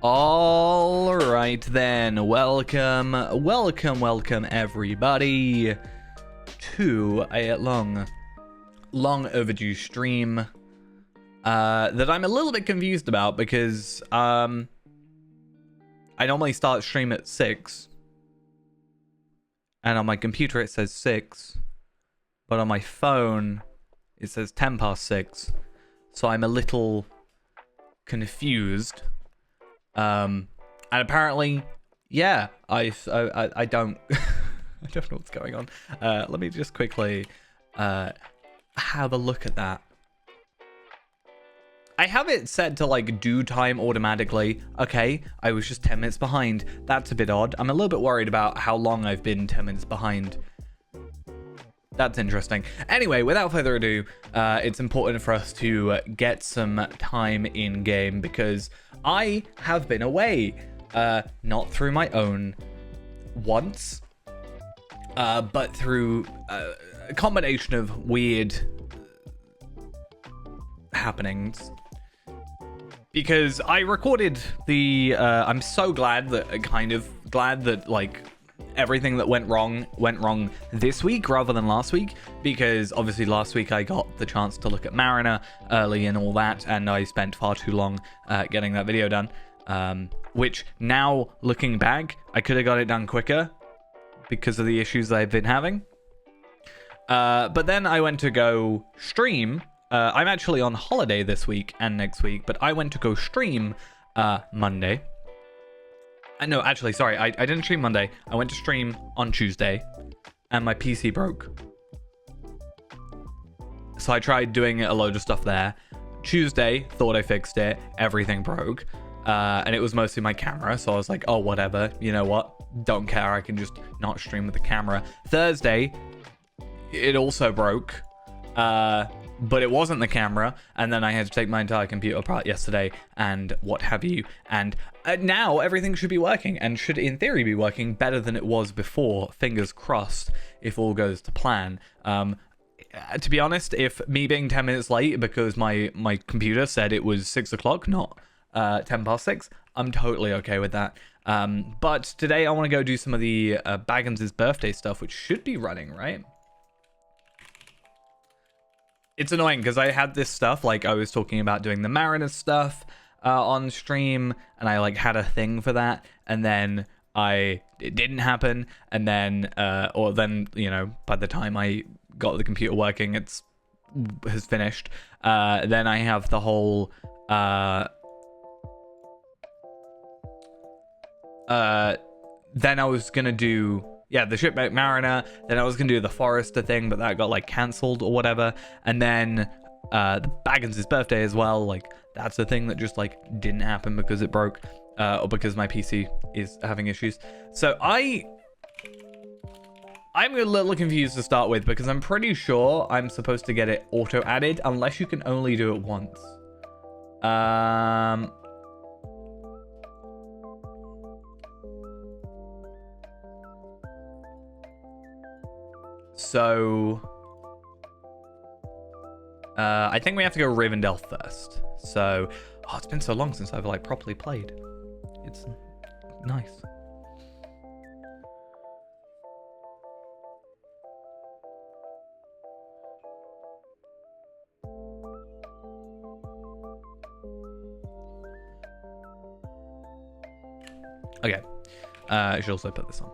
All right then, welcome everybody to a long overdue stream that I'm a little bit confused about because I normally start stream at 6 and on my computer it says 6, but on my phone it says 10 past 6, so I'm a little confused. And apparently, yeah, I don't I don't know what's going on. Let me just quickly have a look at that. I have it set to like do time automatically. Okay, I was just 10 minutes behind. That's a bit odd. I'm a little bit worried about how long I've been 10 minutes behind. That's interesting. Anyway, without further ado, it's important for us to get some time in game because I have been away, not through my own once, but through a combination of weird happenings. Because I recorded the, I'm so glad that, like, everything that went wrong this week rather than last week, because obviously last week I got the chance to look at Mariner early and all that, and I spent far too long getting that video done, which now looking back I could have got it done quicker because of the issues I've been having, but then I went to go stream. I'm actually on holiday this week and next week, but I went to go stream Monday. No, actually, sorry, I didn't stream Monday. I went to stream on Tuesday, and my PC broke. So I tried doing a load of stuff there. Tuesday, thought I fixed it. Everything broke. And it was mostly my camera, so I was like, oh, whatever. You know what? Don't care. I can just not stream with the camera. Thursday, it also broke. But it wasn't the camera, and then I had to take my entire computer apart yesterday and what have you, and now everything should be working and should in theory be working better than it was before. Fingers crossed if all goes to plan. To be honest, if me being 10 minutes late because my computer said it was 6 o'clock, not 10 past 6, I'm totally okay with that. But today I want to go do some of the Baggins' birthday stuff, which should be running, right? It's annoying because I had this stuff, like I was talking about doing the Mariner stuff on stream, and I like had a thing for that, and then it didn't happen, and then or then, you know, by the time I got the computer working, has finished. Then I have the whole then I was gonna do the Shipwreck Mariner, then I was gonna do the Forester thing, but that got like cancelled or whatever, and then the Baggins' birthday as well, like that's the thing that just like didn't happen because it broke, or because my PC is having issues. So I'm a little confused to start with because I'm pretty sure I'm supposed to get it auto added unless you can only do it once. So, I think we have to go Rivendell first. So, oh, it's been so long since I've like properly played. It's nice. Okay, I should also put this on.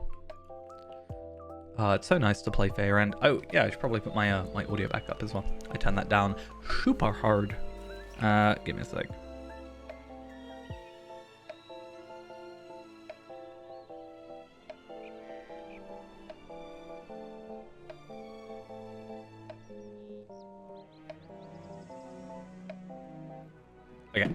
It's so nice to play Fair End. Oh, yeah, I should probably put my my audio back up as well. I turned that down super hard. Give me a sec. Okay.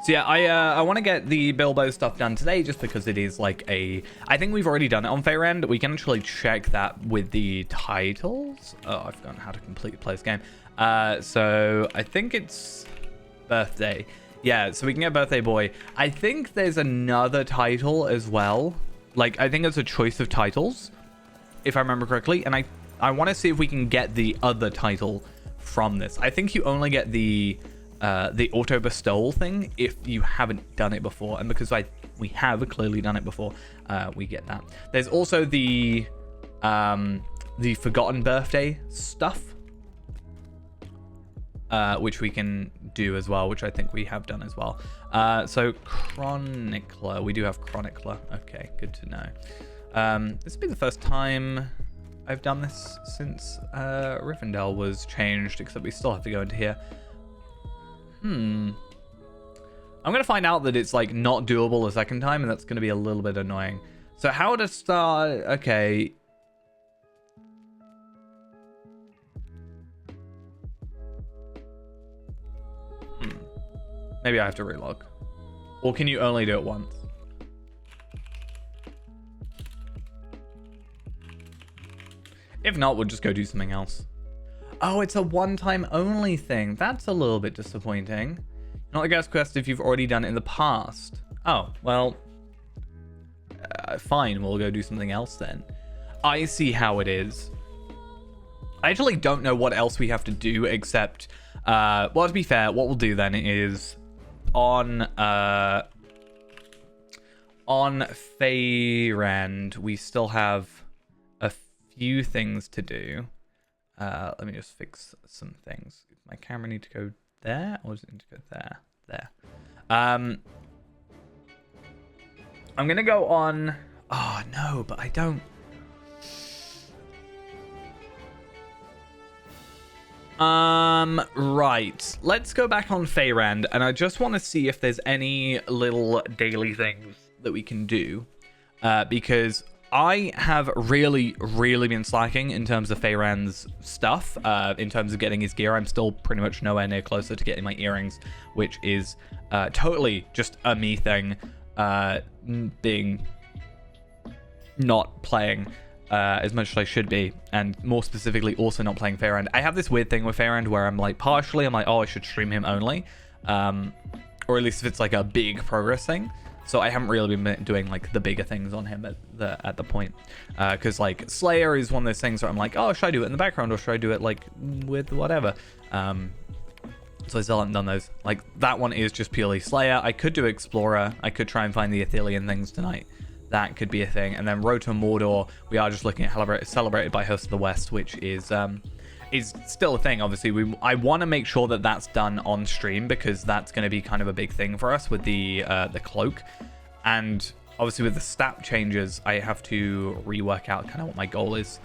So yeah, I want to get the Bilbo stuff done today just because it is like I think we've already done it on Fair End. We can actually check that with the titles. Oh, I've forgotten how to completely play this game. So I think it's birthday. Yeah, so we can get Birthday Boy. I think there's another title as well. Like, I think it's a choice of titles, if I remember correctly. And I want to see if we can get the other title from this. I think you only get the the auto bestowal thing if you haven't done it before, and because we have clearly done it before, we get that. There's also the forgotten birthday stuff, which we can do as well, which I think we have done as well. So chronicler, we do have chronicler. Okay, good to know. This will be the first time I've done this since Rivendell was changed, except we still have to go into here. I'm gonna find out that it's like not doable a second time, and that's gonna be a little bit annoying. So how to start? Okay. Maybe I have to relog. Or can you only do it once? If not, we'll just go do something else. Oh, it's a one-time only thing. That's a little bit disappointing. Not a guest quest if you've already done it in the past. Oh, well, fine. We'll go do something else then. I see how it is. I actually don't know what else we have to do except, well, to be fair, what we'll do then is on Fayrand, we still have a few things to do. Let me just fix some things. My camera need to go there, or does it need to go there? There. I'm gonna go on. Oh no, but I don't. Right. Let's go back on Fayrand, and I just want to see if there's any little daily things that we can do, because I have really been slacking in terms of Fayrand's stuff. In terms of getting his gear, I'm still pretty much nowhere near closer to getting my earrings, which is totally just a me thing, being not playing as much as I should be, and more specifically also not playing Fayrand. I have this weird thing with Fayrand where I'm like, I'm like, oh, I should stream him only, or at least if it's like a big progress thing. So I haven't really been doing like the bigger things on him at the point, because like Slayer is one of those things where I'm like, oh, should I do it in the background or should I do it like with whatever? So I still haven't done those. Like that one is just purely Slayer. I could do Explorer. I could try and find the Athelian things tonight. That could be a thing. And then Road to Mordor, we are just looking at Celebrated by Host of the West, which is still a thing. Obviously, I want to make sure that that's done on stream, because that's going to be kind of a big thing for us with the cloak. And obviously with the stat changes, I have to rework out kind of what my goal is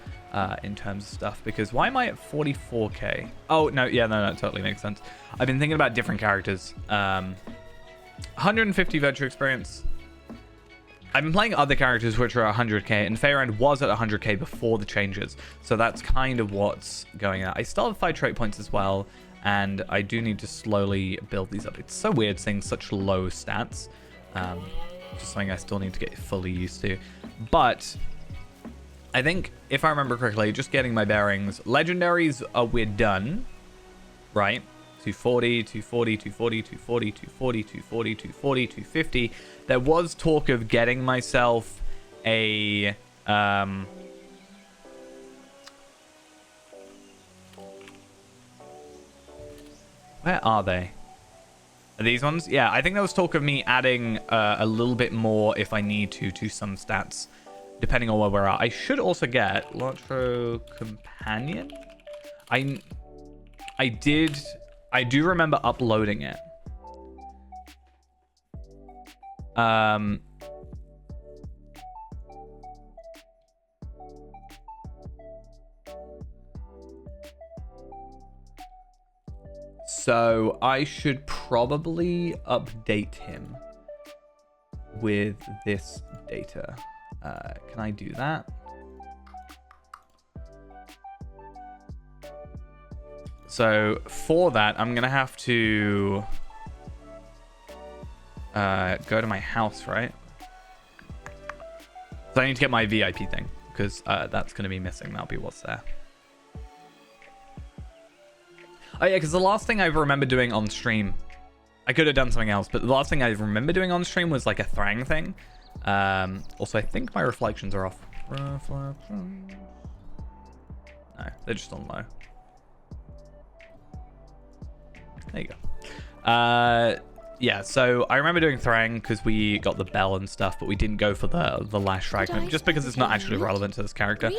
in terms of stuff, because why am I at 44k? Oh, no, yeah, no, it totally makes sense. I've been thinking about different characters. 150 virtue experience. I've been playing other characters which are 100k, and Fayrand was at 100k before the changes, so that's kind of what's going on. I still have 5 trait points as well, and I do need to slowly build these up. It's so weird seeing such low stats. Just something I still need to get fully used to. But I think, if I remember correctly, just getting my bearings, legendaries we're done, right? 240, 240, 240, 240, 240, 240, 240, 250. There was talk of getting myself a where are they? Are these ones? Yeah, I think there was talk of me adding a little bit more if I need to some stats, depending on where we're at. I should also get Lotro Companion. I do remember uploading it. So I should probably update him with this data. Can I do that? So for that, I'm gonna have to go to my house, right? So I need to get my VIP thing, because that's gonna be missing. That'll be what's there. Oh yeah, because the last thing I remember doing on stream, I could have done something else, but the last thing I remember doing on stream was like a Thrang thing. Also, I think my reflections are off. Reflections. No, they're just on low. There you go. Yeah, so I remember doing Thrang because we got the bell and stuff, but we didn't go for the lash fragment just because it's not actually relevant to this character.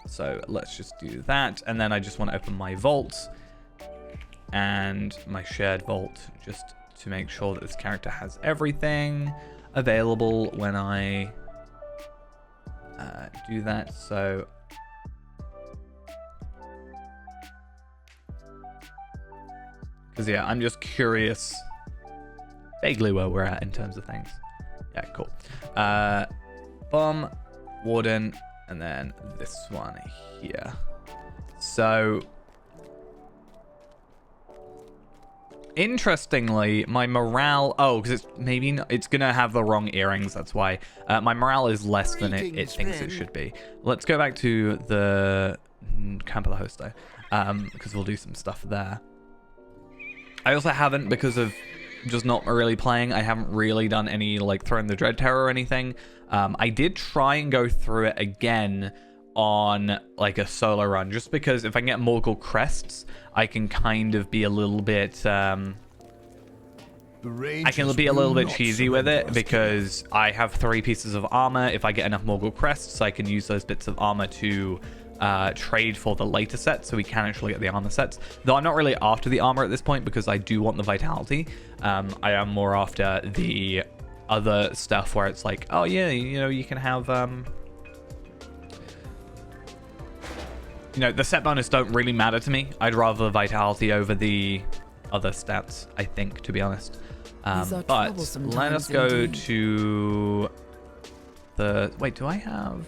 So let's just do that, and then I just want to open my vault and my shared vault just to make sure that this character has everything available when I do that. So because yeah, I'm just curious vaguely where we're at in terms of things. Yeah, cool. Bomb, Warden, and then this one here. So interestingly, my morale, because it's gonna have the wrong earrings, that's why. My morale is less than it thinks it should be. Let's go back to the Camp of the Host though, because we'll do some stuff there. I also haven't, because of just not really playing, I haven't really done any like Throne the Dread Terror or anything. I did try and go through it again on like a solo run, just because if I can get Morgul crests, I can kind of be a little bit I can be a little bit cheesy with it, because I have 3 pieces of armor. If I get enough Morgul crests, I can use those bits of armor to trade for the later set, so we can actually get the armor sets. Though I'm not really after the armor at this point, because I do want the vitality. I am more after the other stuff where it's like, oh yeah, you know, you can have you know, the set bonus don't really matter to me. I'd rather the vitality over the other stats, I think, to be honest. But let us go to the... Wait, do I have...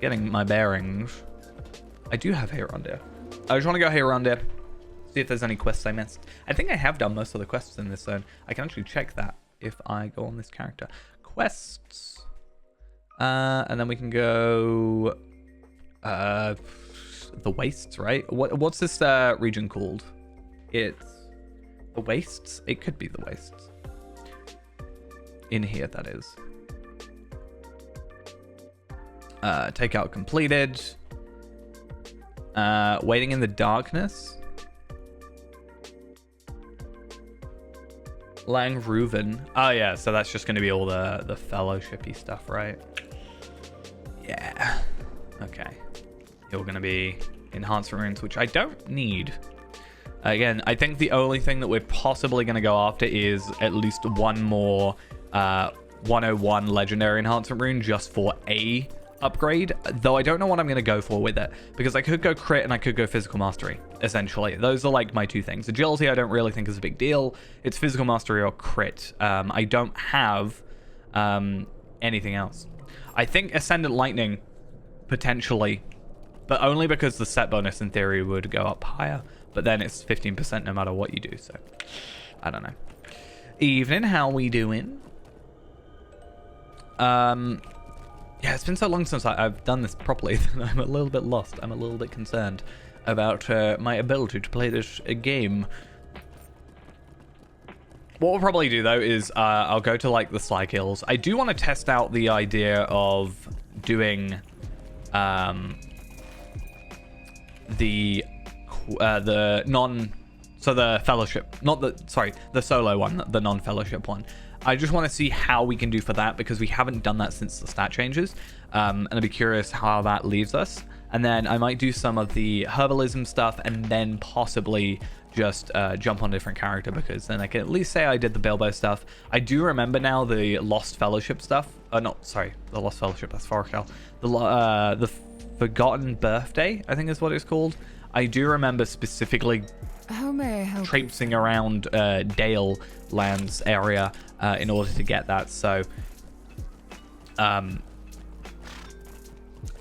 Getting my bearings. I do have Heirondir. I just want to go Heirondir, see if there's any quests I missed. I think I have done most of the quests in this zone. I can actually check that if I go on this character. Quests. And then we can go the Wastes, right? What's this region called? It's the Wastes? It could be the Wastes. In here, that is. Takeout completed. Waiting in the darkness. Lang Reuven. Oh yeah, so that's just going to be all the fellowship-y stuff, right? Yeah. Okay. Here we're going to be enhancement runes, which I don't need. Again, I think the only thing that we're possibly going to go after is at least one more 101 legendary enhancement rune just for a upgrade, though I don't know what I'm going to go for with it, because I could go crit and I could go physical mastery, essentially. Those are like my 2 things. Agility I don't really think is a big deal. It's physical mastery or crit. I don't have anything else. I think Ascendant Lightning, potentially, but only because the set bonus in theory would go up higher, but then it's 15% no matter what you do, so I don't know. Evening, how we doing? Yeah, it's been so long since I've done this properly that I'm a little bit lost. I'm a little bit concerned about my ability to play this game. What we'll probably do, though, is I'll go to, like, the Sly Kills. I do want to test out the idea of doing the non... So the Fellowship... Not the... Sorry, the solo one, the non-Fellowship one. I just want to see how we can do for that, because we haven't done that since the stat changes. And I'd be curious how that leaves us. And then I might do some of the herbalism stuff and then possibly just jump on a different character, because then I can at least say I did the Bilbo stuff. I do remember now the Lost Fellowship stuff. Sorry, the Lost Fellowship, that's Forkel. The Forgotten Birthday, I think is what it's called. I do remember specifically traipsing around Dale Lands area in order to get that. So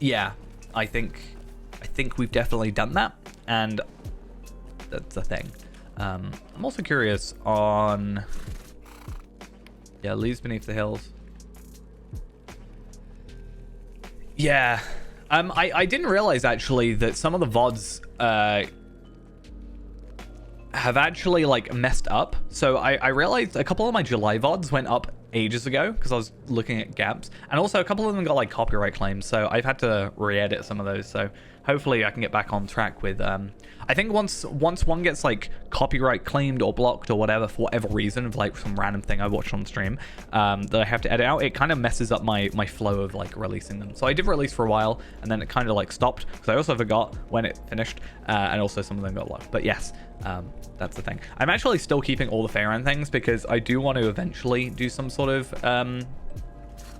yeah, I think we've definitely done that, and that's the thing. I'm also curious on Leaves Beneath the Hills. Yeah, I didn't realize actually that some of the VODs have actually like messed up. So I realized a couple of my July VODs went up ages ago because I was looking at gaps, and also a couple of them got like copyright claims, so I've had to re-edit some of those. So hopefully I can get back on track with I think once one gets like copyright claimed or blocked or whatever for whatever reason of like some random thing I watched on stream that I have to edit out, it kind of messes up my flow of like releasing them. So I did release for a while and then it kind of like stopped because I also forgot when it finished and also some of them got blocked. But yes, that's the thing. I'm actually still keeping all the Fairend things because I do want to eventually do some sort of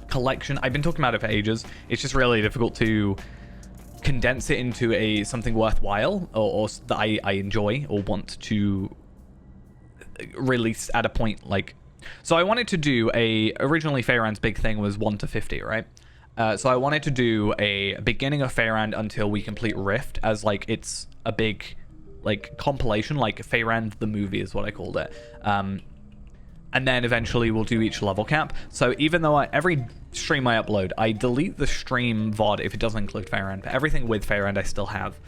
collection. I've been talking about it for ages. It's just really difficult to condense it into something worthwhile or that I enjoy or want to release at a point like. So I wanted to do originally Fairend's big thing was 1 to 50, right? So I wanted to do a beginning of Fairend until we complete Rift as like it's a big like compilation, like Fairend the movie is what I called it. And then eventually we'll do each level cap. So even though every stream I upload, I delete the stream VOD if it doesn't include Fairend. But everything with Fairend I still have.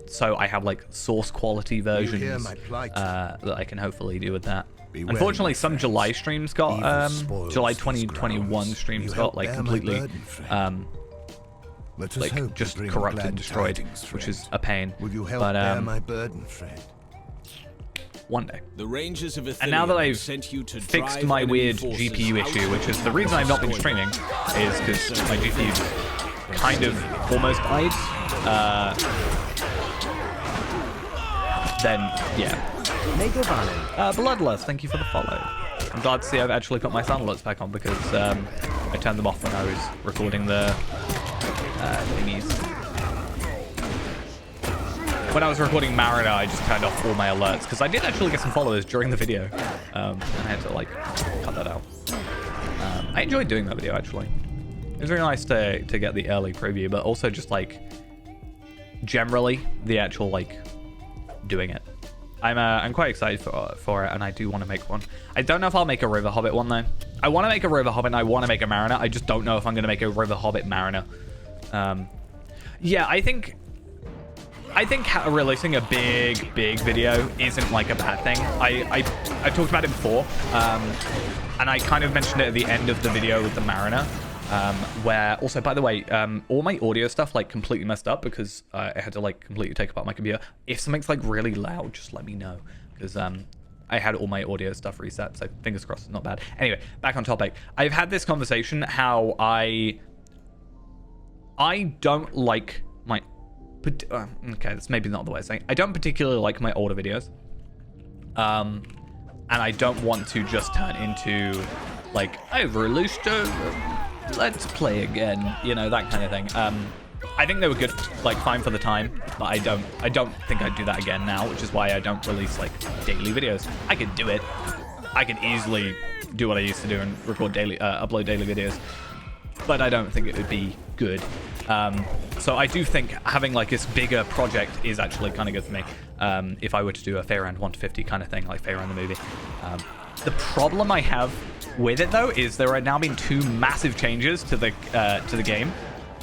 So I have like source quality versions that I can hopefully do with that. Unfortunately, some July streams got, July 2021 streams got like completely, like just corrupted and destroyed, which is a pain. But my burden, Fred? one day. The Rangers of And now that I've sent you to fixed my weird GPU issue, which is the reason I've not been streaming, is because my GPU kind of almost died. Then, yeah. Bloodlust, thank you for the follow. I'm glad to see I've actually put my sound alerts back on because I turned them off when I was recording the thingies. When I was recording Mariner, I just turned off all my alerts because I did actually get some followers during the video. And I had to like cut that out. I enjoyed doing that video actually. It was really nice to get the early preview, but also just like generally the actual like doing it. I'm quite excited for it, and I do want to make one. I don't know if I'll make a River Hobbit one though. I want to make a River Hobbit and I want to make a Mariner. I just don't know if I'm going to make a River Hobbit Mariner. Yeah, I think releasing a big video isn't like a bad thing. I've talked about it before, and I kind of mentioned it at the end of the video with the Mariner, where also, by the way, all my audio stuff like completely messed up because I had to like completely take apart my computer. If something's like really loud, just let me know because I had all my audio stuff reset, so fingers crossed it's not bad. Anyway, back on topic. I've had this conversation how I don't like my... okay, that's maybe not the way of saying it. I don't particularly like my older videos. And I don't want to just turn into, like, I've released a let's play again, you know, that kind of thing. I think they were good, like, fine for the time, but I don't think I'd do that again now, which is why I don't release, like, daily videos. I could do it. I could easily do what I used to do and record daily, upload daily videos, but I don't think it would be good. So I do think having like this bigger project is actually kind of good for me. If I were to do a Fairend 1 to 50 kind of thing, like Fairend the movie. The problem I have with it though is there are now been 2 massive changes to the game.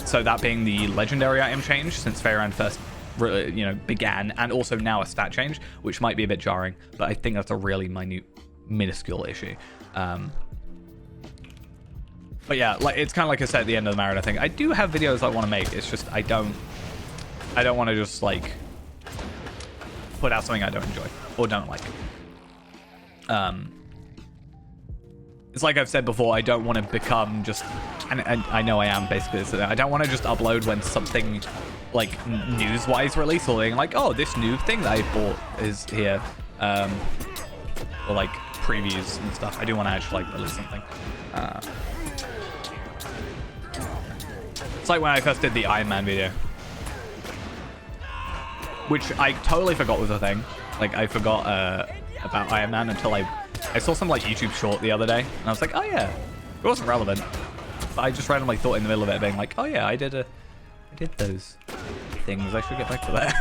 So that being the legendary item change since Fairend first, you know, began, and also now a stat change, which might be a bit jarring, but I think that's a really minuscule issue. But yeah, like it's kind of like I said at the end of the Mariner thing. I do have videos I want to make. It's just I don't want to just like put out something I don't enjoy or don't like. It's like I've said before. I don't want to become just, and I know I am basically. So I don't want to just upload when something like news-wise release or being like, oh, this new thing that I bought is here, or like previews and stuff. I do want to actually like release something. It's like when I first did the Iron Man video, which I totally forgot was a thing. Like I forgot about Iron Man until I saw some like YouTube short the other day, and I was like, oh yeah, it wasn't relevant. But I just randomly thought in the middle of it, being like, oh yeah, I did those things. I should get back to that.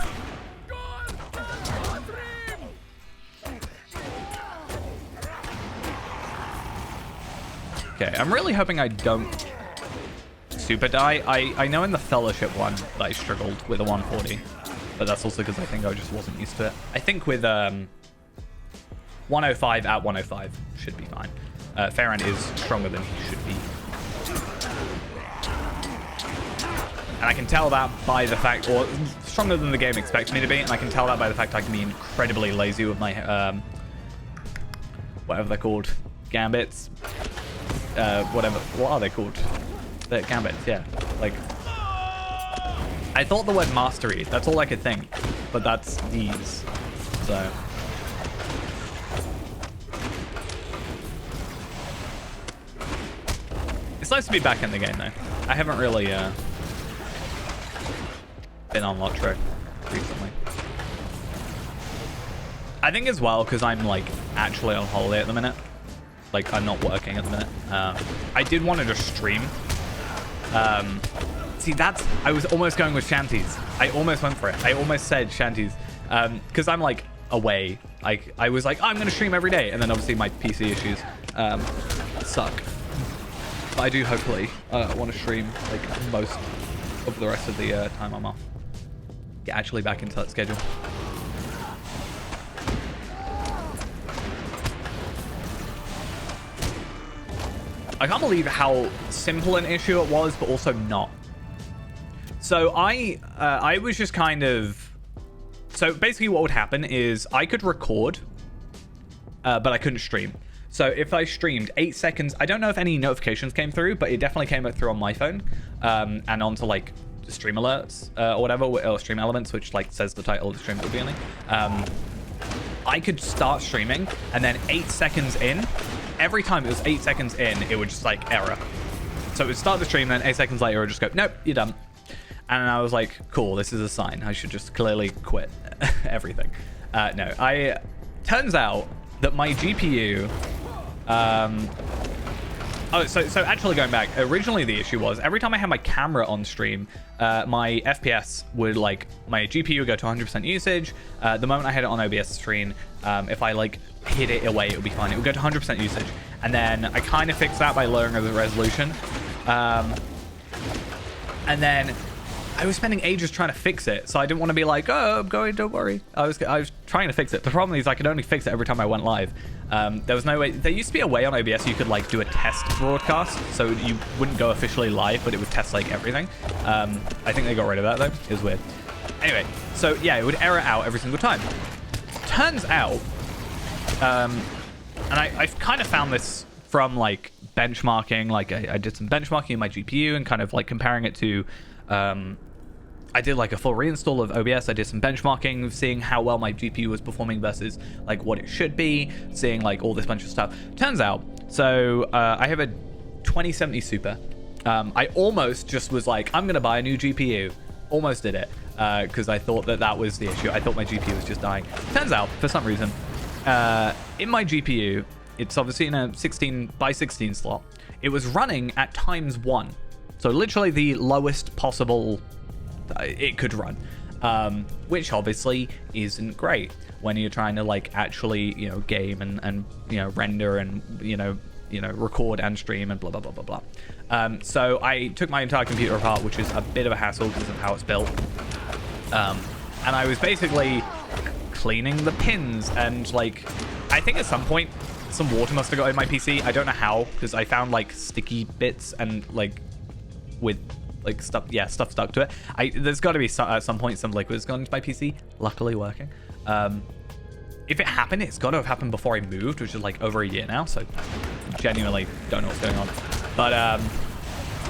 Okay, I'm really hoping I don't super die. I know in the Fellowship one that I struggled with a 140, but that's also because I think I just wasn't used to it. I think with 105 at 105 should be fine. Fairend is stronger than he should be. And I can tell that by the fact, or stronger than the game expects me to be, and I can tell that by the fact I can be incredibly lazy with my, whatever they're called, gambits, whatever, what are they called? They're gambits, yeah. Like, I thought the word mastery, that's all I could think, but that's these, so. It's nice to be back in the game, though. I haven't really, been on Lotro recently. I think as well because I'm like actually on holiday at the minute. Like I'm not working at the minute. I did want to just stream. See, I was almost going with shanties. I almost went for it. I almost said shanties because I'm like away. Like I was like, oh, I'm gonna stream every day, and then obviously my PC issues suck. But I do hopefully want to stream like most of the rest of the time I'm off. Get actually back into that schedule. I can't believe how simple an issue it was, but also not. So I was just kind of... So basically what would happen is I could record, but I couldn't stream. So if I streamed 8 seconds, I don't know if any notifications came through, but it definitely came through on my phone and onto like stream alerts or whatever, or stream elements, which like says the title of the stream at the beginning. I could start streaming and then 8 seconds in, every time it was 8 seconds in, it would just like error. So it would start the stream, then 8 seconds later it would just go, nope, you're done. And I was like, cool, this is a sign. I should just clearly quit everything. No, turns out that my GPU, so actually going back, originally the issue was every time I had my camera on stream, my FPS would like, my GPU would go to 100% usage. The moment I had it on OBS screen, if I like hid it away, it would be fine. It would go to 100% usage. And then I kind of fixed that by lowering the resolution. And then I was spending ages trying to fix it, so I didn't want to be like, oh, I'm going, don't worry. I was trying to fix it. The problem is I could only fix it every time I went live. There was no way. There used to be a way on OBS you could like do a test broadcast, so you wouldn't go officially live, but it would test like everything. I think they got rid of that though. It was weird. Anyway, so yeah, it would error out every single time. Turns out, and I've kind of found this from like benchmarking. Like I did some benchmarking in my GPU and kind of like comparing it to. I did like a full reinstall of OBS. I did some benchmarking, seeing how well my GPU was performing versus like what it should be, seeing like all this bunch of stuff. Turns out, so I have a 2070 Super. I almost just was like, I'm gonna buy a new GPU. Almost did it because I thought that was the issue. I thought my GPU was just dying. Turns out, for some reason, in my GPU, it's obviously in a 16 by 16 slot. It was running at ×1. So literally the lowest possible it could run, which obviously isn't great when you're trying to like actually, you know, game and you know, render and, you know, record and stream and blah, blah, blah, blah, blah. So I took my entire computer apart, which is a bit of a hassle because of how it's built. And I was basically cleaning the pins and like, I think at some point some water must have got in my PC. I don't know how, because I found like sticky bits and like with like stuff stuck to it. There's got to be at some point some liquid's gone into my PC. Luckily working. If it happened, it's got to have happened before I moved, which is like over a year now, so genuinely don't know what's going on. But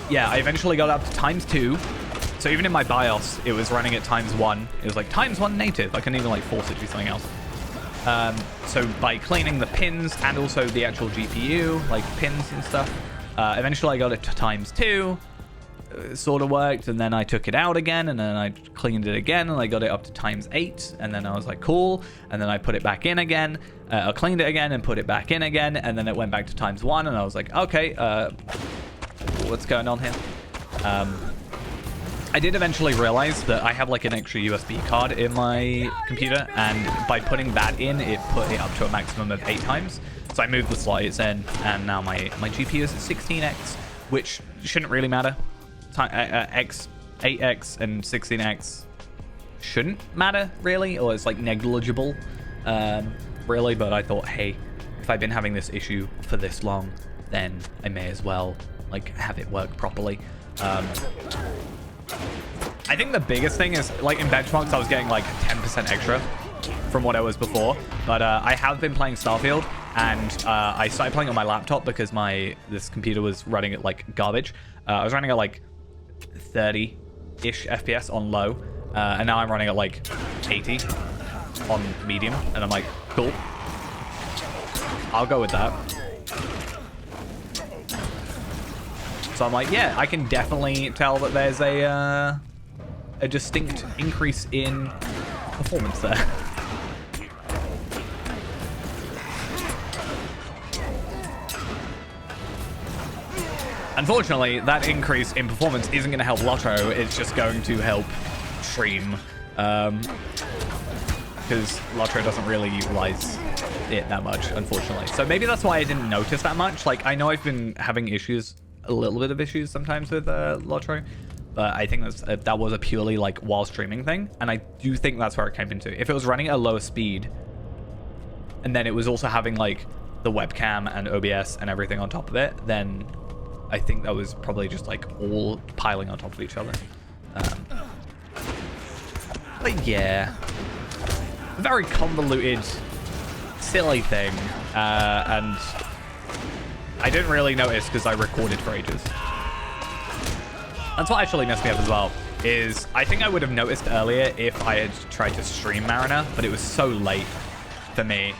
yeah, I eventually got up to ×2. So even in my BIOS, it was running at ×1. It was like ×1 native. I couldn't even like force it to do something else. So by cleaning the pins and also the actual GPU, like pins and stuff, eventually I got it to ×2. Sort of worked, and then I took it out again, and then I cleaned it again, and I got it up to ×8, and then I was like, cool, and then I put it back in again, I cleaned it again and put it back in again, and then it went back to ×1, and I was like, okay, what's going on here? I did eventually realize that I have like an extra USB card in my computer, and by putting that in, it put it up to a maximum of 8 times. So I moved the slots in, and now my GPU is at 16x, which shouldn't really matter. 8x and 16x shouldn't matter really, or it's like negligible really, but I thought, hey, if I've been having this issue for this long, then I may as well like have it work properly. I think the biggest thing is, like, in benchmarks, I was getting, like, 10% extra from what I was before. But I have been playing Starfield, and I started playing on my laptop because this computer was running at, like, garbage. I was running at, like, 30-ish FPS on low, and now I'm running at, like, 80 on medium, and I'm like, cool. I'll go with that. So I'm like, yeah, I can definitely tell that there's a distinct increase in performance there. Unfortunately, that increase in performance isn't going to help Lotto. It's just going to help Stream. Because Lotto doesn't really utilize it that much, unfortunately. So maybe that's why I didn't notice that much. Like, I know I've been having issues, a little bit of issues sometimes with Lotto, but I think that was a purely, like, while streaming thing. And I do think that's where it came into. If it was running at a lower speed, and then it was also having, like, the webcam and OBS and everything on top of it, then I think that was probably just, like, all piling on top of each other. But yeah, very convoluted, silly thing, and I didn't really notice because I recorded for ages. That's what actually messed me up as well, is I think I would have noticed earlier if I had tried to stream Mariner, but it was so late for me.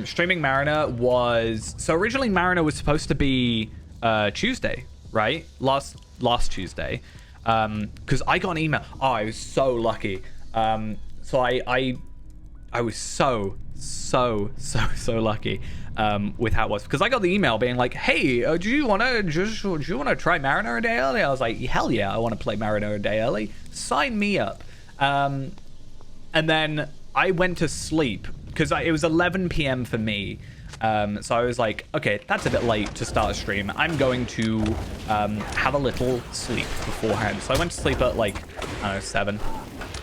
Streaming Mariner was... So originally Mariner was supposed to be Tuesday, right? Last Tuesday. Because I got an email. Oh, I was so lucky. So I was so lucky with how it was, because I got the email being like, hey, do you want to try Mariner a day early? I was like, hell yeah, I want to play Mariner a day early. Sign me up. And then I went to sleep because it was 11 p.m. for me. So I was like, okay, that's a bit late to start a stream. I'm going to have a little sleep beforehand. So I went to sleep at, like, I don't know, 7.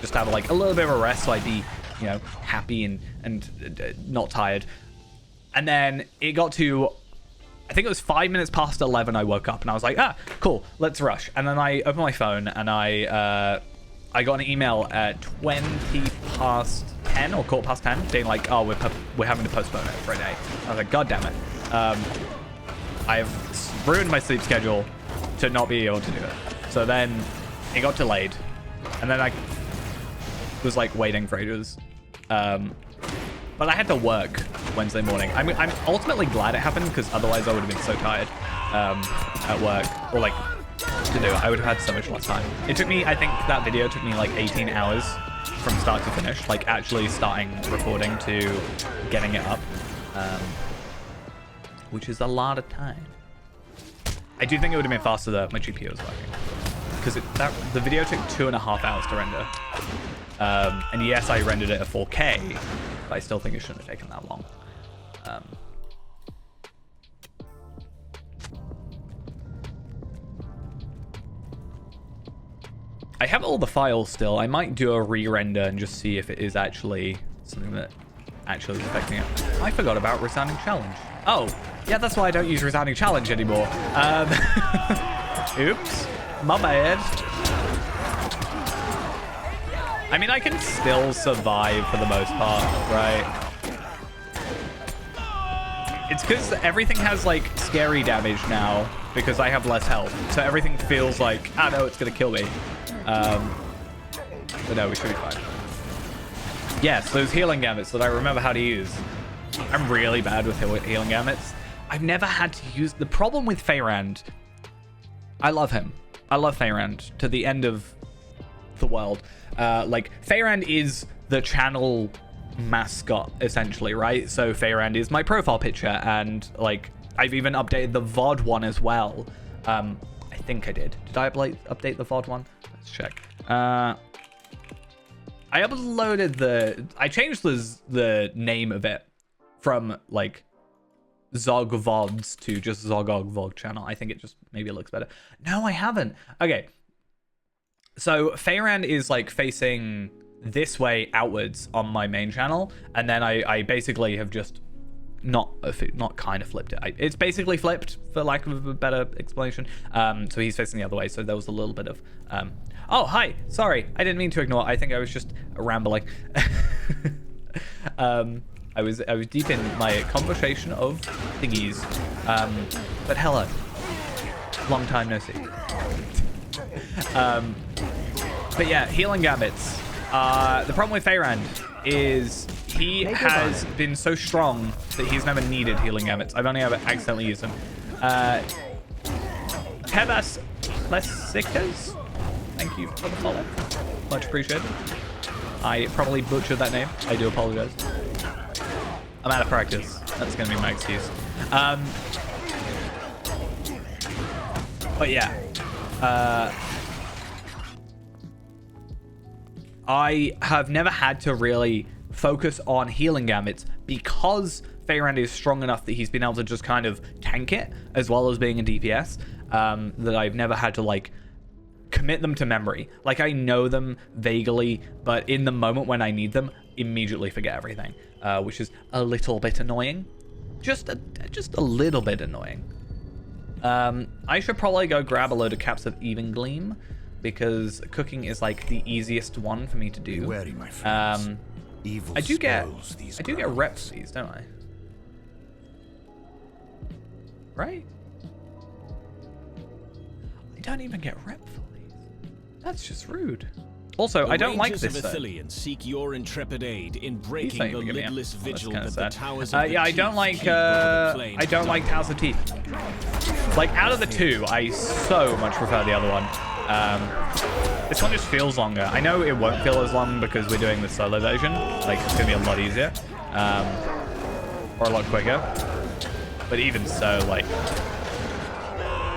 Just to have, like, a little bit of a rest so I'd be, you know, happy and not tired. And then it got to, I think it was 5 minutes past 11 I woke up, and I was like, ah, cool, let's rush. And then I opened my phone, and I got an email at 20 past 10 or quarter past 10 being like, oh, we're having to postpone it for a day. I was like, god damn it. I've ruined my sleep schedule to not be able to do it. So then it got delayed, and then I was like waiting for ages. But I had to work Wednesday morning. I'm ultimately glad it happened, because otherwise I would have been so tired at work, or like to do it. I would have had so much less time. It took me, I think that video took me like 18 hours from start to finish, like actually starting recording to getting it up, which is a lot of time. I do think it would have been faster though if my GPU was working, because the video took 2.5 hours to render. And yes, I rendered it at 4K, but I still think it shouldn't have taken that long. I have all the files still. I might do a re-render and just see if it is actually something that actually is affecting it. I forgot about Resounding Challenge. Oh, yeah, that's why I don't use Resounding Challenge anymore. Oops, my bad. I mean, I can still survive for the most part, right? It's because everything has, like, scary damage now, because I have less health. So everything feels like, ah, no, it's going to kill me. But no, we should be fine. Yes, those healing gamuts that I remember how to use. I'm really bad with healing gamuts. I've never had to use... The problem with Feyrand... I love him. I love Feyrand to the end of the world. Like, Feyrand is the channel mascot, essentially, right? So Feyrand is my profile picture, and, like, I've even updated the VOD one as well. I think I did. Did I update the VOD one? Let's check. I uploaded I changed the name of it from, like, Zog VODs to just Zogog VOD channel. I think it just, maybe it looks better. No, I haven't. Okay. So Feyrand is, like, facing this way outwards on my main channel, and then I basically have just not kind of flipped it. It's basically flipped, for lack of a better explanation. So he's facing the other way. So there was a little bit of... oh, hi. Sorry. I didn't mean to ignore. I think I was just rambling. I was deep in my conversation of thingies. But hello. Long time no see. But yeah, healing gambits. The problem with Feyrand is he has been so strong that he's never needed healing gambits. I've only ever accidentally used them. Tebas Lesikas, thank you for the follow. Much appreciated. I probably butchered that name. I do apologize. I'm out of practice. That's going to be my excuse. But yeah. I have never had to really focus on healing gambits because Feyrand is strong enough that he's been able to just kind of tank it as well as being a DPS, that I've never had to like commit them to memory. Like I know them vaguely, but in the moment when I need them, immediately forget everything, which is a little bit annoying. Just a little bit annoying. I should probably go grab a load of caps of even gleam, because cooking is like the easiest one for me to do. Wary, my friends. I do get reps for these, don't I? Right? I don't even get rep for these. That's just rude. Also, I don't like this though. Seek your intrepid aid in breaking the lidless vigil that the towers yeah, I don't like Towers of Teeth. Like out of the two, I so much prefer the other one. This one just feels longer. I know it won't feel as long because we're doing the solo version. Like it's gonna be a lot easier, or a lot quicker. But even so, like,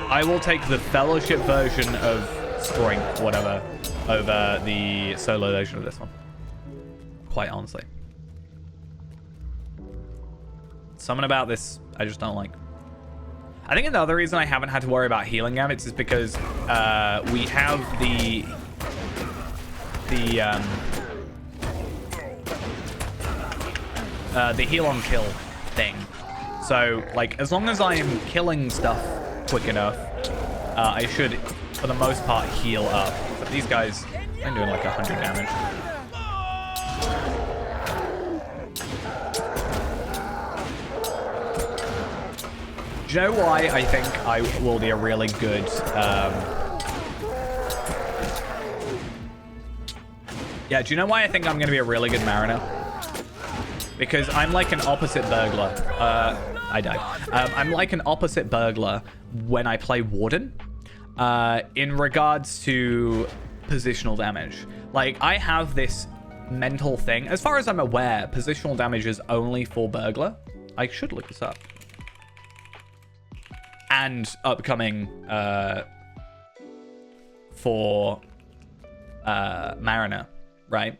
I will take the Fellowship version of Strength, whatever, over the solo version of this one. Quite honestly. Something about this I just don't like. I think another reason I haven't had to worry about healing gambits is because we have the heal on kill thing. So like as long as I am killing stuff quick enough, I should for the most part heal up. But these guys, I'm doing like 100 damage. Do you know why I think I will be a really good yeah, do you know why I think I'm going to be a really good Mariner? Because I'm like an opposite burglar. I died. I'm like an opposite burglar when I play Warden in regards to positional damage. Like, I have this mental thing. As far as I'm aware, positional damage is only for burglar. I should look this up. And upcoming for Mariner, right?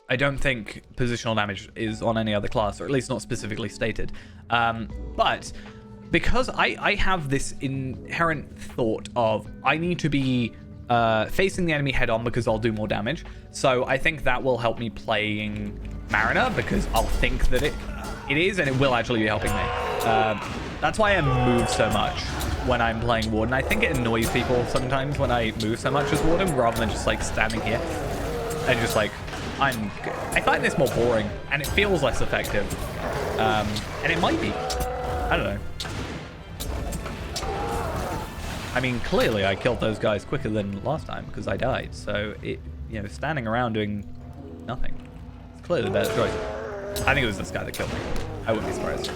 I don't think positional damage is on any other class, or at least not specifically stated. But because I have this inherent thought of I need to be facing the enemy head on because I'll do more damage. So I think that will help me playing Mariner because I'll think that it is, and it will actually be helping me. That's why I move so much when I'm playing Warden. I think it annoys people sometimes when I move so much as Warden rather than just like standing here and just like I find this more boring and it feels less effective. And it might be. I don't know. I mean, clearly I killed those guys quicker than last time because I died. So it, you know, standing around doing nothing. It's clearly the better choice. I think it was this guy that killed me. I wouldn't be surprised.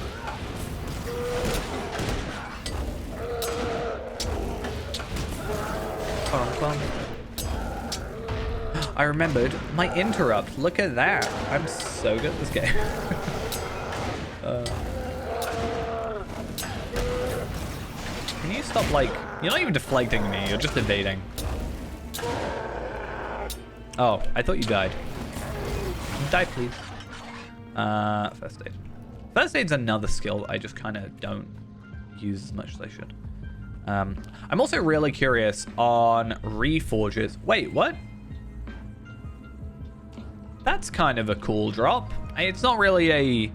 I remembered my interrupt. Look at that. I'm so good at this game. Can you stop, like... You're not even deflecting me. You're just evading. Oh, I thought you died. Die, please. First aid. First aid's another skill I just kind of don't use as much as I should. I'm also really curious on Reforges. Wait, what? That's kind of a cool drop. It's not really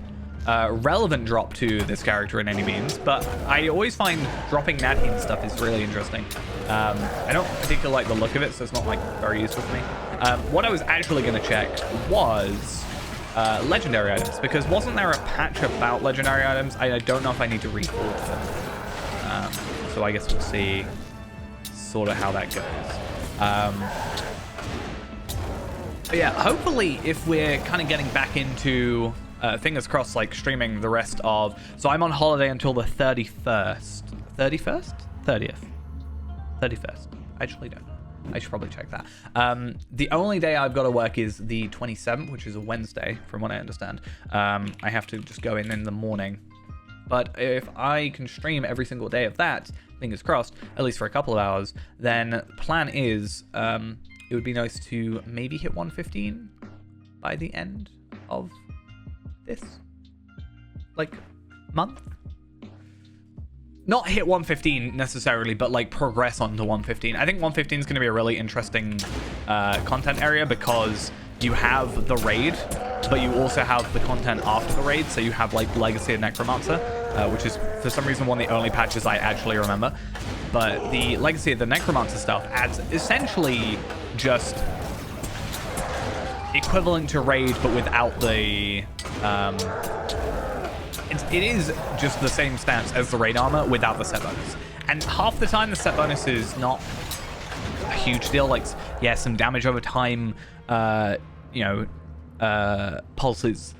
a relevant drop to this character in any means, but I always find dropping Nadine stuff is really interesting. I don't particularly like the look of it, so it's not like very useful for me. What I was actually going to check was legendary items, because wasn't there a patch about legendary items? I don't know if I need to reforge them. So I guess we'll see sort of how that goes. But yeah, hopefully if we're kind of getting back into, fingers crossed, like streaming the rest of... So I'm on holiday until the 31st. 31st? 30th. 31st. I actually don't know. I should probably check that. The only day I've got to work is the 27th, which is a Wednesday, from what I understand. I have to just go in the morning. But if I can stream every single day of that, fingers crossed, at least for a couple of hours, then the plan is it would be nice to maybe hit 115 by the end of this, like, month. Not hit 115 necessarily, but like progress on to 115. I think 115 is going to be a really interesting content area, because you have the raid, but you also have the content after the raid. So you have like Legacy of Necromancer, which is for some reason one of the only patches I actually remember. But the Legacy of the Necromancer stuff adds essentially just equivalent to raid, but without the... It is just the same stats as the raid armor without the set bonus. And half the time the set bonus is not a huge deal. Like, yeah, some damage over time, pulses.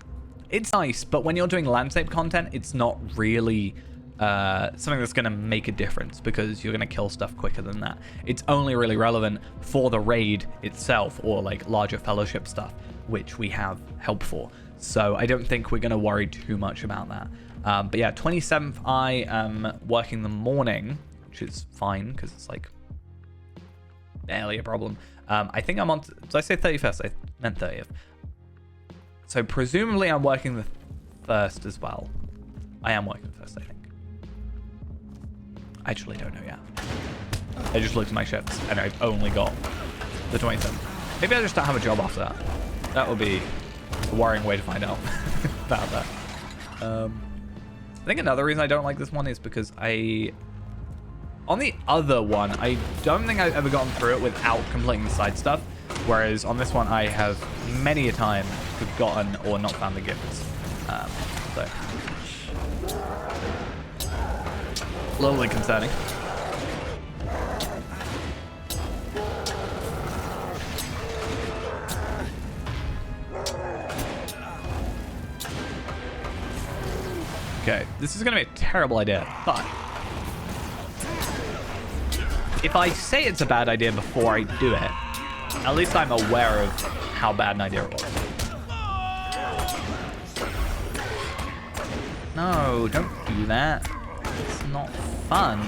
It's nice, but when you're doing landscape content, it's not really something that's going to make a difference, because you're going to kill stuff quicker than that. It's only really relevant for the raid itself, or like larger fellowship stuff, which we have help for. So I don't think we're going to worry too much about that. But yeah, 27th, I am working the morning, which is fine, because it's like barely a problem. I think I'm on... Did I say 31st? I meant 30th. So presumably I'm working the 1st as well. I am working the 1st, I think. I actually don't know yet. I just looked at my shifts, and I've only got the 27th. Maybe I just don't have a job after that. That would be a worrying way to find out about that. I think another reason I don't like this one is because on the other one, I don't think I've ever gotten through it without completing the side stuff, whereas on this one I have many a time forgotten or not found the gifts. So a little bit concerning. Okay, this is going to be a terrible idea, but if I say it's a bad idea before I do it, at least I'm aware of how bad an idea it was. No, don't do that. It's not fun.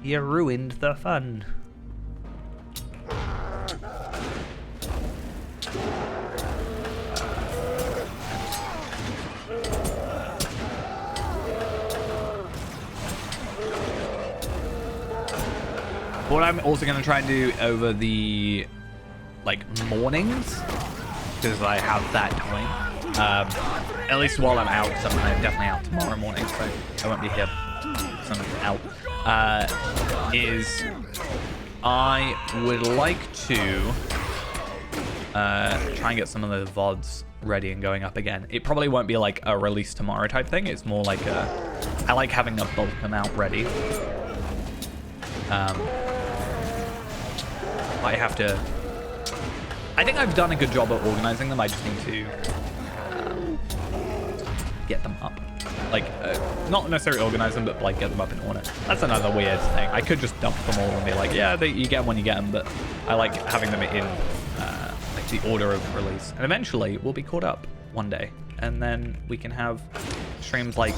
You ruined the fun. What I'm also going to try and do over the mornings, because I have that time, at least while I'm out, because I'm definitely out tomorrow morning, so I won't be here because I'm out, is I would like to try and get some of the VODs ready and going up again. It probably won't be like a release tomorrow type thing. It's more like I like having a bulk amount ready. I think I've done a good job at organizing them. I just need to get them up. Like, not necessarily organize them, but like get them up in order. That's another weird thing. I could just dump them all and be like, yeah, you get them when you get them, but I like having them in like the order of release. And eventually we'll be caught up one day, and then we can have streams like...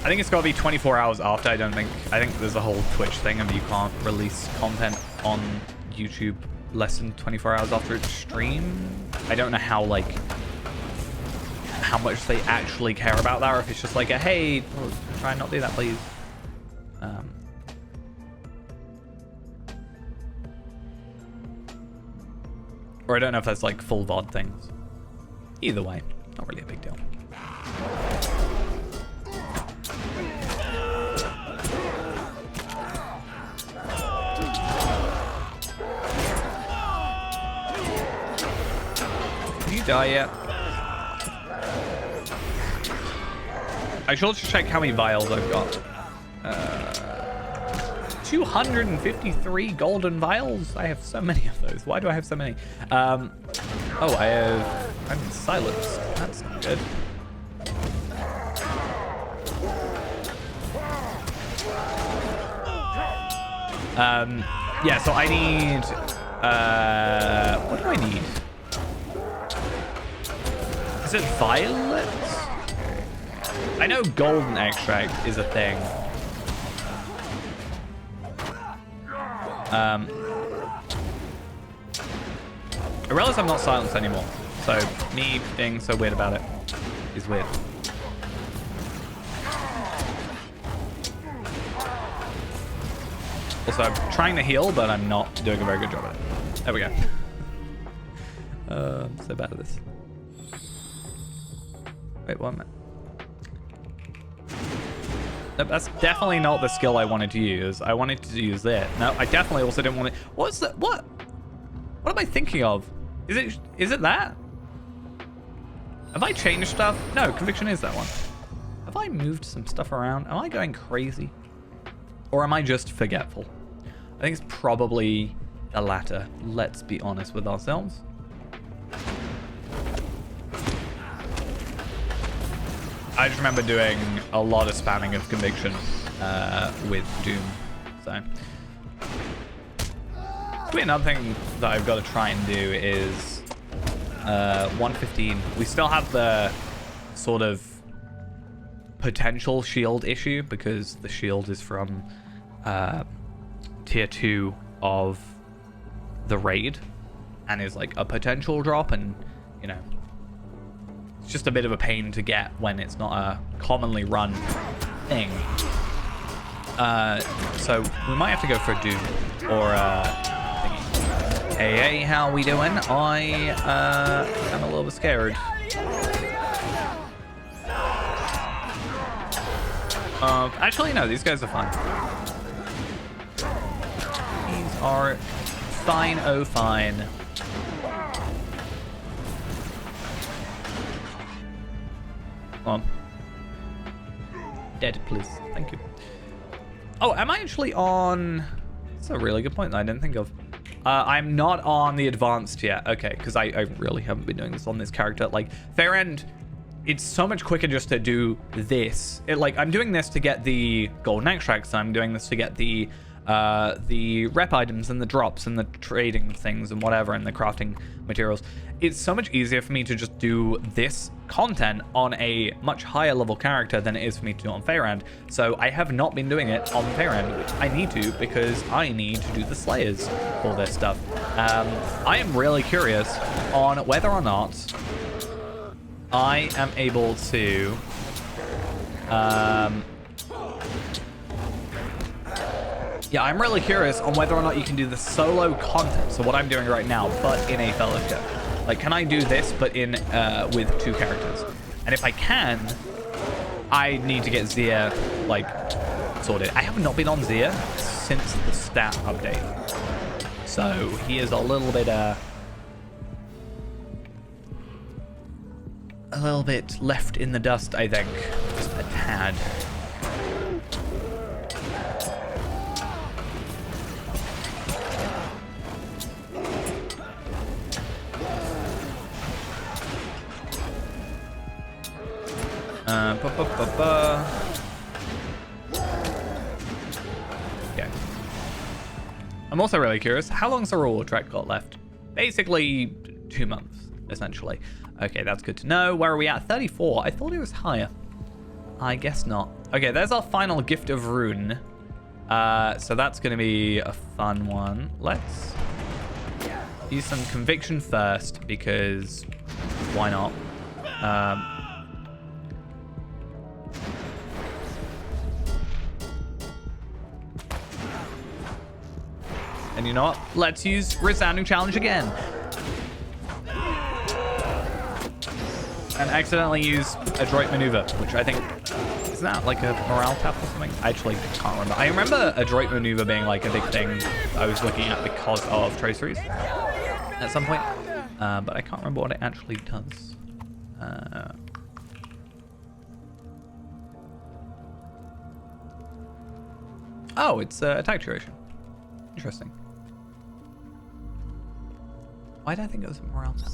I think it's got to be 24 hours after. I think there's a whole Twitch thing of you can't release content on YouTube less than 24 hours after it's streamed. I don't know how much they actually care about that, or if it's just like a, hey, try and not do that, please. Or I don't know if that's like full VOD things. Either way, not really a big deal. Did you die yet? I should also check how many vials I've got. 253 golden vials. I have so many of those. Why do I have so many? Oh, I'm silenced. That's not good. Yeah, so I need, what do I need? Is it violets? I know golden extract is a thing. I realize I'm not silenced anymore, so me being so weird about it is weird. Also, I'm trying to heal, but I'm not doing a very good job at it. There we go. I'm so bad at this. Wait, 1 minute. Nope, that's definitely not the skill I wanted to use. I wanted to use that. No, I definitely also didn't want to. What's that? What am I thinking of? Is it that? Have I changed stuff? No, conviction is that one. Have I moved some stuff around? Am I going crazy? Or am I just forgetful? I think it's probably the latter. Let's be honest with ourselves. I just remember doing a lot of spamming of conviction with Doom. So, another thing that I've got to try and do is 115. We still have the sort of potential shield issue because the shield is from tier 2 of the raid and is like a potential drop, and you know, it's just a bit of a pain to get when it's not a commonly run thing. So we might have to go for Doom or thingy. Hey, how we doing? I am a little bit scared. Actually, no, these guys are fine. These are fine, oh fine. Come on. Dead, please. Thank you. Oh, am I actually on... That's a really good point that I didn't think of. I'm not on the advanced yet. Okay, because I really haven't been doing this on this character. Like, Fair End, it's so much quicker just to do this. I'm doing this to get the golden extracts. I'm doing this to get the rep items and the drops and the trading things and whatever and the crafting materials. It's so much easier for me to just do this content on a much higher level character than it is for me to do on Fairend. So I have not been doing it on Fairend, which I need to because I need to do the Slayers for this stuff. I am really curious on whether or not I am able to yeah, I'm really curious on whether or not you can do the solo content, so what I'm doing right now, but in a fellowship. Like, can I do this, but in with 2 characters? And if I can, I need to get Zia, like, sorted. I have not been on Zia since the stat update. So, he is a little bit left in the dust, I think. Just a tad. Okay. I'm also really curious, how long's the reward track got left? Basically 2 months, essentially. Okay, that's good to know. Where are we at? 34. I thought it was higher. I guess not. Okay, there's our final gift of rune. So that's going to be a fun one. Let's use some conviction first because why not? And you know what? Let's use Resounding Challenge again. and accidentally use adroit maneuver, which I think, isn't that like a morale tap or something? I actually can't remember. I remember adroit maneuver being like a big thing I was looking at because of traceries at some point, but I can't remember what it actually does. Oh, it's attack duration. Interesting. Why did I think it was a morale tap?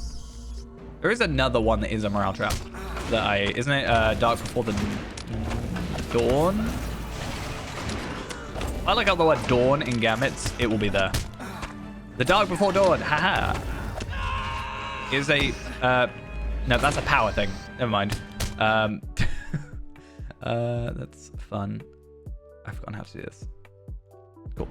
There is another one that is a morale trap. Isn't it Dark Before the Dawn? I look up the word dawn in Gambits, it will be there. The Dark Before Dawn, haha. Is a no, that's a power thing. Never mind. That's fun. I've forgotten how to do this. Cool.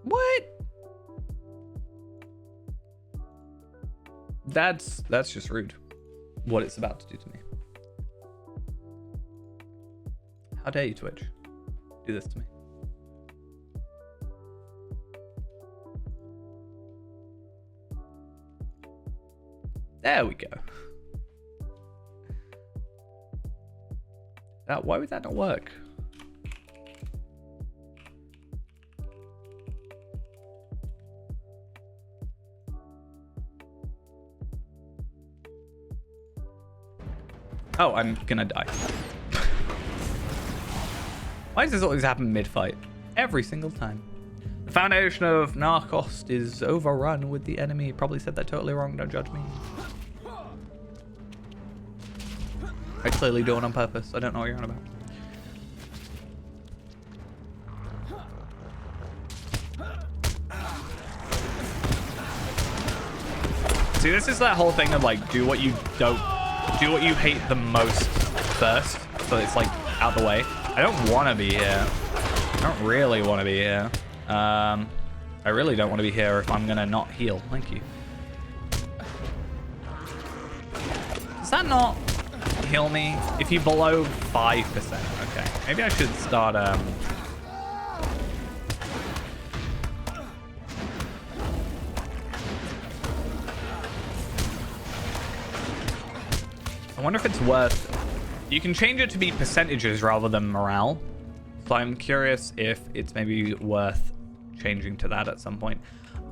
What? That's just rude. What it's about to do to me. How dare you, Twitch? Do this to me. There we go. Why would that not work? Oh, I'm gonna die. Why does this always happen mid-fight? Every single time. The foundation of Narcos is overrun with the enemy. Probably said that totally wrong, don't judge me. I clearly do it on purpose. I don't know what you're on about. See, this is that whole thing of like, do what you hate the most first, so it's like out the way. I don't want to be here. I don't really want to be here. I really don't want to be here if I'm gonna not heal. Thank you. Does that not heal me if you below 5%? Okay, maybe I should start I wonder if it's worth... You can change it to be percentages rather than morale. So I'm curious if it's maybe worth changing to that at some point.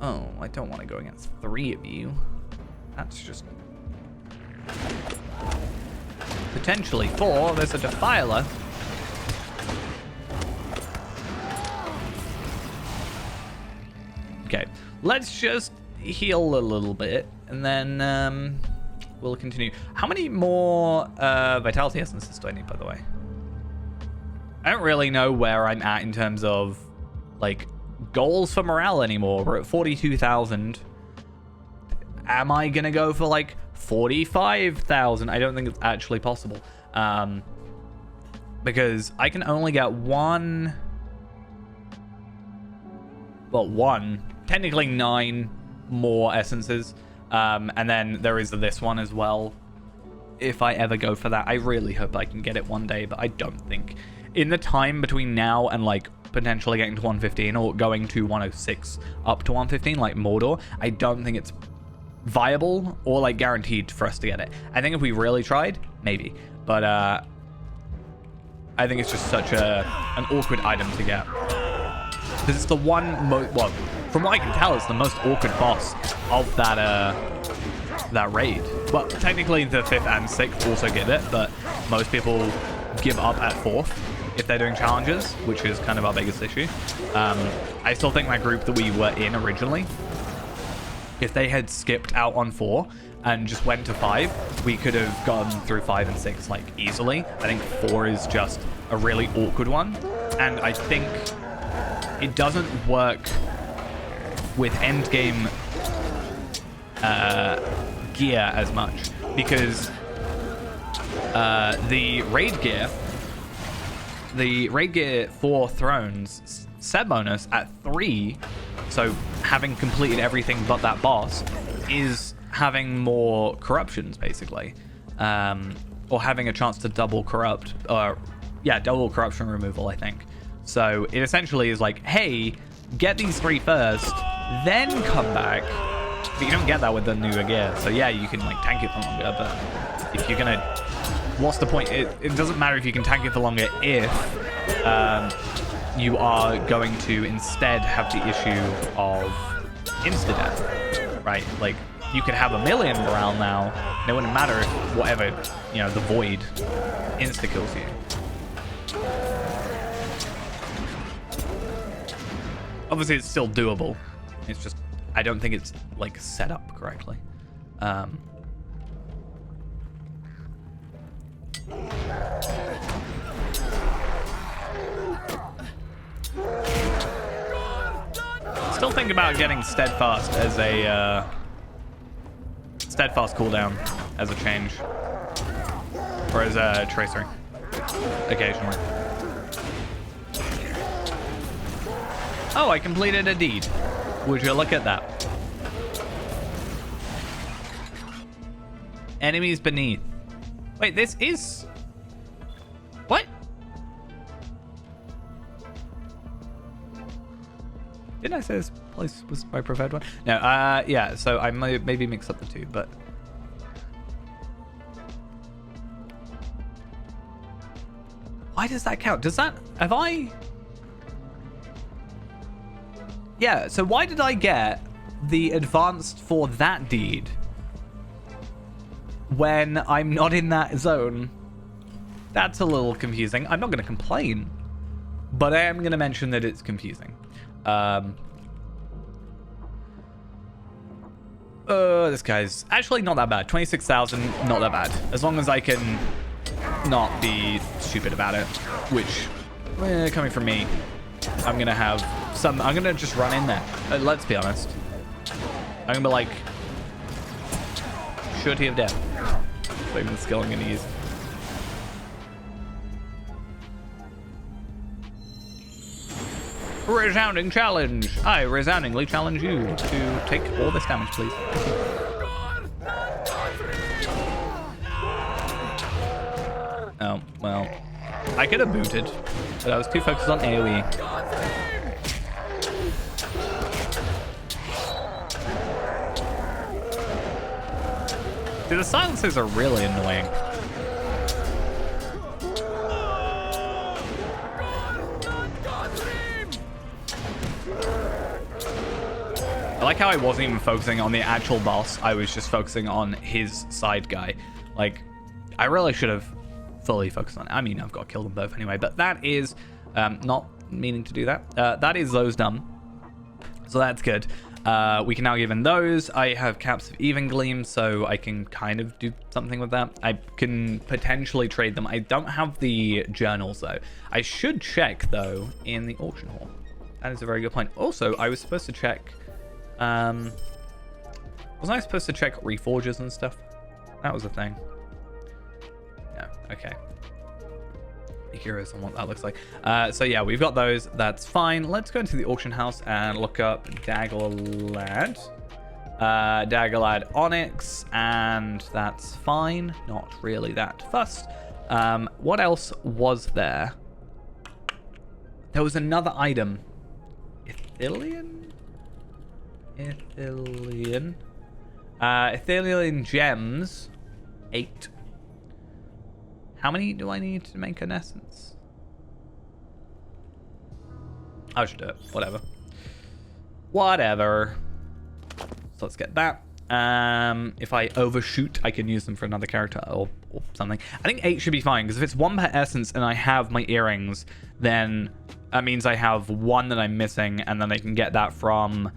Oh, I don't want to go against 3 of you. That's just... Potentially 4. There's a Defiler. Okay, let's just heal a little bit and then we'll continue. How many more Vitality Essences do I need, by the way? I don't really know where I'm at in terms of like goals for morale anymore. We're at 42,000. Am I gonna go for like 45,000? I don't think it's actually possible, because I can only get one, technically 9 more essences, and then there is this one as well. If I ever go for that, I really hope I can get it one day, but I don't think in the time between now and like potentially getting to 115 or going to 106 up to 115 like Mordor, I don't think it's viable or like guaranteed for us to get it. I think if we really tried, maybe, but I think it's just such an awkward item to get, because it's the one well, from what I can tell, it's the most awkward boss of that raid. Well, technically the 5th and 6th also get it, but most people give up at 4th if they're doing challenges, which is kind of our biggest issue. I still think that group that we were in originally, if they had skipped out on 4 and just went to 5, we could have gone through 5 and 6 like easily. I think 4 is just a really awkward one, and I think it doesn't work with endgame gear as much, because the raid gear for Thrones set bonus at 3, so having completed everything but that boss, is having more corruptions basically, or having a chance to double corrupt, or double corruption removal, I think. So it essentially is like, hey, get these 3 first, then come back. But you don't get that with the newer gear. So yeah, you can like tank it for longer, but if you're gonna, what's the point? It doesn't matter if you can tank it for longer if you are going to instead have the issue of insta-death, right? Like, you could have 1,000,000 morale now, and it wouldn't matter if whatever, you know, the void insta-kills you. Obviously, it's still doable. It's just, I don't think it's, like, set up correctly. Still think about getting steadfast as a steadfast cooldown as a change, or as a tracer occasionally. Oh, I completed a deed. Would you look at that? Enemies beneath. Wait, this is what? Didn't I say this place was my preferred one? No, yeah, so I maybe mix up the two, but... Why does that count? Does that... Have I... Yeah, so why did I get the advanced for that deed when I'm not in that zone? That's a little confusing. I'm not going to complain, but I am going to mention that it's confusing. This guy's actually not that bad. 26,000, not that bad. As long as I can not be stupid about it, which, coming from me, I'm gonna have some. I'm gonna just run in there. Let's be honest. I'm gonna be like, surety of death. That's even the skill I'm gonna use. Resounding challenge. I resoundingly challenge you to take all this damage, please. Oh, well. I could have booted, but I was too focused on AoE. Dude, the silencers are really annoying. I like how I wasn't even focusing on the actual boss. I was just focusing on his side guy. Like, I really should have fully focused on it. I mean, I've got to kill them both anyway, but that is not meaning to do that. That is those done. So that's good. We can now give in those. I have caps of even gleam, so I can kind of do something with that. I can potentially trade them. I don't have the journals, though. I should check, though, in the auction hall. That is a very good point. Also, I was supposed to check... wasn't I supposed to check reforges and stuff? That was a thing. Yeah, okay. Be curious on what that looks like. So yeah, we've got those. That's fine. Let's go into the auction house and look up Daggerlad. Daggerlad Onyx, and that's fine. Not really that fussed. What else was there? There was another item. Ithilien? Ithilien gems. 8. How many do I need to make an essence? I should do it. Whatever. Whatever. So let's get that. If I overshoot, I can use them for another character or something. I think 8 should be fine, because if it's 1 per essence and I have my earrings, then that means I have 1 that I'm missing, and then I can get that from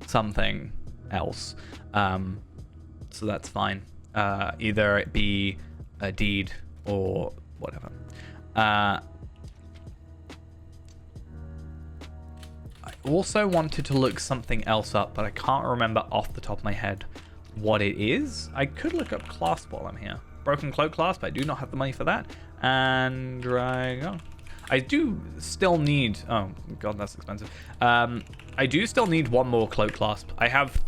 something else. So that's fine. Either it be a deed or whatever. I also wanted to look something else up, but I can't remember off the top of my head what it is. I could look up clasp while I'm here. Broken cloak clasp, I do not have the money for that. And Dragon. I do still need... Oh, God, that's expensive. I do still need 1 more cloak clasp. I have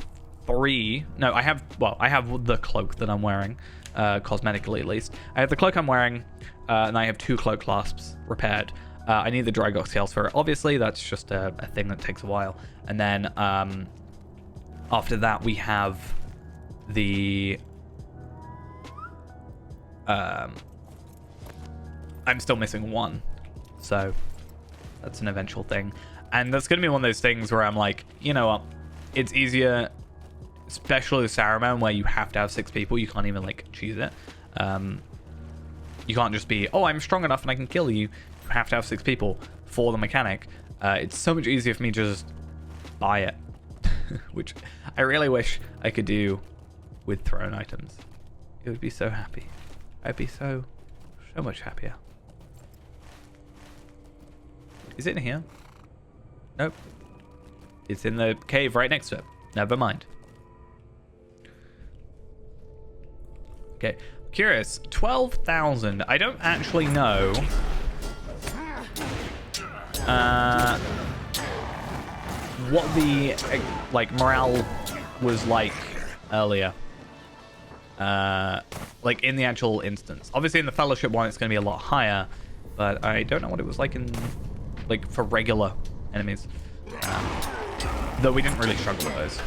3... No, I have the cloak that I'm wearing. Cosmetically, at least. I have the cloak I'm wearing, and I have 2 cloak clasps repaired. I need the Drygox scales for it. Obviously, that's just a thing that takes a while. And then after that, we have the... I'm still missing one. So that's an eventual thing. And that's going to be one of those things where I'm like, you know what? It's easier, especially with Saruman, where you have to have 6 people. You can't even, like, choose it. You can't just be, oh, I'm strong enough and I can kill you. You have to have 6 people for the mechanic. It's so much easier for me to just buy it. Which I really wish I could do with thrown items. It would be so happy. I'd be so much happier. Is it in here? Nope. It's in the cave right next to it. Never mind. Okay. Curious. 12,000. I don't actually know. What the like morale was like earlier. Like in the actual instance. Obviously in the Fellowship one it's going to be a lot higher, but I don't know what it was like in like for regular enemies. Though we didn't really struggle with those.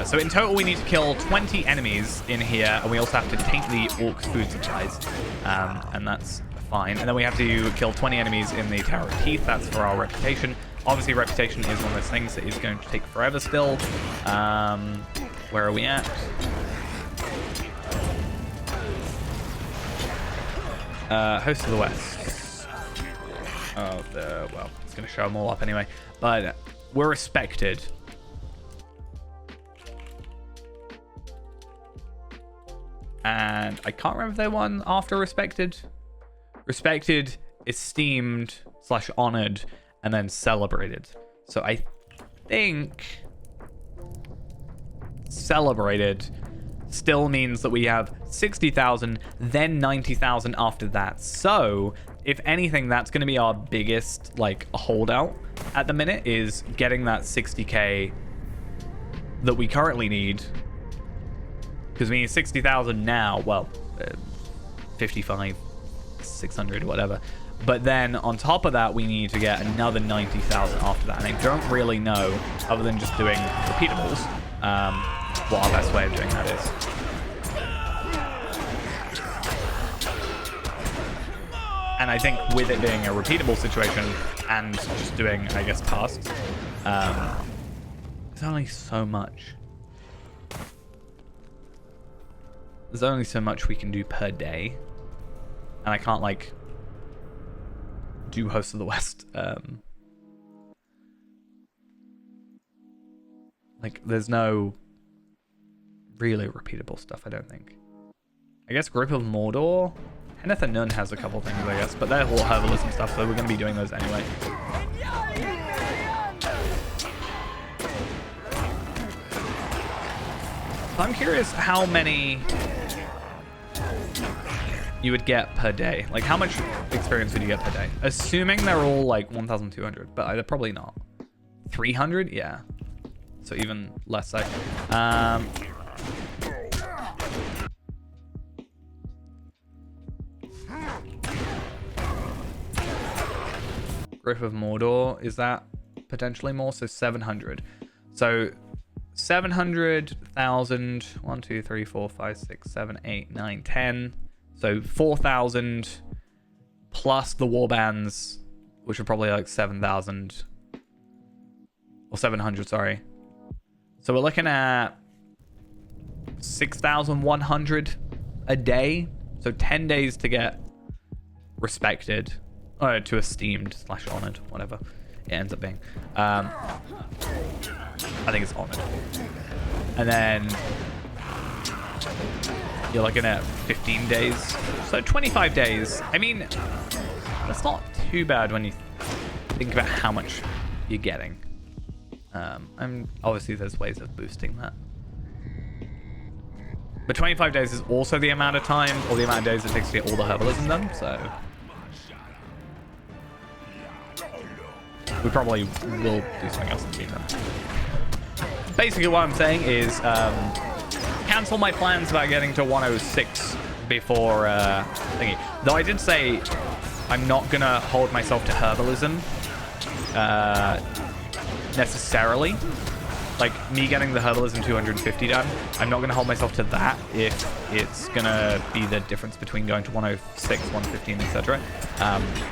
So in total we need to kill 20 enemies in here, and we also have to taint the orc food supplies, and that's fine. And then we have to kill 20 enemies in the Tower of Teeth. That's for our reputation. Obviously reputation is one of those things that is going to take forever still. Where are we at? Host of the West. Oh, well, it's going to show them all up anyway. But we're respected. And I can't remember if they won after respected. Respected, esteemed / honored, and then celebrated. So I think celebrated still means that we have 60,000, then 90,000 after that. So if anything, that's going to be our biggest like holdout at the minute, is getting that 60k that we currently need, because we need 60,000 now. Well, 55, 600, whatever. But then on top of that, we need to get another 90,000 after that. And I don't really know, other than just doing repeatables, what our best way of doing that is. And I think with it being a repeatable situation and just doing, I guess, tasks, there's only so much. There's only so much we can do per day. And I can't, like, do Host of the West. Like, there's no really repeatable stuff, I don't think. I guess Grip of Mordor? Henneth and Nun has a couple things, I guess, but they're all herbalism stuff, so we're going to be doing those anyway. I'm curious how many you would get per day. Like, how much experience would you get per day? Assuming they're all, like, 1,200, but they're probably not. 300? Yeah. So even less so. Grip of Mordor, is that potentially more? So 700. So 700,000. 1, 2, 3, 4, 5, 6, 7, 8, 9, 10. So 4,000 plus the warbands, which are probably like 7,000 or 700, sorry. So we're looking at 6,100 a day. So 10 days to get respected, or to esteemed / honored, whatever it ends up being. I think it's honored. And then you're looking at 15 days. So 25 days. I mean, that's not too bad when you think about how much you're getting. And obviously there's ways of boosting that. But 25 days is also the amount of time, or the amount of days it takes to get all the herbalism done, so we probably will do something else in the meantime. Basically what I'm saying is cancel my plans about getting to 106 before thingy. Though I did say I'm not going to hold myself to herbalism necessarily. Like, me getting the herbalism 250 done, I'm not going to hold myself to that if it's going to be the difference between going to 106, 115, etc.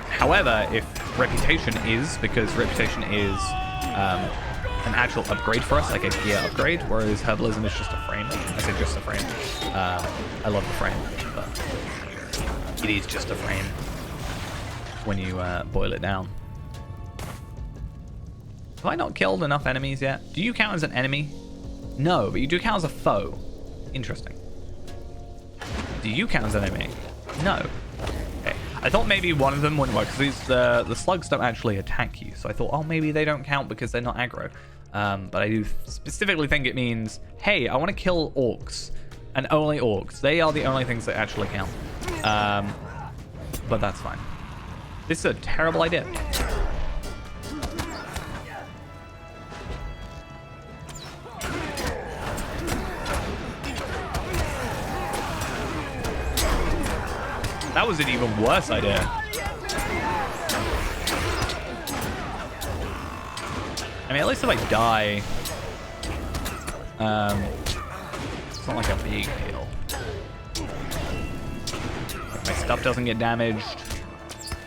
However, if reputation is, because reputation is an actual upgrade for us, like a gear upgrade, whereas herbalism is just a frame. I say just a frame. I love the frame, but it is just a frame when you boil it down. Have I not killed enough enemies yet? Do you count as an enemy? No, but you do count as a foe. Interesting. Do you count as an enemy? No. Okay. I thought maybe one of them wouldn't work, because the slugs don't actually attack you. So I thought, oh, maybe they don't count because they're not aggro. But I do specifically think it means, hey, I want to kill orcs. And only orcs. They are the only things that actually count. But that's fine. This is a terrible idea. That was an even worse idea. I mean, at least if I die, it's not like a big deal. My stuff doesn't get damaged.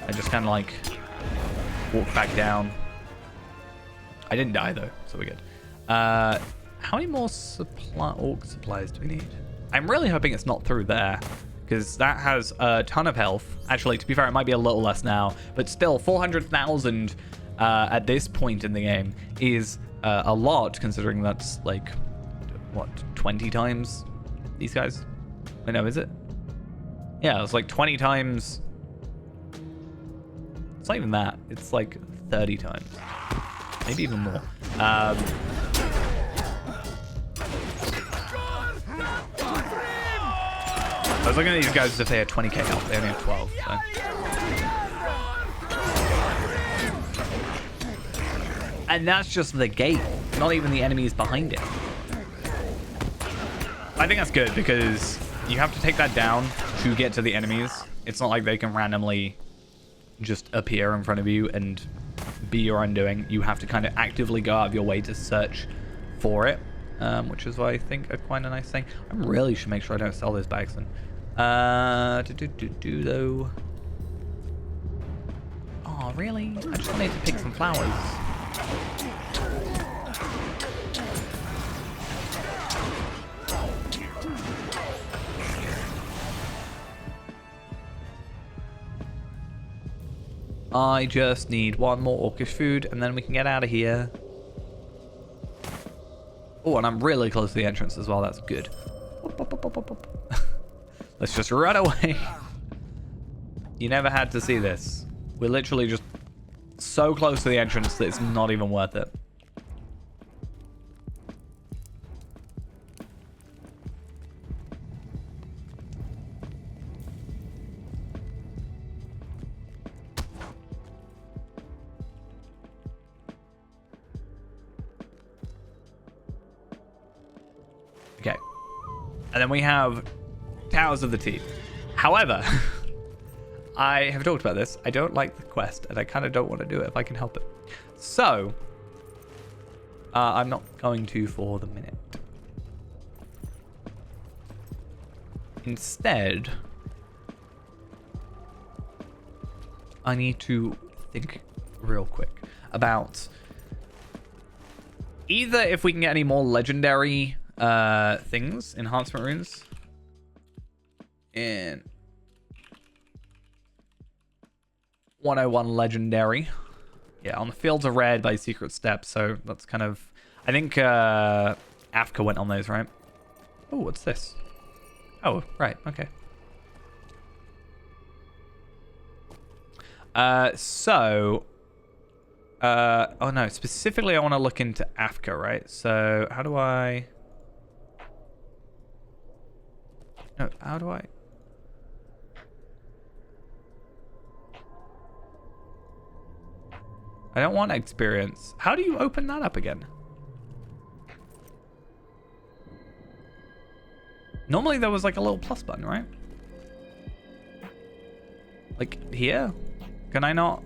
I just kind of like walk back down. I didn't die though, so we're good. How many more orc supplies do we need? I'm really hoping it's not through there, because that has a ton of health. Actually, to be fair, it might be a little less now, but still 400,000 at this point in the game is a lot, considering that's like, what, 20 times these guys? I know, is it? Yeah, it's like 20 times. It's not even that. It's like 30 times. Maybe even more. I was looking at these guys as if they had 20k health. They only have 12. So. And that's just the gate, not even the enemies behind it. I think that's good, because you have to take that down to get to the enemies. It's not like they can randomly just appear in front of you and be your undoing. You have to kind of actively go out of your way to search for it, which is what I think are quite a nice thing. I really should make sure I don't sell those bags then. Though. Oh, really? I just wanted to pick some flowers. I just need one more orcish food, and then we can get out of here. Oh, and I'm really close to the entrance as well. That's good. Let's just run away. You never had to see this. We're literally just so close to the entrance that it's not even worth it. Okay. And then we have Towers of the Teeth. However, I have talked about this. I don't like the quest, and I kind of don't want to do it if I can help it. So, I'm not going to for the minute. Instead, I need to think real quick about either if we can get any more legendary things, enhancement runes, in 101 legendary. Yeah, on the Fields of Red by Secret Steps, so that's kind of, I think Afka went on those, right? Oh, what's this? Oh, right, okay. Oh no, specifically I want to look into Afka, right? So how do I... No, how do I... I don't want experience. How do you open that up again? Normally there was like a little plus button, right? Like here? Can I not?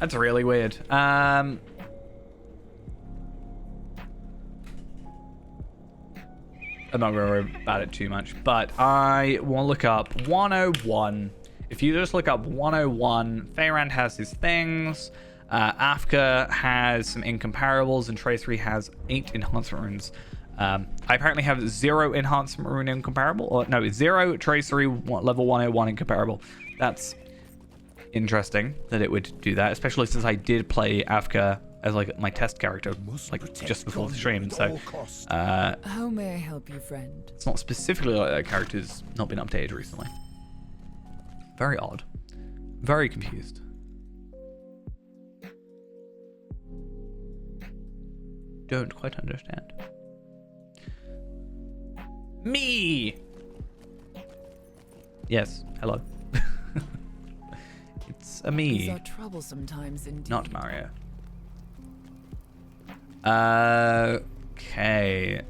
That's really weird. I'm not going to worry about it too much, but I will look up 101. If you just look up 101, Feyrand has his things. Afka has some incomparables, and Tracery has 8 enhancement runes. I apparently have 0 enhancement rune incomparable, or no, 0 Tracery level 101 incomparable. That's interesting that it would do that, especially since I did play Afka as like my test character, like just before the stream. So, how may I help you, friend? It's not specifically like that character's not been updated recently. Very odd. Very confused. Don't quite understand. Me! Yes, hello. It's a me. These are troublesome times indeed. Not Mario. Okay.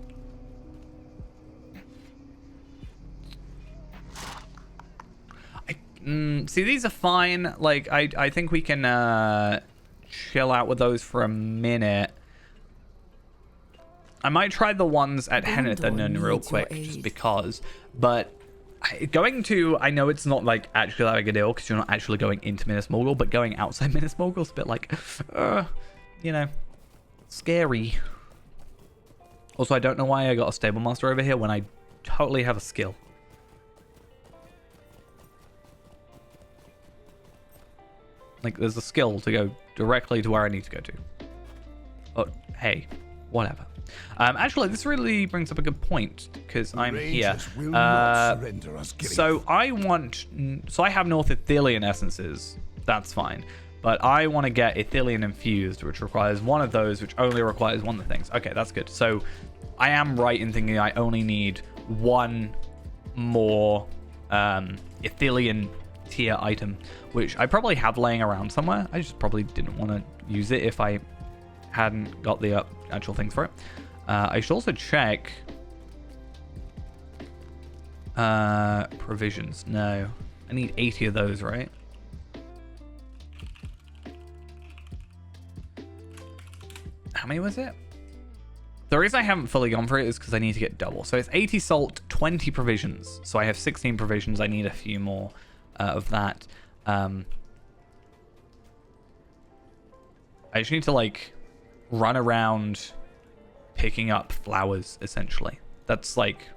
See, these are fine. Like, I think we can chill out with those for a minute. I might try the ones at Henethanen real quick, just because. But going to, I know it's not like actually that big a deal because you're not actually going into Minas Morgul, but going outside Minas Morgul is a bit like, you know, scary. Also, I don't know why I got a stable master over here when I totally have a skill. Like, there's a skill to go directly to where I need to go to. Oh, hey, whatever. Actually, this really brings up a good point because I'm here. So I have North Ithilien essences. That's fine. But I want to get Ithilien infused, which requires one of those, which only requires one of the things. Okay, that's good. So I am right in thinking I only need one more Ithilien tier item, which I probably have laying around somewhere. I just probably didn't want to use it if I hadn't got the actual things for it. I should also check provisions. No, I need 80 of those, right? How many was it? The reason I haven't fully gone for it is because I need to get double. So it's 80 salt, 20 provisions. So I have 16 provisions. I need a few more of that. I just need to like run around picking up flowers, essentially. That's like,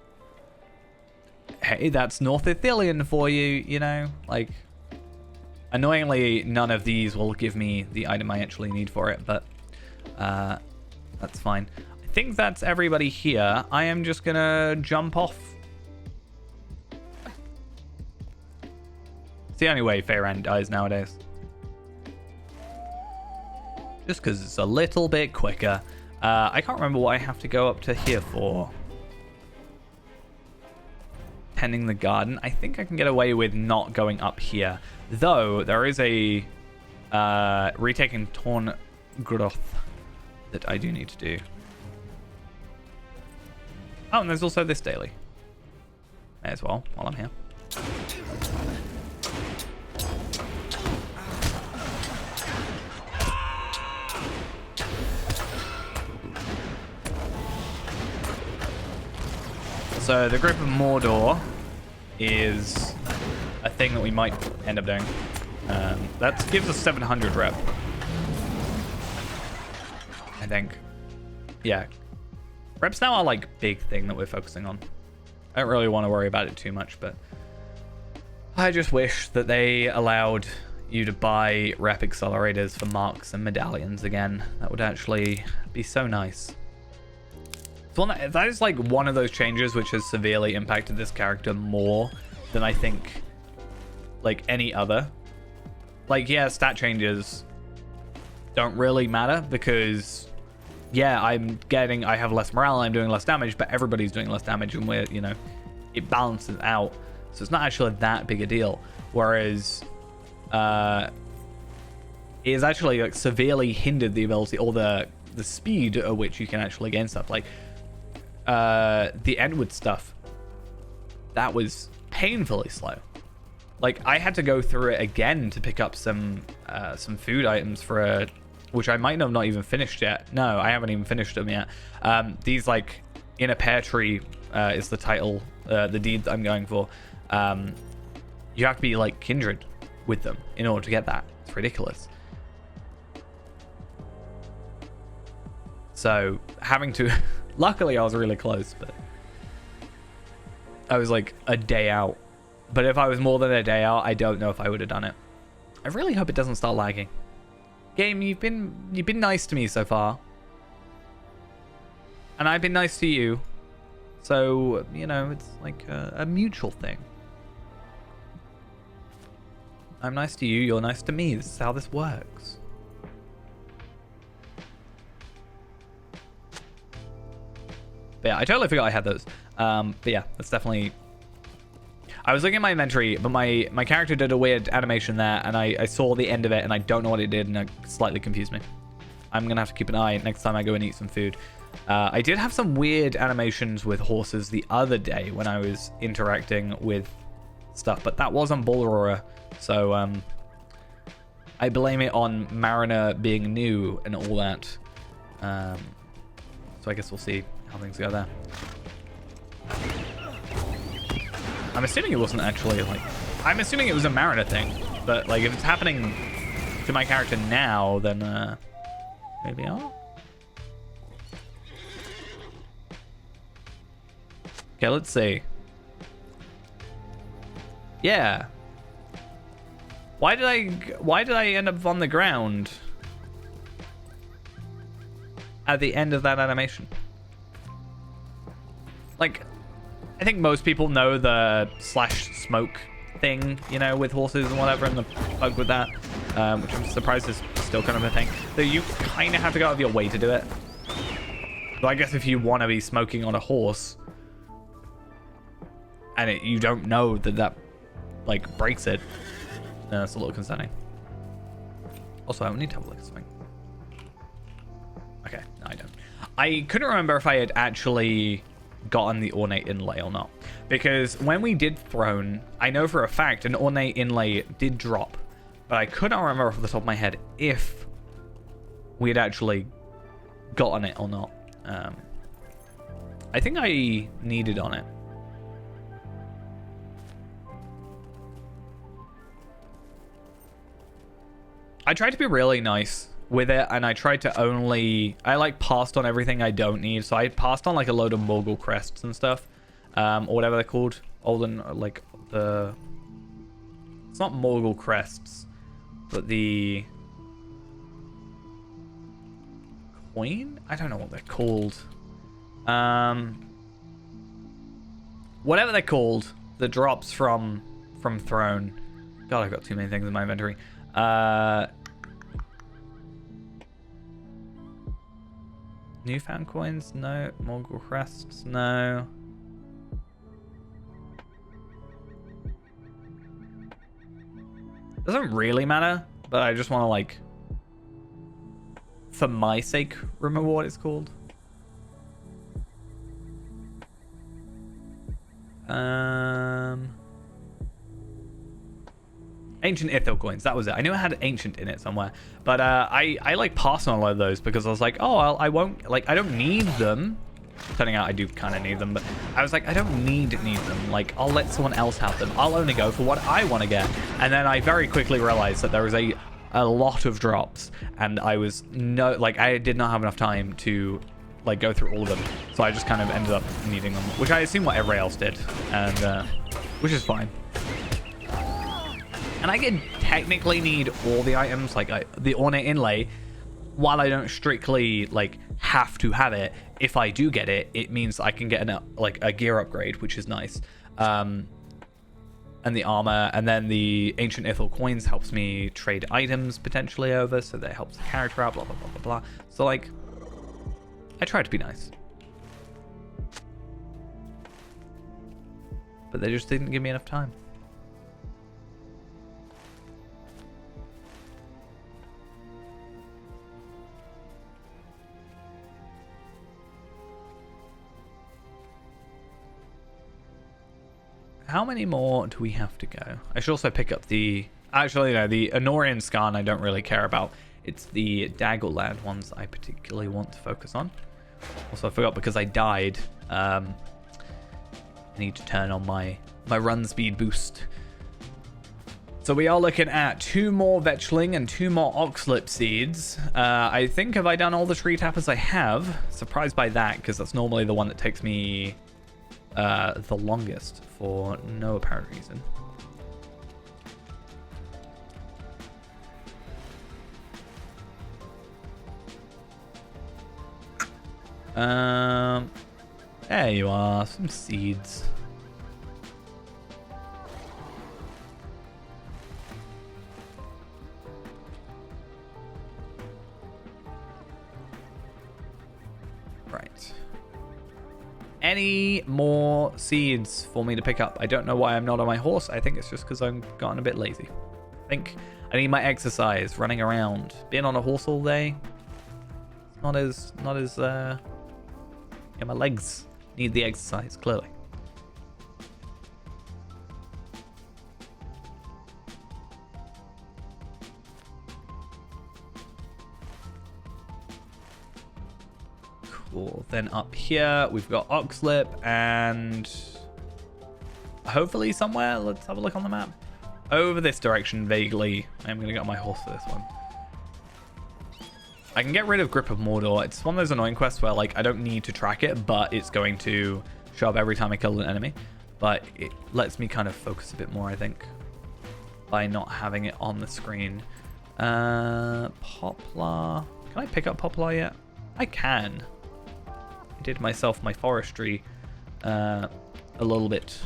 hey, that's North Ithilien for you, you know? Like, annoyingly, none of these will give me the item I actually need for it, but that's fine. I think that's everybody here. I am just gonna jump off. It's the only way Feyrand dies nowadays. Just because it's a little bit quicker. I can't remember what I have to go up to here for. Tending the garden. I think I can get away with not going up here. Though, there is a retaking Torn Groth that I do need to do. Oh, and there's also this daily. May as well, while I'm here. So the Grip of Mordor is a thing that we might end up doing. That gives us 700 rep. I think. Yeah. Reps now are like big thing that we're focusing on. I don't really want to worry about it too much, but I just wish that they allowed you to buy rep accelerators for marks and medallions again. That would actually be so nice. That is like one of those changes which has severely impacted this character more than I think like any other. Like, yeah, stat changes don't really matter because, yeah, I have less morale, I'm doing less damage, but everybody's doing less damage and we're, you know, it balances out. So it's not actually that big a deal. Whereas, it has actually like severely hindered the ability or the speed at which you can actually gain stuff. Like, the Endward stuff, that was painfully slow. Like, I had to go through it again to pick up some food items for which I might have not even finished yet. No, I haven't even finished them yet. These, like, in a pear tree is the title, the deed that I'm going for. You have to be, like, kindred with them in order to get that. It's ridiculous. So, having to... Luckily, I was really close, but... I was, like, a day out. But if I was more than a day out, I don't know if I would have done it. I really hope it doesn't start lagging. Game, you've been nice to me so far. And I've been nice to you. So, you know, it's like a mutual thing. I'm nice to you, you're nice to me. This is how this works. But yeah, I totally forgot I had those. But yeah, that's definitely... I was looking at my inventory, but my character did a weird animation there, and I saw the end of it, and I don't know what it did, and it slightly confused me. I'm going to have to keep an eye next time I go and eat some food. I did have some weird animations with horses the other day when I was interacting with stuff, but that was on Bull so I blame it on Mariner being new and all that. So I guess we'll see how things go there. I'm assuming it wasn't actually, like... I'm assuming it was a Mariner thing. But, like, if it's happening to my character now, then, maybe not? Okay, let's see. Yeah. Why did I end up on the ground at the end of that animation? Like... I think most people know the slash smoke thing, you know, with horses and whatever, and the bug with that, which I'm surprised is still kind of a thing. So you kind of have to go out of your way to do it. But I guess if you want to be smoking on a horse, and you don't know that like breaks it, then that's a little concerning. Also, I need to have a look at something. Okay, no, I don't. I couldn't remember if I had actually gotten the ornate inlay or not, because when we did Throne, I know for a fact an ornate inlay did drop, but I could not remember off the top of my head if we had actually gotten it or not. I think I needed on it. I tried to be really nice with it, and I tried to I like passed on everything I don't need. So I passed on like a load of Morgul crests and stuff, or whatever they're called. Olden, like it's not Morgul crests, but the coin? I don't know what they're called. Whatever they're called, the drops from Throne. God, I've got too many things in my inventory. Newfound coins? No. Morgul crests? No. Doesn't really matter, but I just want to, like, for my sake, remember what it's called. Ancient Ithil coins, that was it. I knew it had ancient in it somewhere, but I like passed on a lot of those because I was like, oh, I won't, like, I don't need them. Turning out I do kind of need them, but I was like, I don't need them. Like, I'll let someone else have them. I'll only go for what I want to get. And then I very quickly realized that there was a lot of drops, and I did not have enough time to like go through all of them, so I just kind of ended up needing them, which I assume what everybody else did, and which is fine. And I can technically need all the items, like the ornate inlay, while I don't strictly like have to have it. If I do get it, it means I can get a gear upgrade, which is nice. And the armor, and then the ancient Ithil coins helps me trade items potentially over, so that helps the character out, blah blah blah blah blah. So like, I try to be nice, but they just didn't give me enough time. how many more do we have to go? I should also pick up the... Actually, no, the Honorian Skarn I don't really care about. It's the Daggerlad ones I particularly want to focus on. Also, I forgot because I died. I need to turn on my run speed boost. So we are looking at 2 more Vetchling and 2 more Oxlip seeds. I think, have I done all the tree tappers I have? Surprised by that, because that's normally the one that takes me the longest for no apparent reason. There you are, some seeds. Right. Any more seeds for me to pick up? I don't know why I'm not on my horse. I think it's just because I'm gotten a bit lazy. I think I need my exercise, running around. Being on a horse all day, not as yeah, my legs need the exercise, clearly. Cool. Then up here, we've got Oxlip and hopefully somewhere, let's have a look on the map. Over this direction, vaguely. I'm going to get on my horse for this one. I can get rid of Grip of Mordor. It's one of those annoying quests where, like, I don't need to track it, but it's going to show up every time I kill an enemy. But it lets me kind of focus a bit more, I think, by not having it on the screen. Poplar. Can I pick up Poplar yet? I can. I did myself my forestry a little bit.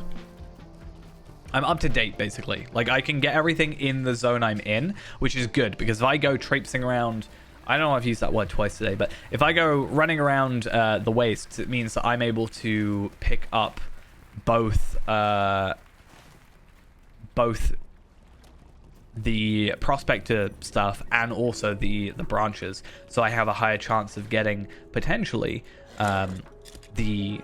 I'm up to date, basically. Like, I can get everything in the zone I'm in, which is good, because if I go traipsing around... I don't know if I've used that word twice today, but if I go running around the wastes, it means that I'm able to pick up both the prospector stuff and also the branches. So I have a higher chance of getting potentially the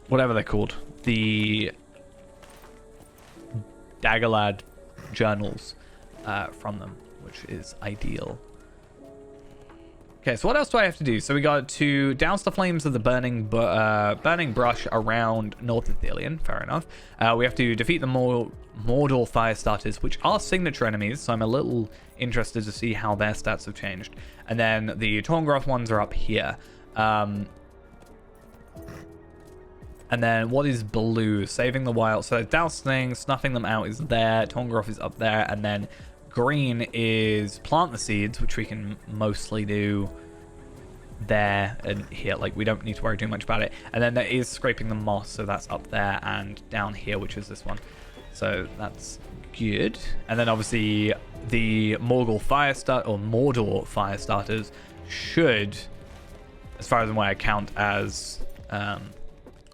whatever they're called, the Daggerlad journals from them, which is ideal. Okay, so what else do I have to do? So we got to douse the flames of the burning brush around North Ithilien. Fair enough. We have to defeat the Mordor fire starters, which are signature enemies, so I'm a little interested to see how their stats have changed. And then the Torngroth ones are up here. And then what is blue? Saving the wild. So dousing, snuffing them out is there. Torngroth is up there. And then green is plant the seeds, which we can mostly do there and here. Like, we don't need to worry too much about it. And then there is scraping the moss, so that's up there and down here, which is this one. So that's good. And then obviously the Mordor fire starters should, as far as I'm aware, I count as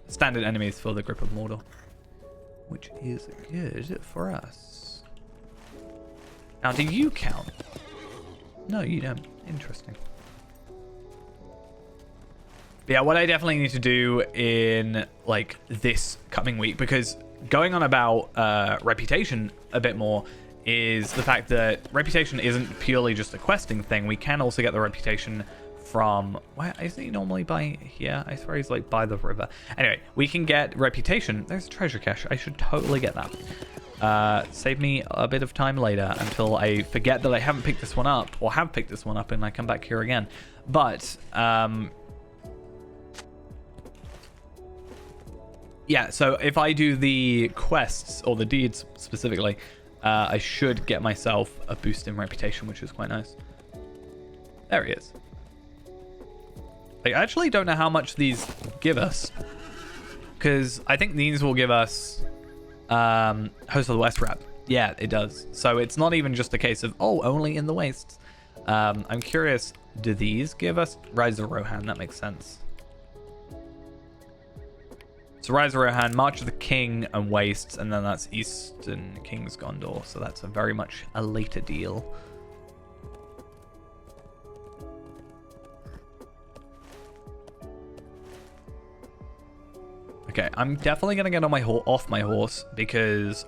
standard enemies for the Grip of Mordor, which is good for us. Now, do you count? No, you don't. Interesting. But yeah, what I definitely need to do in, like, this coming week, because going on about reputation a bit more, is the fact that reputation isn't purely just a questing thing. We can also get the reputation from... Where is he normally by here? I swear he's, like, by the river. Anyway, we can get reputation. There's a treasure cache. I should totally get that. Save me a bit of time later until I forget that I haven't picked this one up, or have picked this one up, and I come back here again. But yeah, so if I do the quests, or the deeds specifically, I should get myself a boost in reputation, which is quite nice. There he is. I actually don't know how much these give us, because I think these will give us Host of the West rep. Yeah, it does. So it's not even just a case of, oh, only in the wastes. I'm curious, do these give us Rise of Rohan? That makes sense. So Rise of Rohan, March of the King, and Wastes, and then that's Eastern King's Gondor. So that's a very much a later deal. Okay, Okay, I'm definitely gonna get on my off my horse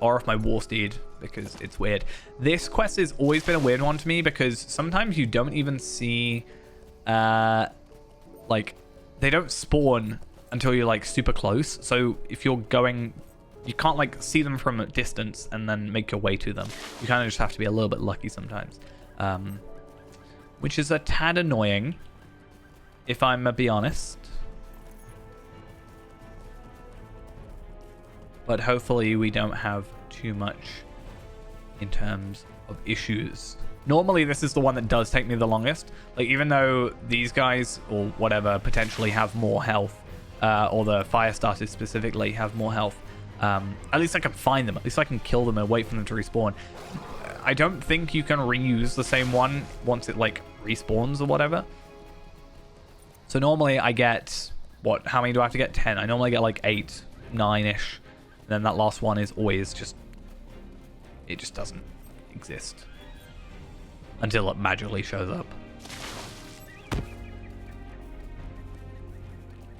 or off my war steed because it's weird. This quest has always been a weird one to me because sometimes you don't even see, like, they don't spawn until you're like super close. So if you're going, you can't like see them from a distance and then make your way to them. You kind of just have to be a little bit lucky sometimes, which is a tad annoying, if I'm be honest. But hopefully we don't have too much in terms of issues. Normally this is the one that does take me the longest. Like, even though these guys or whatever potentially have more health, or the fire starters specifically have more health, at least I can find them. At least I can kill them and wait for them to respawn. I don't think you can reuse the same one once it like respawns or whatever. So normally I get, what, how many do I have to get? 10. I normally get like 8, 9-ish. Then that last one is always just, it just doesn't exist until it magically shows up.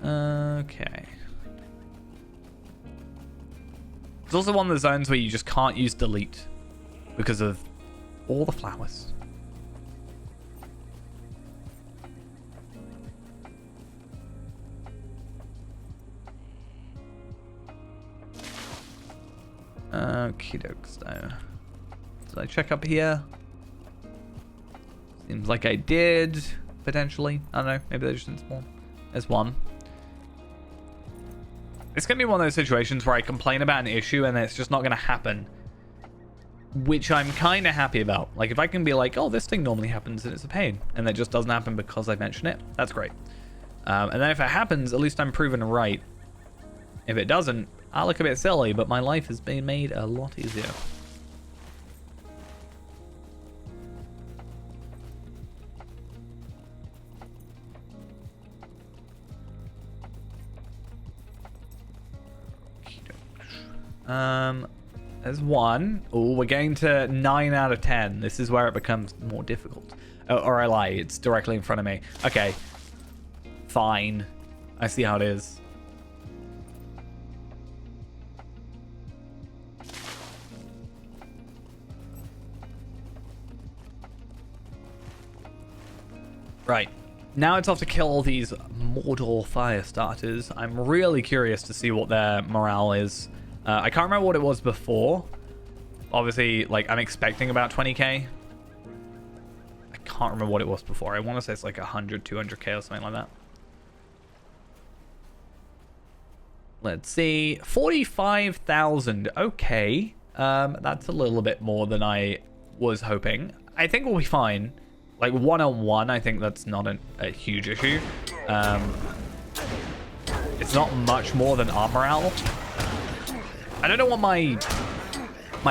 Okay. It's also one of the zones where you just can't use delete because of all the flowers. Okie dokes though. Did I check up here? Seems like I did, potentially. I don't know, maybe they just didn't spawn. There's one. It's gonna be one of those situations where I complain about an issue and it's just not gonna happen, which I'm kind of happy about. Like, if I can be like, oh, this thing normally happens and it's a pain, and that just doesn't happen because I mention it, that's great. And then if it happens, at least I'm proven right. If it doesn't, I look a bit silly, but my life has been made a lot easier. There's one. Oh, we're getting to 9 out of 10. This is where it becomes more difficult. Oh, or I lie, it's directly in front of me. Okay. Fine. I see how it is. Right. Now it's off to kill all these Mordor fire starters. I'm really curious to see what their morale is. I can't remember what it was before. Obviously, like, I'm expecting about 20k. I can't remember what it was before. I want to say it's like 100, 200k or something like that. Let's see. 45,000. Okay. That's a little bit more than I was hoping. I think we'll be fine. Like, one-on-one, I think that's not a huge issue. It's not much more than our morale. I don't know what my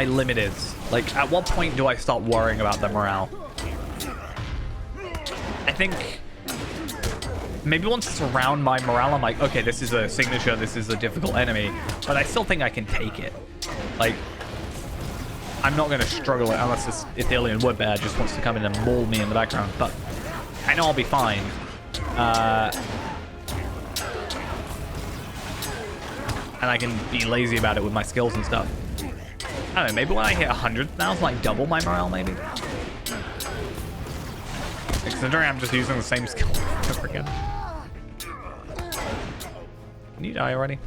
limit is. Like, at what point do I start worrying about the morale? I think maybe once it's around my morale, I'm like, okay, this is a signature, this is a difficult enemy, but I still think I can take it. Like, I'm not going to struggle unless this Ithilien Woodbear just wants to come in and maul me in the background, but I know I'll be fine. And I can be lazy about it with my skills and stuff. I don't know, maybe when I hit 100,000, like double my morale, maybe? Considering I'm just using the same skill over again. Can you die already?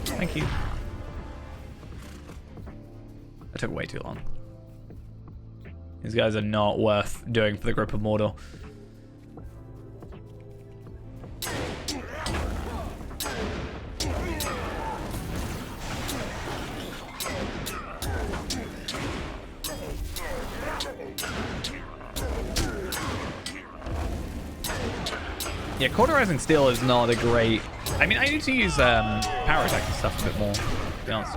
Thank you. That took way too long. These guys are not worth doing for the group of Mordor. Yeah, cauterizing steel is not a great... I mean, I need to use power attack and stuff a bit more, to be honest.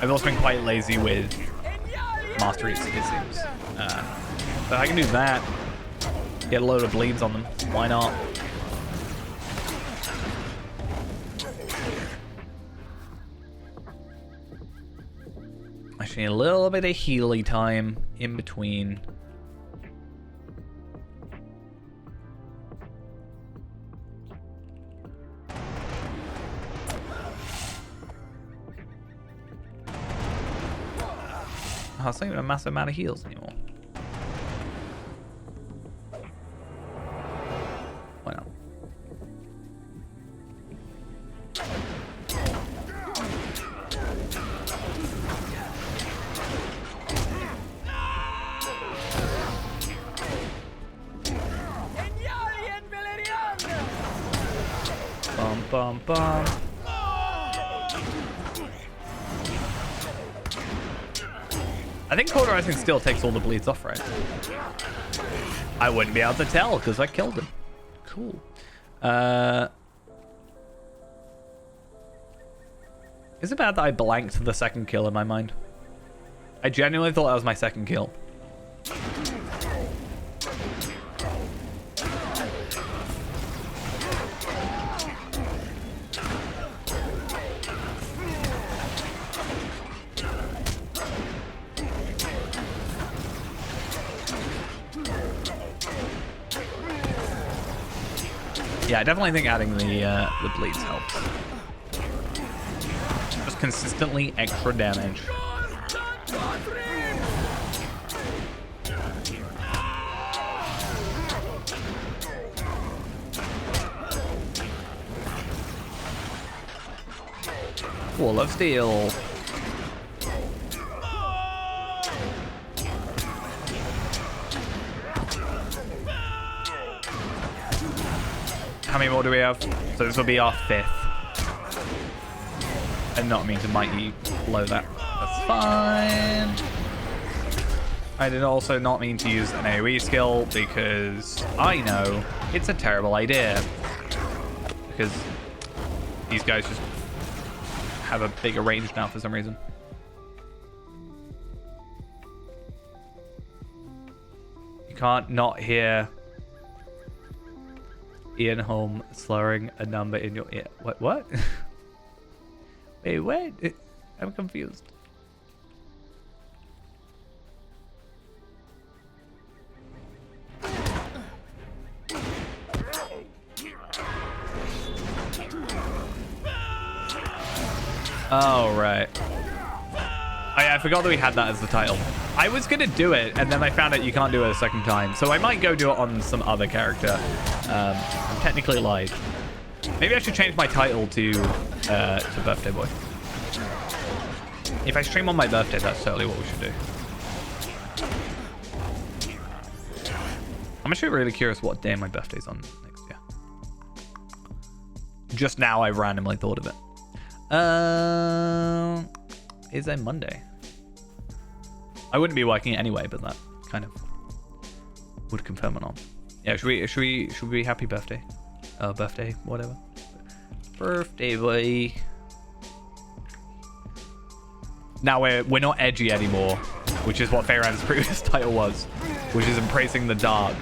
I've also been quite lazy with mastery, it seems. But I can do that. Get a load of bleeds on them. Why not? Actually, a little bit of healy time in between. Oh, it's not even a massive amount of heals anymore. Why not? Bum, bum, bum. I think cauterizing still takes all the bleeds off, right? I wouldn't be able to tell because I killed him. Cool. Is it bad that I blanked the second kill in my mind? I genuinely thought that was my second kill. Yeah, I definitely think adding the bleeds helps. Just consistently extra damage. Wall of Steel. How many more do we have? So this will be our 5th. And not mean to mighty blow that. That's fine. I did also not mean to use an AoE skill because I know it's a terrible idea. Because these guys just have a bigger range now for some reason. You can't not hear Ian Holm slurring a number in your ear. What? Wait, what? I'm confused. Oh, right. Oh, yeah, I forgot that we had that as the title. I was going to do it, and then I found out you can't do it a second time. So I might go do it on some other character. I'm technically lied. Maybe I should change my title to Birthday Boy. If I stream on my birthday, that's totally what we should do. I'm actually really curious what day my birthday's on next year. Just now, I randomly thought of it. Is a Monday. I wouldn't be working anyway, but that kind of would confirm it on. Yeah, should we be happy birthday? Birthday, whatever. Birthday boy. Now we're not edgy anymore, which is what Feyran's previous title was, which is embracing the dark.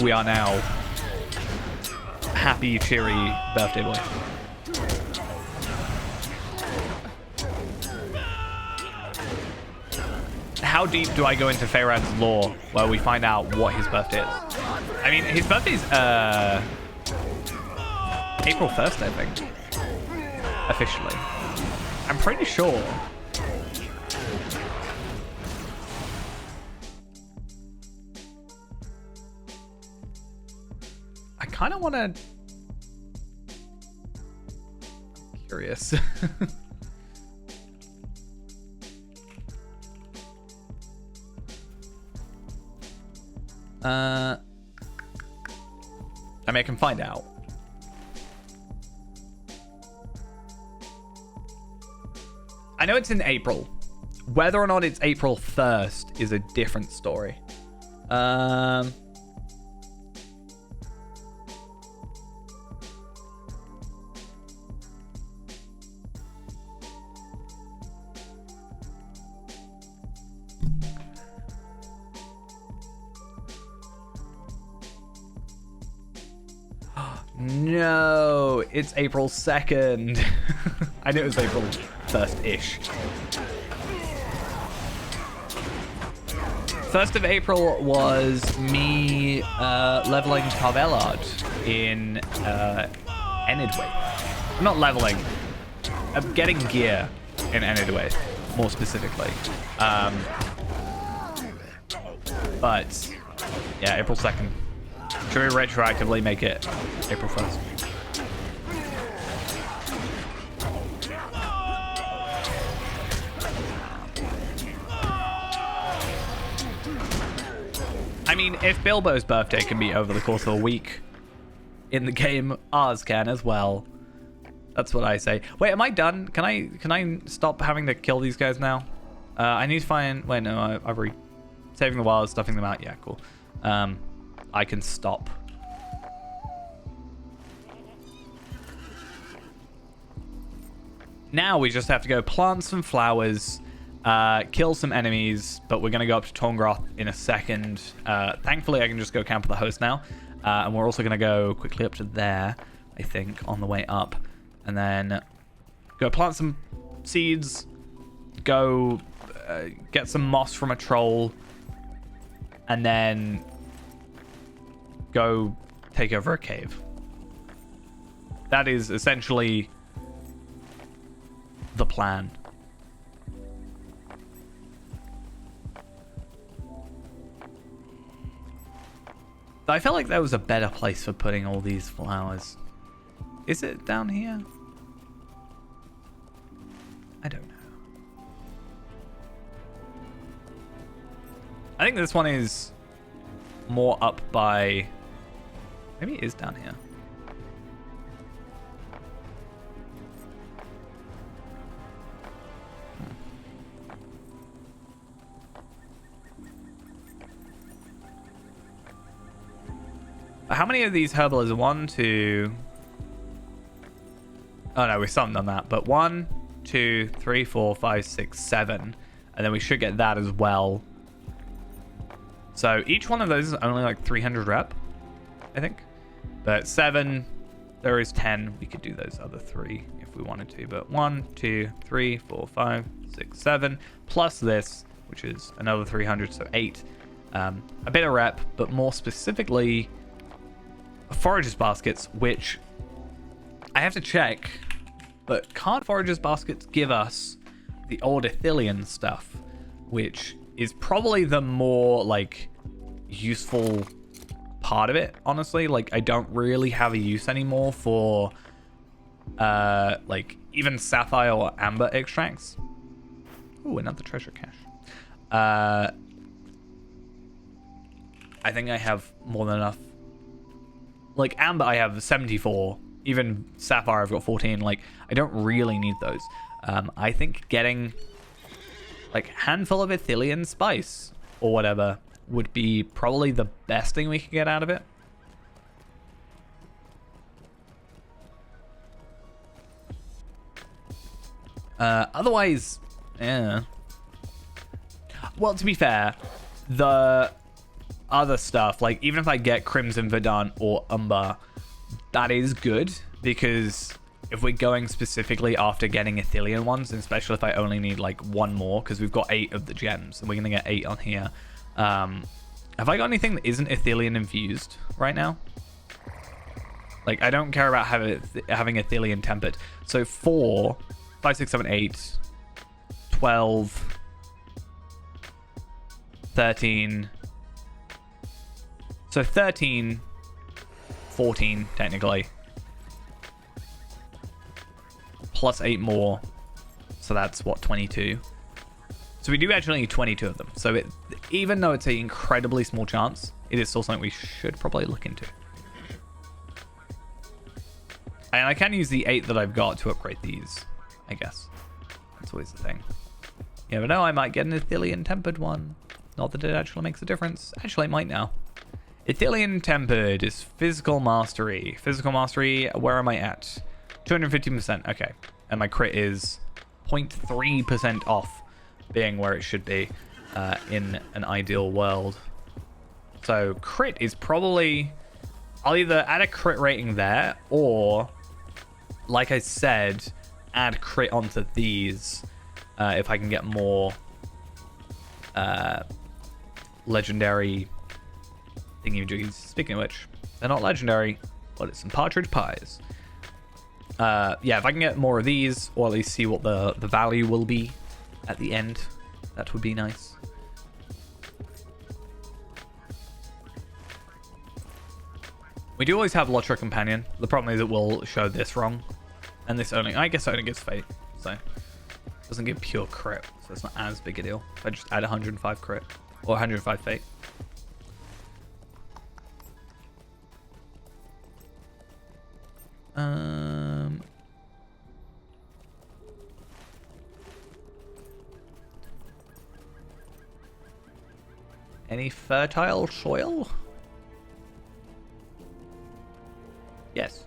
We are now happy, cheery birthday boy. How deep do I go into Feyran's lore where we find out what his birthday is? I mean, his birthday's April 1st, I think. Officially. I'm pretty sure. I kind of want to... I'm curious. I mean, I can find out. I know it's in April. Whether or not it's April 1st is a different story. No, it's April 2nd. I knew it was April 1st-ish. 1st of April was me leveling Carvelard in Enidway. Not leveling. getting gear in any way, more specifically. But yeah, April 2nd. Should we retroactively make it April 1st? I mean, if Bilbo's birthday can be over the course of a week in the game, ours can as well. That's what I say. Wait, am I done? Can I stop having to kill these guys now? I need to find... Wait, no, I've already... Saving the wilds, stuffing them out. Yeah, cool. I can stop. Now we just have to go plant some flowers, kill some enemies, but we're going to go up to Torngroth in a second. Thankfully, I can just go camp with the host now. And we're also going to go quickly up to there, I think, on the way up. And then go plant some seeds, go get some moss from a troll, and then go take over a cave. That is essentially the plan. I felt like there was a better place for putting all these flowers. Is it down here? I don't know. I think this one is more up by... Maybe it is down here. How many of these herbalers? 1, 2... Oh no, we still haven't done that. But 1, 2, 3, 4, 5, 6, 7. And then we should get that as well. So each one of those is only like 300 rep, I think. But 7, there is 10. We could do those other 3 if we wanted to. But 1, 2, 3, 4, 5, 6, 7. Plus this, which is another 300, so 8. A bit of rep, but more specifically... Foragers baskets, which I have to check, but can't foragers baskets give us the old Ithilien stuff, which is probably the more like useful part of it, honestly. Like, I don't really have a use anymore for like even sapphire or amber extracts. Ooh, another treasure cache. I think I have more than enough. Like, amber, I have 74. Even sapphire, I've got 14. Like, I don't really need those. I think getting, like, handful of Ithilien spice or whatever would be probably the best thing we could get out of it. Otherwise, yeah. Well, to be fair, the... other stuff, like even if I get Crimson Verdant or Umber, that is good, because if we're going specifically after getting Ithilien ones, and especially if I only need like 1 more, because we've got 8 of the gems and we're gonna get 8 on here. Have I got anything that isn't Ithilien infused right now? Like, I don't care about having Ithilien tempered. So 4, 5, 6, 7, 8, 12, 13. So 13, 14, technically. Plus 8 more. So that's, what, 22? So we do actually need 22 of them. So even though it's an incredibly small chance, it is still something we should probably look into. And I can use the 8 that I've got to upgrade these, I guess. That's always the thing. You never know, I might get an Ithilien tempered one. Not that it actually makes a difference. Actually, it might now. Ithilien Tempered is Physical Mastery. Physical Mastery, where am I at? 215%, okay. And my crit is 0.3% off, being where it should be in an ideal world. So crit is probably... I'll either add a crit rating there, or, like I said, add crit onto these if I can get more legendary... thingy-majiggies. Speaking of which, they're not legendary, but it's some partridge pies. Yeah, if I can get more of these, or at least see what the value will be at the end, that would be nice. We do always have Lottery Companion. The problem is it will show this wrong. And this only, I guess, only gives fate. So, it doesn't give pure crit. So it's not as big a deal. If I just add 105 crit. Or 105 fate. Any fertile soil? Yes.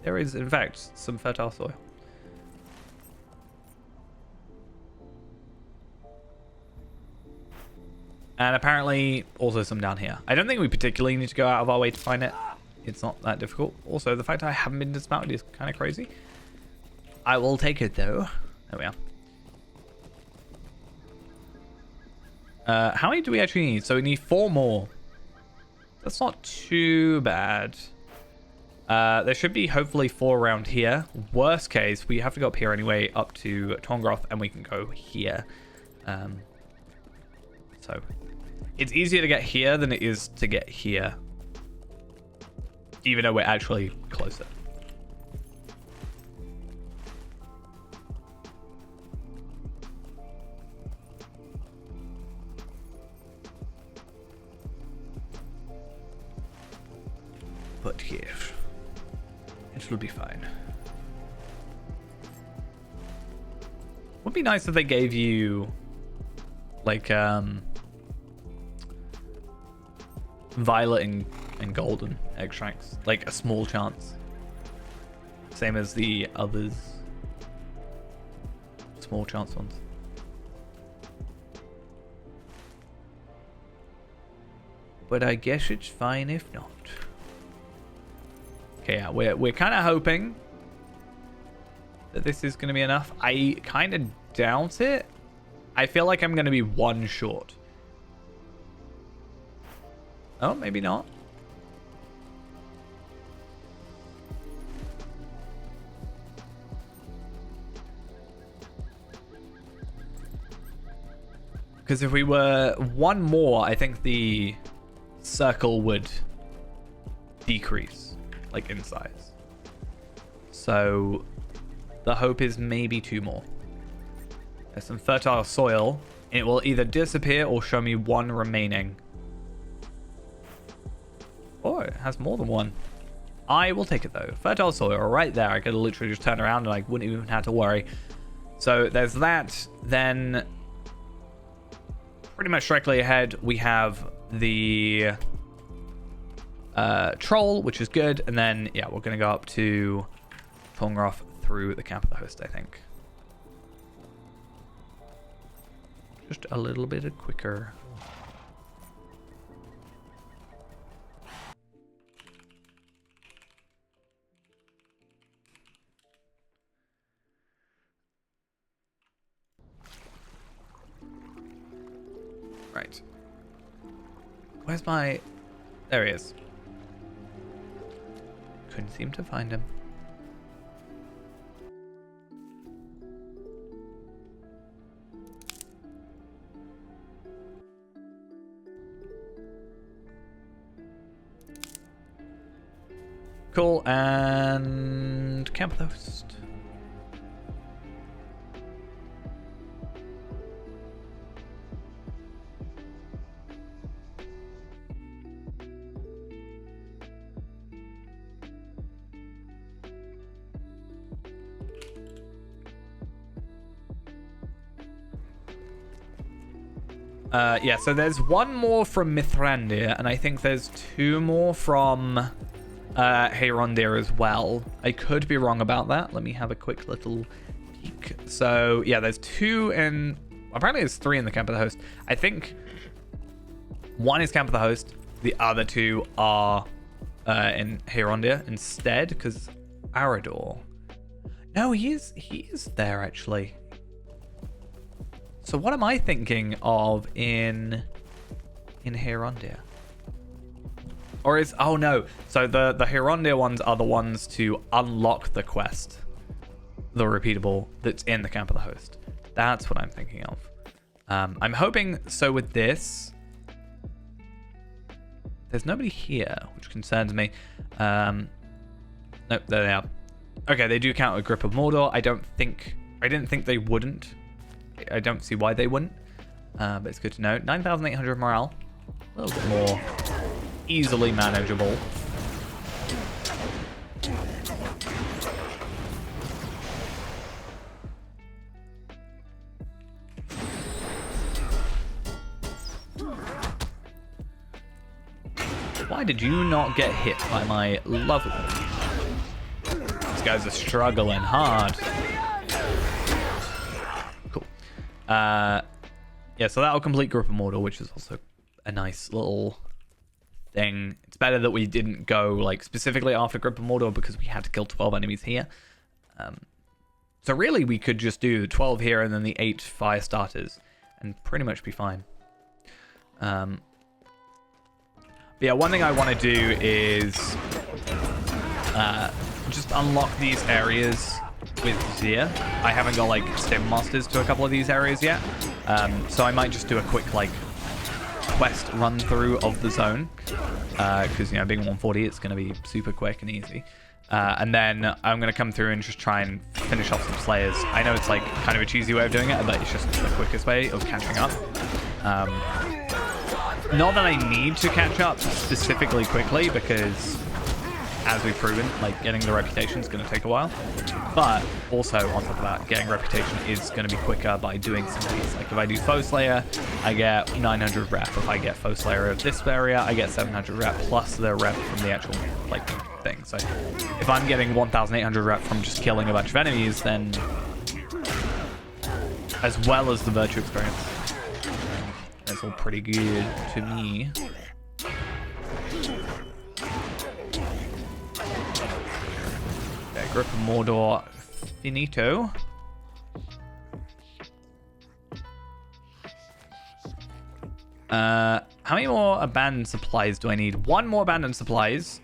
There is, in fact, some fertile soil. And apparently also some down here. I don't think we particularly need to go out of our way to find it. It's not that difficult. Also, the fact that I haven't been dismounted is kind of crazy. I will take it, though. There we are. How many do we actually need? So we need 4 more. That's not too bad. There should be hopefully 4 around here. Worst case, we have to go up here anyway, up to Tongroth, and we can go here. So it's easier to get here than it is to get here. Even though we're actually closer. But yes, it will be fine. Would be nice if they gave you like violet and golden extracts, like a small chance, same as the others, small chance ones. But I guess it's fine if not. Okay, yeah, we're kind of hoping that this is going to be enough. I kind of doubt it. I feel like I'm going to be 1 short. Oh, maybe not. Because if we were 1 more, I think the circle would decrease, like in size. So the hope is maybe 2 more. There's some fertile soil, and it will either disappear or show me 1 remaining. Oh, it has more than 1. I will take it though. Fertile soil right there. I could literally just turn around and I wouldn't even have to worry. So there's that. Then pretty much directly ahead we have the troll, which is good. And then, yeah, we're going to go up to Tongroth through the camp of the host, I think. Just a little bit quicker. Right. Where's my... There he is. Couldn't seem to find him. Cool, and camp of the host. Yeah, so there's 1 more from Mithrandir, and I think there's 2 more from Heyrondir as well. I could be wrong about that. Let me have a quick little peek. So, yeah, there's 2 in... Apparently there's 3 in the Camp of the Host. I think 1 is Camp of the Host. The other 2 are in Heyrondir instead, because Arador... No, he is there, actually. So what am I thinking of in Heyrondir? Or is... Oh, no. So the Hirondir ones are the ones to unlock the quest. The repeatable that's in the Camp of the Host. That's what I'm thinking of. I'm hoping... So with this... There's nobody here, which concerns me. Nope, there they are. Okay, they do count a Grip of Mordor. I didn't think they wouldn't. I don't see why they wouldn't. But it's good to know. 9,800 morale. A little bit more easily manageable. Why did you not get hit by my lovely... These guys are struggling hard. Cool. Yeah, so that'll complete Grip of Mordor, which is also a nice little thing. It's better that we didn't go like specifically after Grip of Mordor because we had to kill 12 enemies here. So really we could just do 12 here and then the 8 fire starters and pretty much be fine. But yeah, one thing I want to do is just unlock these areas with Zia. I haven't got like Stim Masters to a couple of these areas yet. So I might just do a quick like quest run through of the zone. Because, you know, being 140, it's going to be super quick and easy. And then I'm going to come through and just try and finish off some Slayers. I know it's like kind of a cheesy way of doing it, but it's just the quickest way of catching up. Not that I need to catch up specifically quickly, because as we've proven, like getting the reputation is going to take a while. But also on top of that, getting reputation is going to be quicker by doing some of these. Like if I do Foe Slayer, I get 900 rep. If I get Foe Slayer of this area, I get 700 rep plus the rep from the actual like thing. So if I'm getting 1,800 rep from just killing a bunch of enemies, then as well as the virtue experience, that's all pretty good to me. Okay, Grip of Mordor, finito. How many more abandoned supplies do I need? One more abandoned supplies.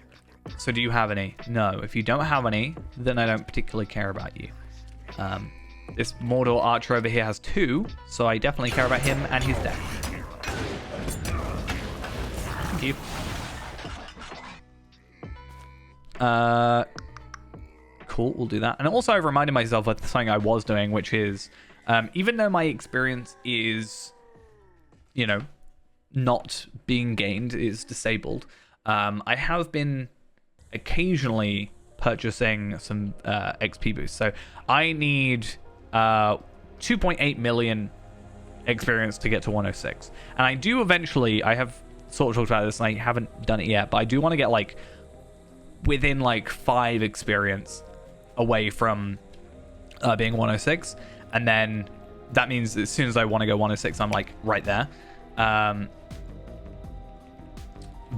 So do you have any? No. If you don't have any, then I don't particularly care about you. This Mordor archer over here has 2, so I definitely care about him and his death. Thank you. Cool, we'll do that. And also I've reminded myself of something I was doing, which is, even though my experience is, you know, not being gained, is disabled, I have been occasionally purchasing some XP boosts. So I need 2.8 million experience to get to 106. And I do eventually, I have sort of talked about this and I haven't done it yet, but I do want to get like within like 5 experience away from being 106. And then that means as soon as I want to go 106, I'm like right there.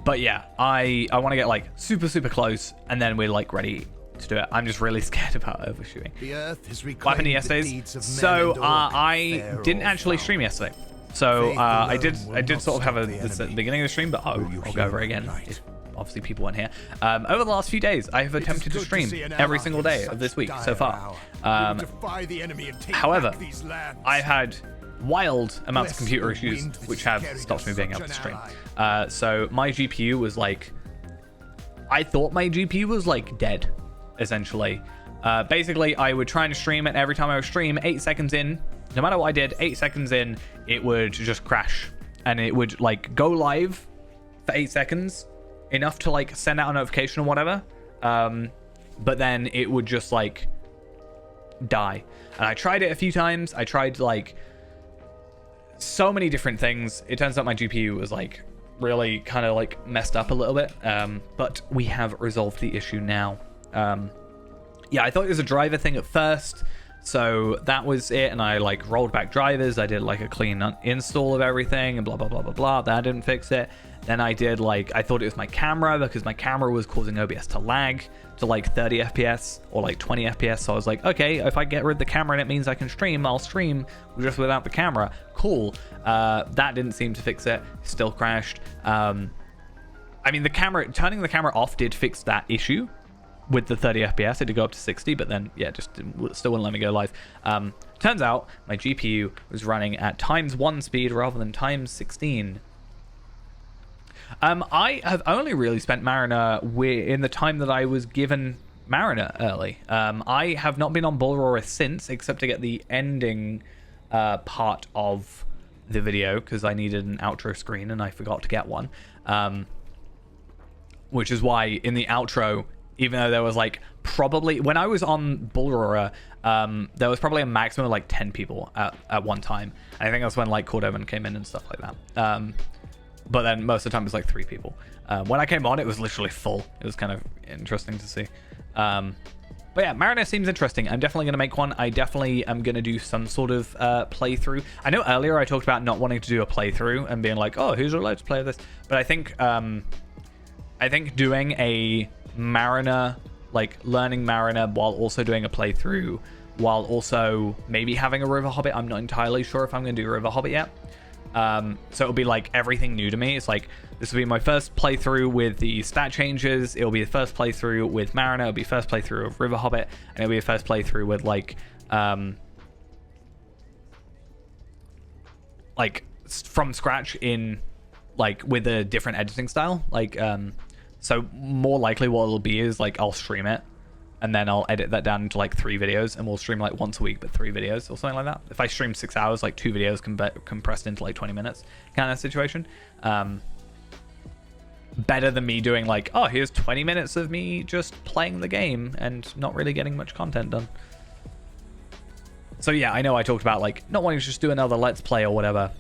But yeah, I want to get like super close and then we're like ready to do it. I'm just really scared about overshooting. The earth is what happened yesterday? So I didn't actually stream yesterday. So I did sort of have this at the beginning of the stream, but I'll go over it again. If obviously people weren't here. Over the last few days, I have attempted to stream every single day of this week so far. However, I've had wild amounts of computer issues which have stopped me being able to stream. So my GPU was like, I thought my GPU was like dead, essentially. Basically, I would try and stream it. Every time I would stream, 8 seconds in, no matter what I did, 8 seconds in, it would just crash. And it would like go live for 8 seconds, enough to like send out a notification or whatever. But then it would just like die. And I tried it a few times. I tried like so many different things. It turns out my GPU was like really kind of like messed up a little bit. But we have resolved the issue now. Yeah, I thought it was a driver thing at first. So that was it. And I like rolled back drivers. I did like a clean install of everything and blah, blah, blah, blah, blah. That didn't fix it. Then I did like, I thought it was my camera because my camera was causing OBS to lag to like 30 FPS or like 20 FPS. So I was like, okay, if I get rid of the camera and it means I can stream, I'll stream just without the camera. Cool. That didn't seem to fix it. Still crashed. I I mean, turning the camera off did fix that issue with the 30 FPS. It did go up to 60, but then, yeah, still wouldn't let me go live. Turns out my GPU was running at ×1 speed rather than ×16. I have only really spent Mariner in the time that I was given Mariner early. I have not been on Bull Roar since, except to get the ending part of the video, because I needed an outro screen and I forgot to get one. Which is why in the outro, even though there was like probably, when I was on Bull Roar, there was probably a maximum of like 10 people at one time. And I think that's when like Cordovan came in and stuff like that. But then most of the time it was like 3 people. When I came on, it was literally full. It was kind of interesting to see. But yeah, Mariner seems interesting. I'm definitely going to make one. I definitely am going to do some sort of playthrough. I know earlier I talked about not wanting to do a playthrough and being like, oh, who's allowed to play this? But I think doing a Mariner, like learning Mariner while also doing a playthrough, while also maybe having a River Hobbit. I'm not entirely sure if I'm going to do River Hobbit yet. So it'll be like everything new to me. It's like, this will be my first playthrough with the stat changes. It'll be the first playthrough with Mariner. It'll be first playthrough of River Hobbit. And it'll be a first playthrough with like from scratch in like with a different editing style. Like, so more likely what it'll be is like I'll stream it and then I'll edit that down into like 3 videos, and we'll stream like once a week, but 3 videos or something like that. If I stream 6 hours, like 2 videos compressed into like 20 minutes kind of situation. Better than me doing like, oh, here's 20 minutes of me just playing the game and not really getting much content done. So yeah, I know I talked about like not wanting to just do another Let's Play or whatever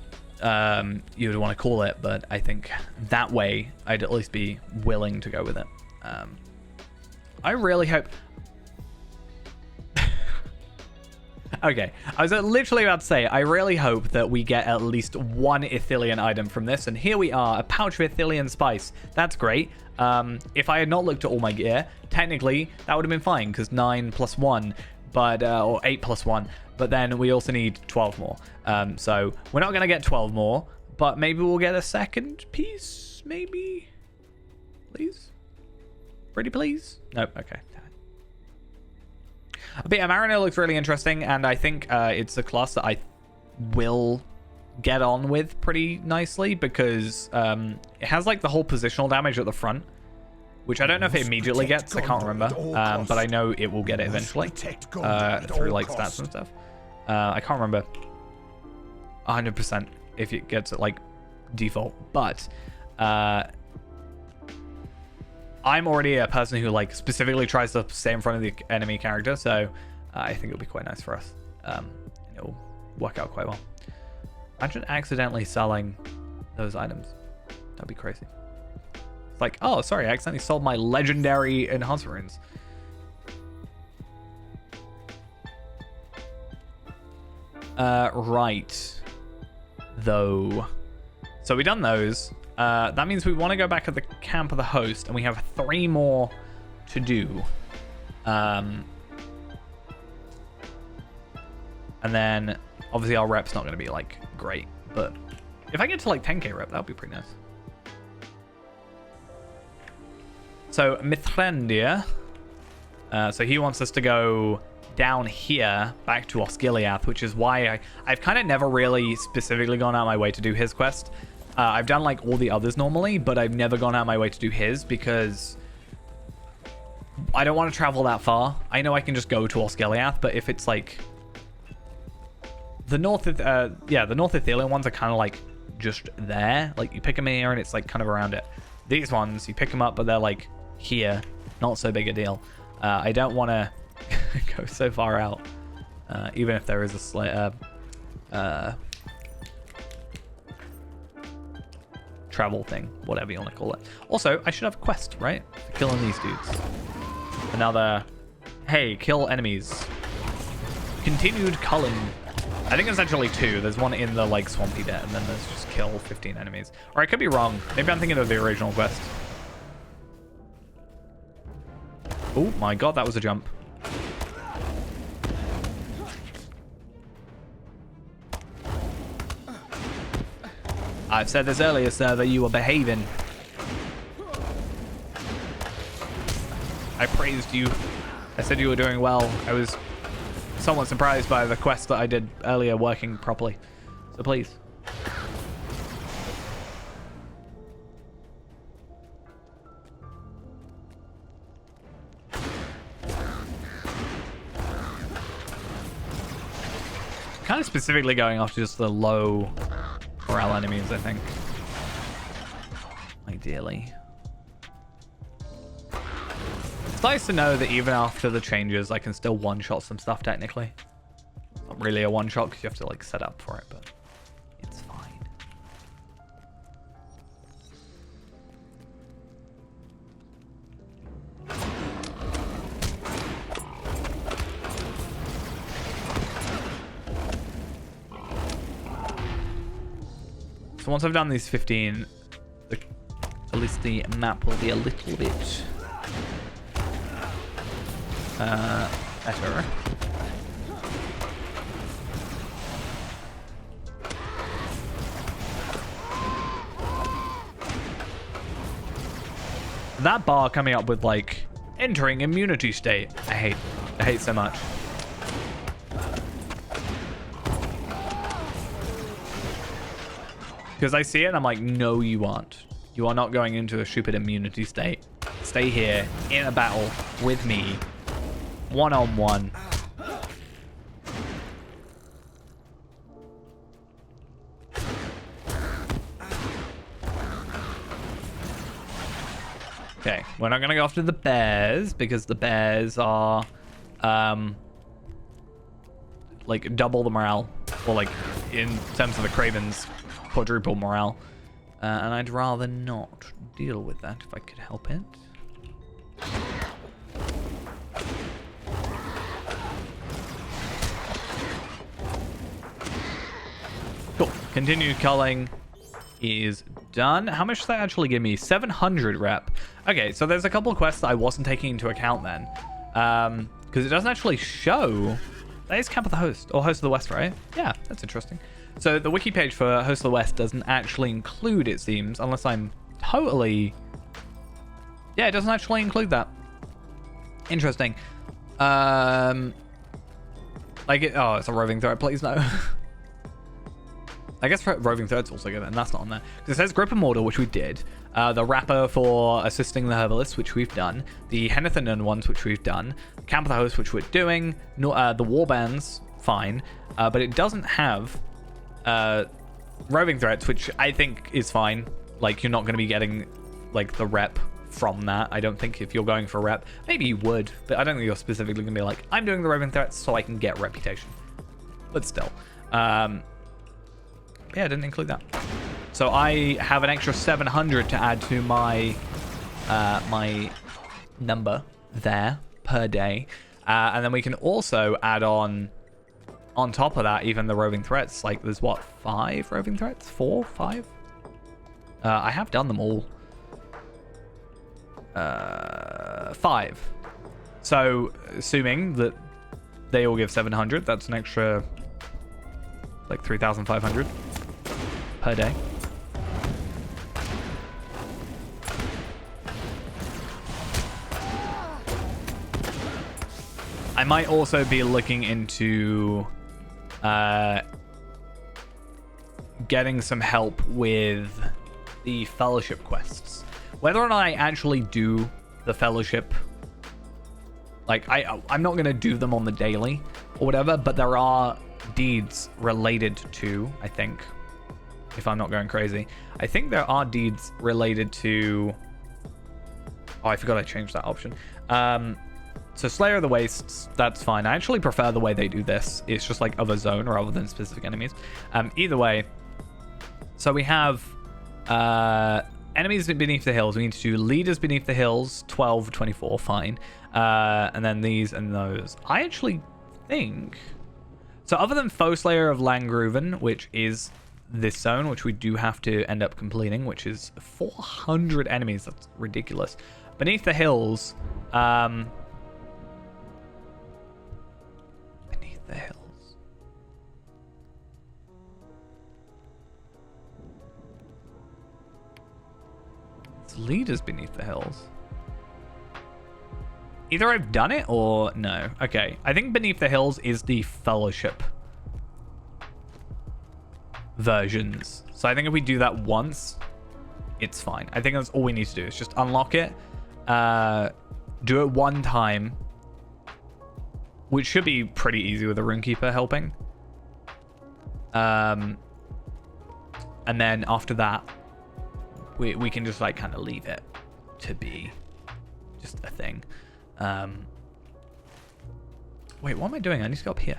you would want to call it, but I think that way I'd at least be willing to go with it. I really hope... Okay, I was literally about to say, I really hope that we get at least 1 Ithilien item from this, and here we are, a pouch of Ithilien spice. That's great. If I had not looked at all my gear, technically, that would have been fine, because 9 + 1, but or 8 + 1, but then we also need 12 more. So we're not going to get 12 more, but maybe we'll get a second piece, maybe? Please? Pretty please? Nope, okay. But yeah, Mariner looks really interesting, and I think it's a class that I will get on with pretty nicely, because it has like the whole positional damage at the front, which I don't know if it immediately gets, I can't remember, but I know it will get it eventually through like stats and stuff. I can't remember 100% if it gets it like default, but I'm already a person who like specifically tries to stay in front of the enemy character, so I think it'll be quite nice for us. It'll work out quite well. Imagine accidentally selling those items. That'd be crazy. It's like, oh, sorry, I accidentally sold my legendary enhancer runes. Right. Though. So we done those. That means we want to go back at the camp of the host, and we have 3 more to do. And then obviously our rep's not going to be like great, but if I get to like 10k rep, that would be pretty nice. So Mithrandir, so he wants us to go down here back to Osgiliath, which is why I've kind of never really specifically gone out of my way to do his quest. I've done like all the others normally, but I've never gone out of my way to do his because I don't want to travel that far. I know I can just go to Osgiliath, but if it's like the North Ithilien ones are kind of like just there. Like you pick them here and it's like kind of around it. These ones, you pick them up, but they're like here. Not so big a deal. I don't want to go so far out, even if there is a slight travel thing, whatever you want to call it. Also, I should have a quest, right? Killing these dudes. Another, hey, kill enemies. Continued culling. I think it's actually 2. There's one in the like swampy bit, and then there's just kill 15 enemies. Or I could be wrong. Maybe I'm thinking of the original quest. Oh my god, that was a jump. I've said this earlier, sir, that you were behaving. I praised you. I said you were doing well. I was somewhat surprised by the quest that I did earlier working properly. So please. Kind of specifically going after just the low morale enemies, I think. Ideally. It's nice to know that even after the changes, I can still one-shot some stuff technically. Not really a one-shot because you have to like set up for it, but it's fine. So once I've done these 15, at least the map will be a little bit better. That bar coming up with like entering immunity state, I hate so much. Because I see it and I'm like, no, you aren't. You are not going into a stupid immunity state. Stay here in a battle with me, one-on-one. Okay, we're not going to go after the bears because the bears are like double the morale, or like in terms of the Cravens, quadruple morale. And I'd rather not deal with that if I could help it. Cool. Continued culling is done. How much does that actually give me? 700 rep. Okay, so there's a couple of quests that I wasn't taking into account then. Because it doesn't actually show. That is Camp of the Host, or Host of the West, right? Yeah, that's interesting. So the wiki page for Host of the West doesn't actually include, it seems, unless I'm totally... Yeah, it doesn't actually include that. Interesting. Like it... Oh, it's a roving threat, please no. I guess roving threat's also good, and that's not on there. Because it says Grip Immortal, which we did. The Rapper for assisting the Herbalists, which we've done. The Henithanen ones, which we've done. Camp of the Host, which we're doing. No, the Warbands, fine. But it doesn't have... roving threats, which I think is fine. Like, you're not going to be getting like the rep from that. I don't think if you're going for rep, maybe you would, but I don't think you're specifically going to be like, I'm doing the roving threats so I can get reputation. But still, yeah, I didn't include that. So I have an extra 700 to add to my my number there per day, and then we can also add on top of that, even the roving threats. Like, there's what, 5 roving threats? 4, 5? I have done them all. 5. So, assuming that they all give 700, that's an extra, like, 3,500 per day. I might also be looking into getting some help with the fellowship quests. Whether or not I actually do the fellowship, like I'm not gonna do them on the daily or whatever, but there are deeds related to, I think, if I'm not going crazy, I think there are deeds related to, oh, I forgot I changed that option. So Slayer of the Wastes, that's fine. I actually prefer the way they do this. It's just like of a zone rather than specific enemies. Either way, so we have enemies beneath the hills. We need to do leaders beneath the hills, 12, 24, fine. And then these and those. I actually think... So other than Foe Slayer of Langruven, which is this zone, which we do have to end up completing, which is 400 enemies. That's ridiculous. Beneath the hills... the hills. It's leaders beneath the hills. Either I've done it or no. Okay. I think Beneath the Hills is the Fellowship versions. So I think if we do that once, it's fine. I think that's all we need to do is just unlock it. Do it one time, which should be pretty easy with a Runekeeper helping. And then after that, we can just like kind of leave it to be just a thing. Wait, what am I doing? I need to go up here.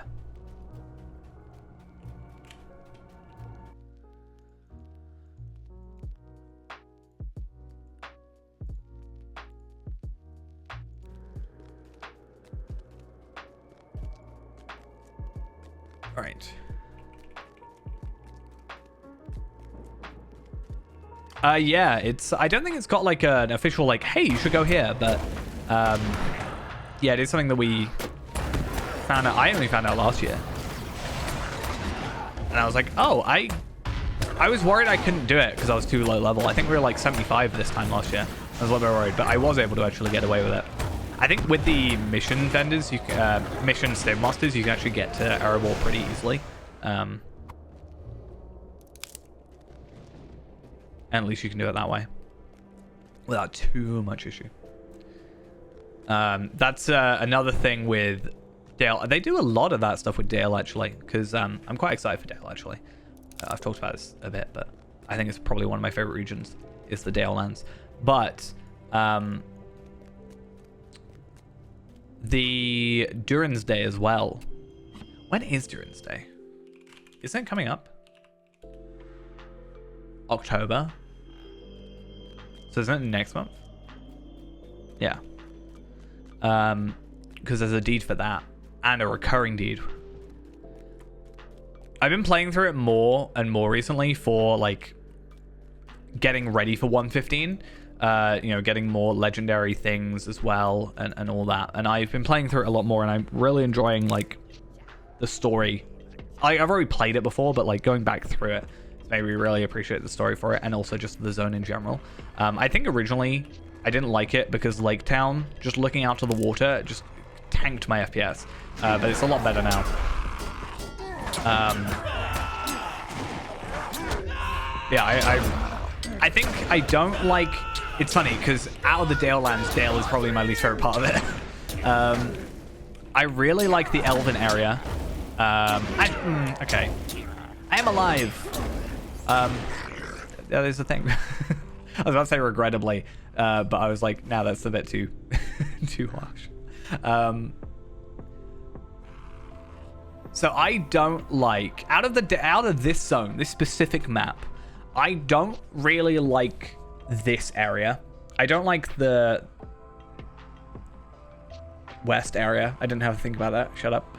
All right. Yeah, I don't think it's got like an official like, hey, you should go here, but yeah, it is something that we found out. I only found out last year, and I was like, oh, I was worried I couldn't do it because I was too low level. I think we were like 75 this time last year. I was a little bit worried, but I was able to actually get away with it. I think with the mission vendors, mission stave masters, you can actually get to Erebor pretty easily. And at least you can do it that way without too much issue. That's another thing with Dale. They do a lot of that stuff with Dale, actually, because I'm quite excited for Dale, actually. I've talked about this a bit, but I think it's probably one of my favorite regions is the Dale lands. But the Durin's Day as well. When is Durin's Day? Isn't it coming up? October. So isn't it next month? Yeah. Because there's a deed for that and a recurring deed. I've been playing through it more and more recently for like getting ready for 115. You know, getting more legendary things as well and all that. And I've been playing through it a lot more and I'm really enjoying like the story. I've already played it before, but like going back through it made me really appreciate the story for it and also just the zone in general. I think originally I didn't like it because Lake Town, just looking out to the water, just tanked my FPS. But it's a lot better now. Yeah, I think I don't like... It's funny because out of the Dale lands, Dale is probably my least favorite part of it. I really like the Elven area. Okay. I am alive. Yeah, there's the thing. I was about to say regrettably, but I was like, nah, that's a bit too too harsh. So I don't like out of this zone, this specific map, I don't really like this area. I don't like the west area. I didn't have to think about that. Shut up.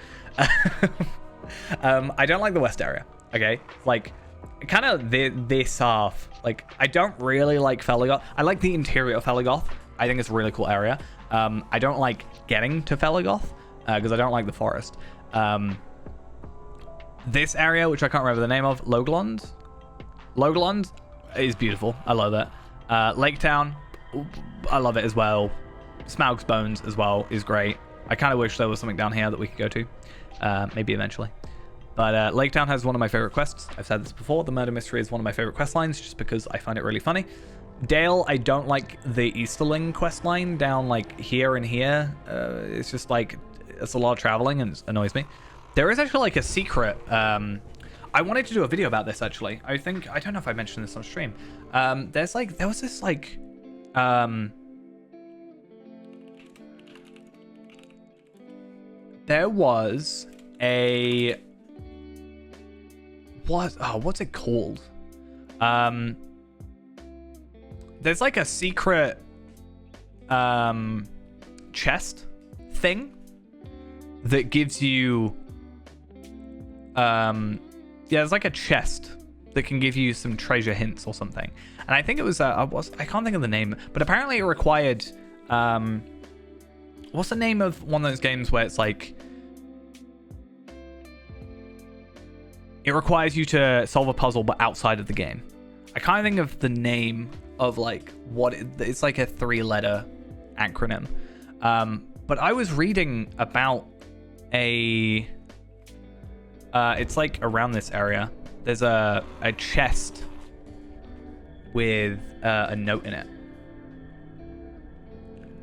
I don't like the west area. Okay, like kind of this half. Like I don't really like Felligoth. I like the interior of Felligoth. I think it's a really cool area. I don't like getting to Felligoth because I don't like the forest. This area, which I can't remember the name of, Loglond is beautiful. I love it. Lake Town, I love it as well. Smaug's Bones as well is great. I kind of wish there was something down here that we could go to, maybe eventually. But Lake Town has one of my favorite quests. I've said this before. The Murder Mystery is one of my favorite quest lines just because I find it really funny. Dale, I don't like the Easterling quest line down like here and here. It's just like it's a lot of traveling and it annoys me. There is actually like a secret. I wanted to do a video about this actually. I don't know if I mentioned this on stream. There was this like there was a what's it called? There's like a secret chest thing that gives you yeah, there's like a chest that can give you some treasure hints or something. And I think it was I can't think of the name, but apparently it required what's the name of one of those games where it's like it requires you to solve a puzzle but outside of the game. I can't think of the name of like what it's like a 3-letter acronym. But I was reading about a... it's like around this area. There's a chest with a note in it.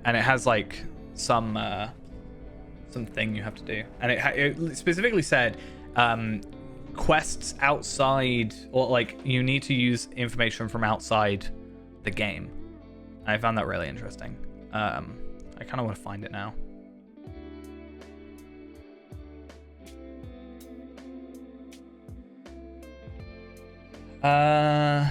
And it has like some thing you have to do. And it specifically said quests outside, or like you need to use information from outside the game. And I found that really interesting. I kind of want to find it now. I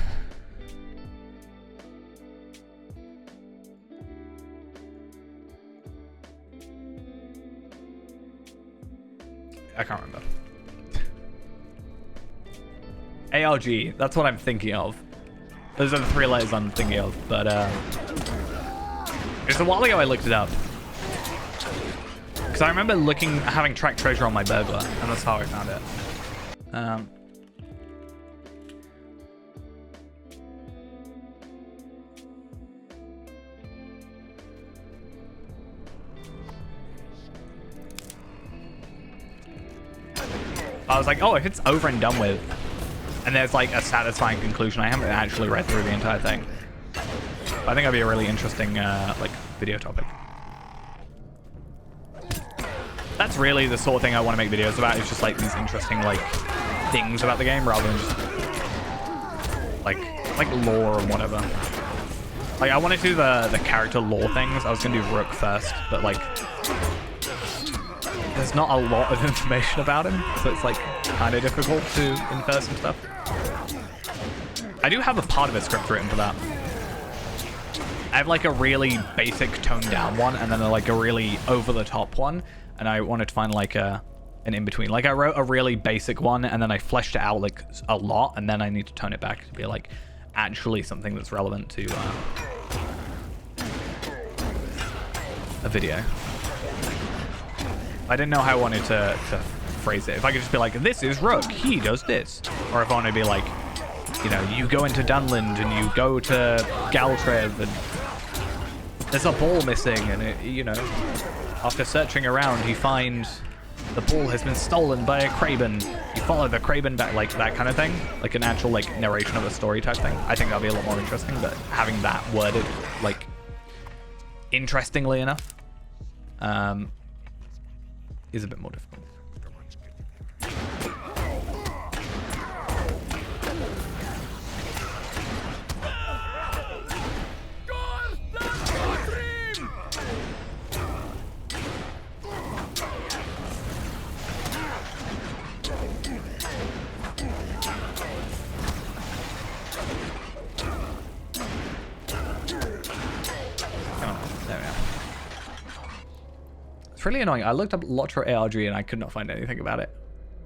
can't remember. ARG, that's what I'm thinking of. Those are the 3 letters I'm thinking of, but it's a while ago I looked it up. Because I remember having tracked treasure on my burglar, and that's how I found it. I was like, oh, if it's over and done with, and there's like a satisfying conclusion, I haven't actually read through the entire thing. But I think that'd be a really interesting like video topic. That's really the sort of thing I want to make videos about. It's just like these interesting like things about the game rather than just like lore or whatever. Like I want to do the character lore things. I was gonna do Rook first, but like there's not a lot of information about him, so it's like kind of difficult to infer some stuff. I do have a part of a script written for that. I have like a really basic toned down one, and then like a really over the top one, and I wanted to find like an in between. Like I wrote a really basic one, and then I fleshed it out like a lot, and then I need to tone it back to be like actually something that's relevant to a video. I didn't know how I wanted to phrase it. If I could just be like, this is Rook, he does this. Or if I want to be like, you know, you go into Dunland and you go to Galtrev and there's a ball missing, and it, you know, after searching around you find the ball has been stolen by a Kraben. You follow the Kraben back, like that kind of thing. Like an actual like narration of a story type thing. I think that'd be a lot more interesting, but having that worded like interestingly enough is a bit more difficult. Really annoying. I looked up Lotro ARG and I could not find anything about it,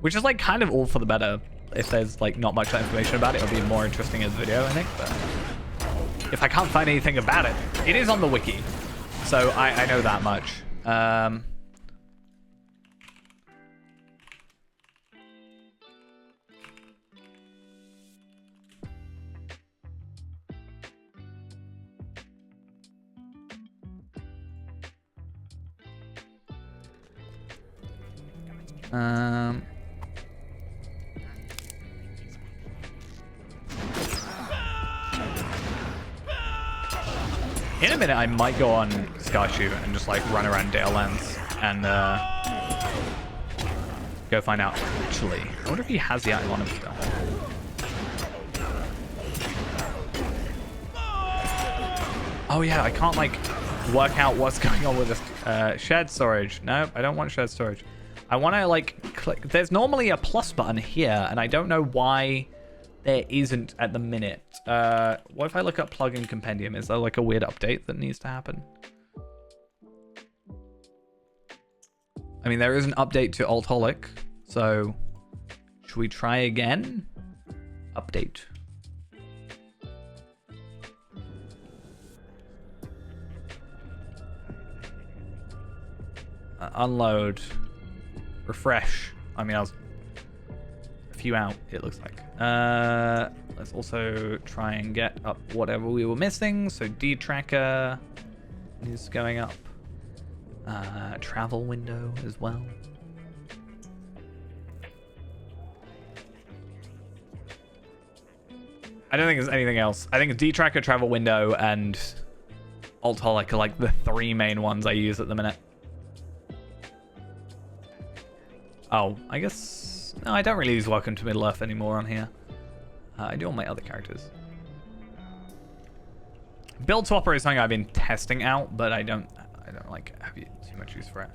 which is like kind of all for the better. If there's like not much information about it, it'll be more interesting as a video, I think. But if I can't find anything about it, it is on the wiki, so I know that much. In a minute, I might go on Skyshoot and just like run around Dale Lands and go find out. Actually, I wonder if he has the item on him still. Oh yeah, I can't like work out what's going on with this shared storage. No, I don't want shared storage. I want to like click. There's normally a plus button here, and I don't know why there isn't at the minute. What if I look up plugin compendium? Is there like a weird update that needs to happen? I mean, there is an update to Altholic, so should we try again? Update. Unload. Refresh. I mean, I was a few out, it looks like. Let's also try and get up whatever we were missing. So D tracker is going up. Travel window as well. I don't think there's anything else. I think D-Tracker, travel window, and Alt-Holic are like the 3 main ones I use at the minute. Oh, I guess... No, I don't really use Welcome to Middle-earth anymore on here. I do all my other characters. Build Swapper is something I've been testing out, but I don't like have too much use for it.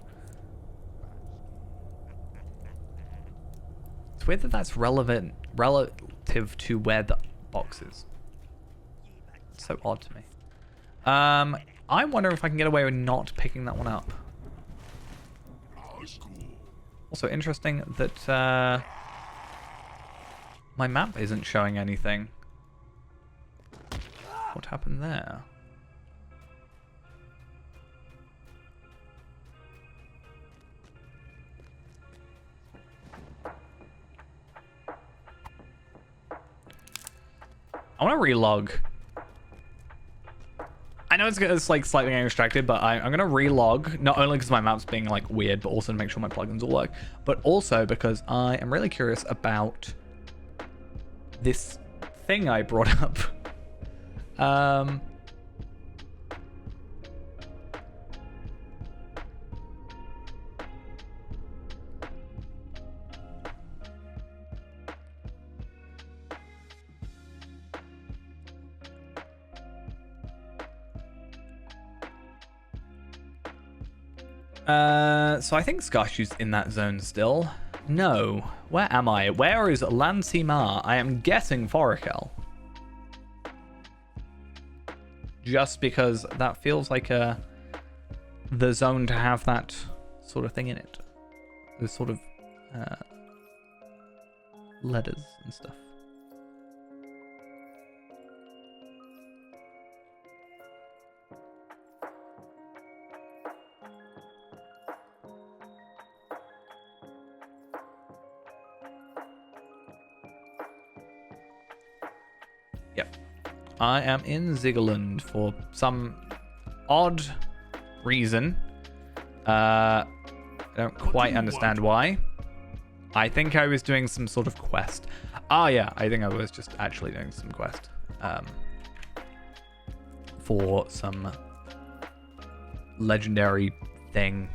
It's weird that that's relative to where the box is. It's so odd to me. I wonder if I can get away with not picking that one up. Also interesting that my map isn't showing anything. What happened there? I want to relog. I know it's like slightly getting distracted, but I'm going to relog, not only because my map's being like weird, but also to make sure my plugins will work, but also because I am really curious about this thing I brought up. So I think Skarshu's in that zone still. No. Where am I? Where is Lansimar? I am guessing Forakel. Just because that feels like the zone to have that sort of thing in it. Those sort of letters and stuff. Yep. I am in Zigaland for some odd reason. I don't quite understand why. I think I was doing some sort of quest. Oh yeah, I think I was just actually doing some quest. For some legendary thing.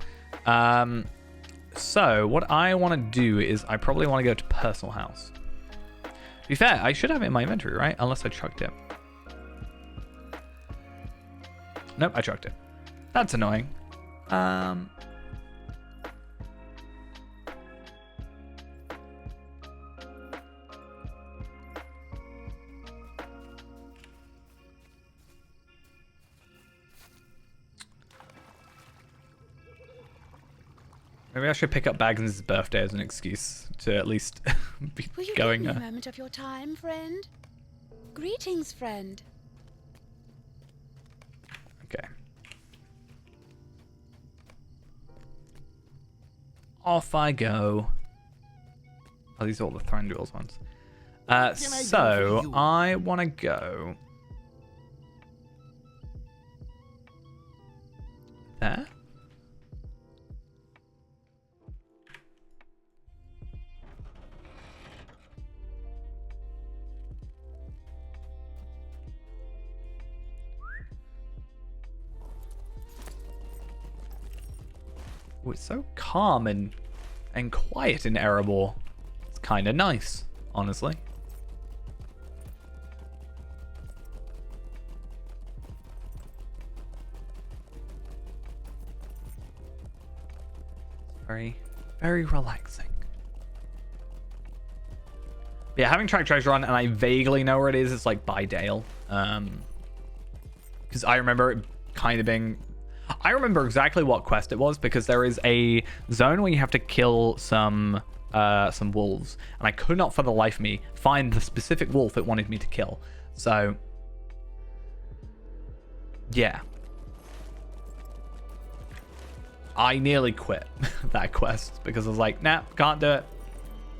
So what I want to do is I probably want to go to Personal House. To be fair, I should have it in my inventory, right? Unless I chucked it. Nope, I chucked it. That's annoying. Maybe I should pick up Baggins' birthday as an excuse to at least be Will you going. give me a moment of your time, friend? Greetings, friend. Okay. Off I go. Oh, these are all the Thranduil's ones. So I want to go there. Oh, it's so calm and quiet in Erebor. It's kind of nice, honestly. It's very, very relaxing. But yeah, having tracked Treasure on, and I vaguely know where it is. It's like by Dale. Because I remember it kind of being... I remember exactly what quest it was, because there is a zone where you have to kill some wolves, and I could not for the life of me find the specific wolf it wanted me to kill. So yeah, I nearly quit that quest because I was like, nah, can't do it,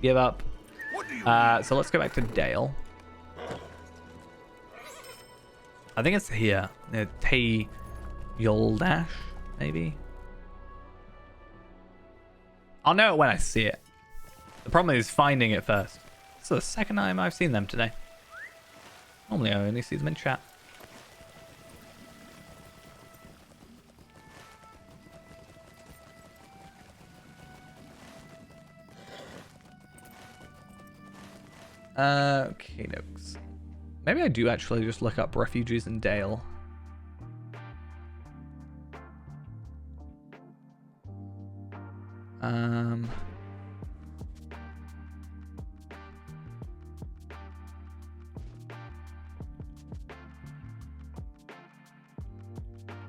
give up. So let's go back to Dale. I think it's here, Tay Yoldash, maybe. I'll know it when I see it. The problem is finding it first. This is the second time I've seen them today. Normally I only see them in chat. Okay, dokes. Maybe I do actually just look up refugees in Dale.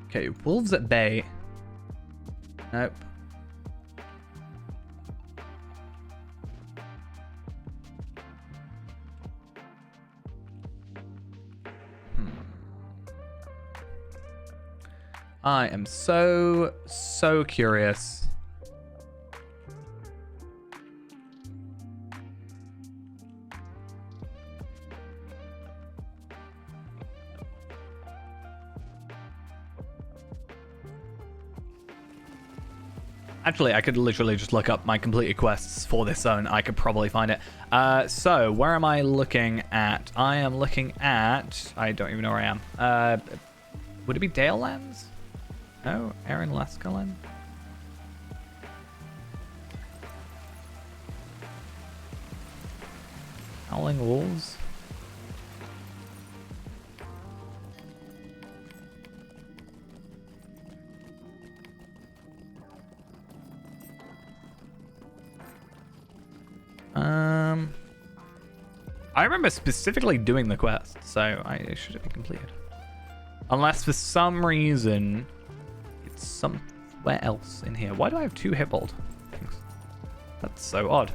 Okay, wolves at bay. Nope. I am so curious. Actually, I could literally just look up my completed quests for this zone. I could probably find it. So, where am I looking at? I am looking at... I don't even know where I am. Would it be Dale Lands? No? Aaron Laskalin? Howling Wolves? I remember specifically doing the quest, so it should have been completed. Unless for some reason it's somewhere else in here. Why do I have 2 Hitbolt things? That's so odd.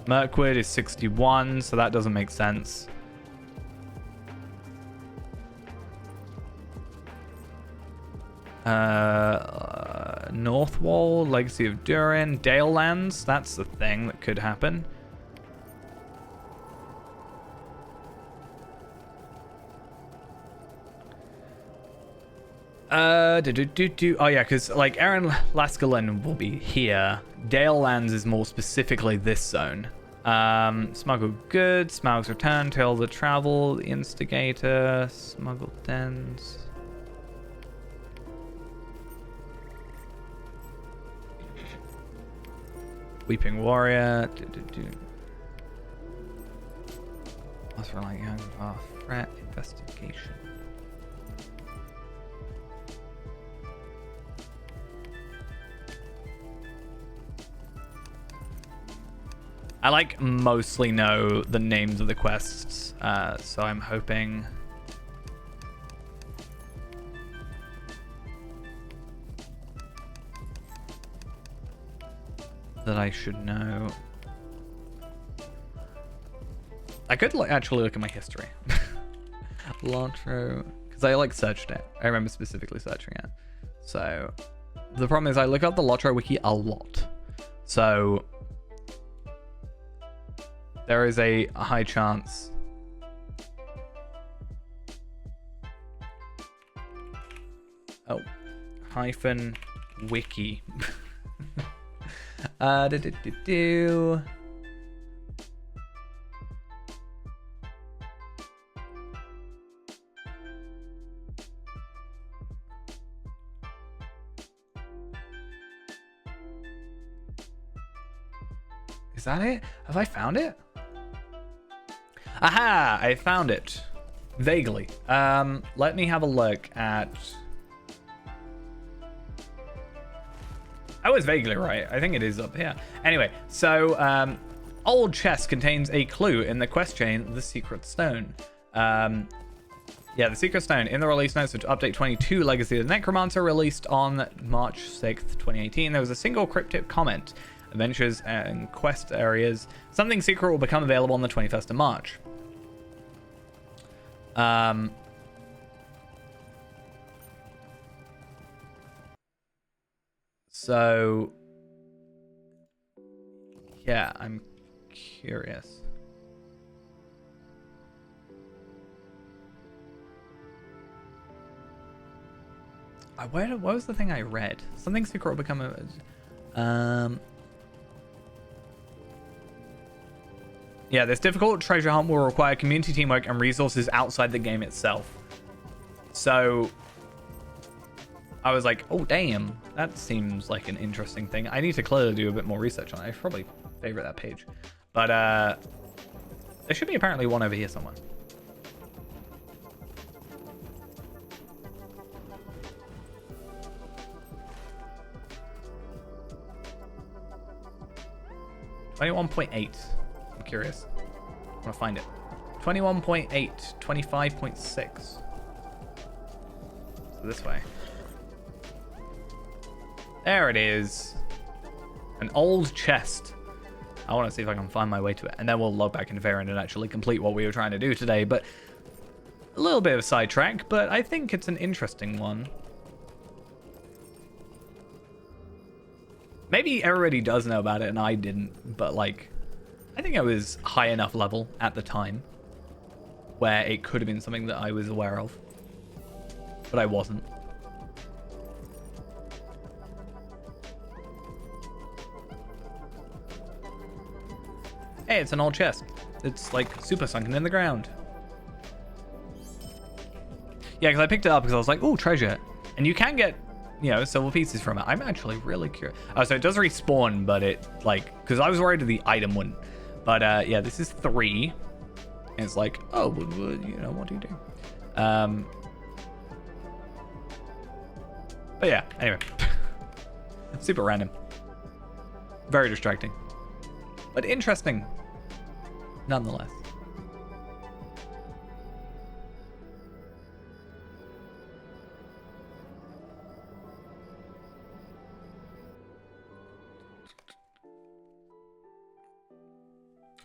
Mirkwood is 61, so that doesn't make sense. Northwall, Legacy of Durin, Dale Lands. That's the thing that could happen. Oh yeah, because like Aaron Laskalin will be here. Dale Lands is more specifically this zone. Smuggled goods, Smaug's return, Tale of the Travel, the Instigator, Smuggled Dens. Weeping Warrior. What's for like young threat investigation. I like mostly know the names of the quests, so I'm hoping that I should know. I could actually look at my history. Lotro, because I like searched it. I remember specifically searching it. So the problem is I look up the Lotro wiki a lot. So there is a high chance hyphen wiki. Is that it? Have I found it? Aha! I found it. Vaguely. Let me have a look at... I was vaguely right. I think it is up here. Anyway, so old chest contains a clue in the quest chain, the Secret Stone. Yeah, the Secret Stone. In the release notes of Update 22, Legacy of the Necromancer, released on March 6th, 2018, there was a single cryptic comment. Adventures and quest areas. Something secret will become available on the 21st of March. So, yeah, I'm curious. What was the thing I read? Something secret will become a... Yeah, this difficult treasure hunt will require community teamwork and resources outside the game itself. So I was like, oh, damn. That seems like an interesting thing. I need to clearly do a bit more research on it. I should probably favorite that page. But there should be apparently one over here somewhere. $21.8. I'm curious. I want to find it. 21.8, 25.6. So this way. There it is. An old chest. I want to see if I can find my way to it. And then we'll log back into Variant and actually complete what we were trying to do today. But a little bit of a sidetrack, but I think it's an interesting one. Maybe everybody does know about it and I didn't, but like, I think I was high enough level at the time where it could have been something that I was aware of, but I wasn't. Hey, it's an old chest. It's like super sunken in the ground. Yeah, because I picked it up because I was like, oh, treasure. And you can get, you know, silver pieces from it. I'm actually really curious. Oh, so it does respawn, but it, like, because I was worried the item wouldn't. But, yeah, this is 3. And it's like, oh, you know, what do you do? But, yeah, anyway. Super random. Very distracting. But interesting, nonetheless.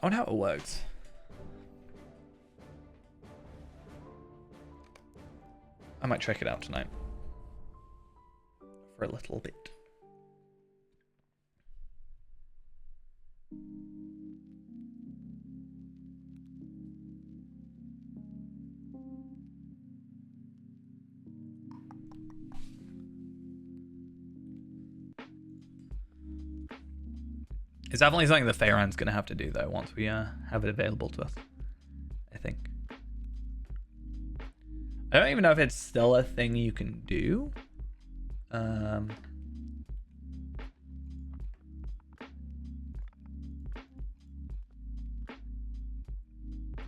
I wonder how it works. I might check it out tonight. For a little bit. It's definitely something the Fairhand's going to have to do, though, once we have it available to us, I think. I don't even know if it's still a thing you can do. But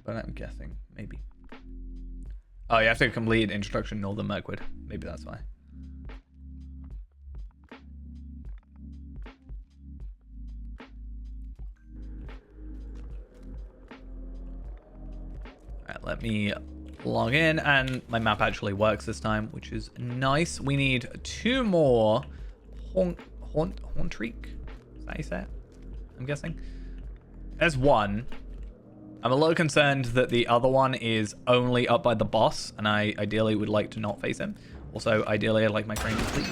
I'm guessing, maybe. Oh, you have to complete Introduction Northern Mirkwood. Maybe that's why. Let me log in, and my map actually works this time, which is nice. We need 2 more Hauntrique. Is that how you say it? I'm guessing. There's 1. I'm a little concerned that the other one is only up by the boss, and I ideally would like to not face him. Also, ideally, I'd like my frame to please.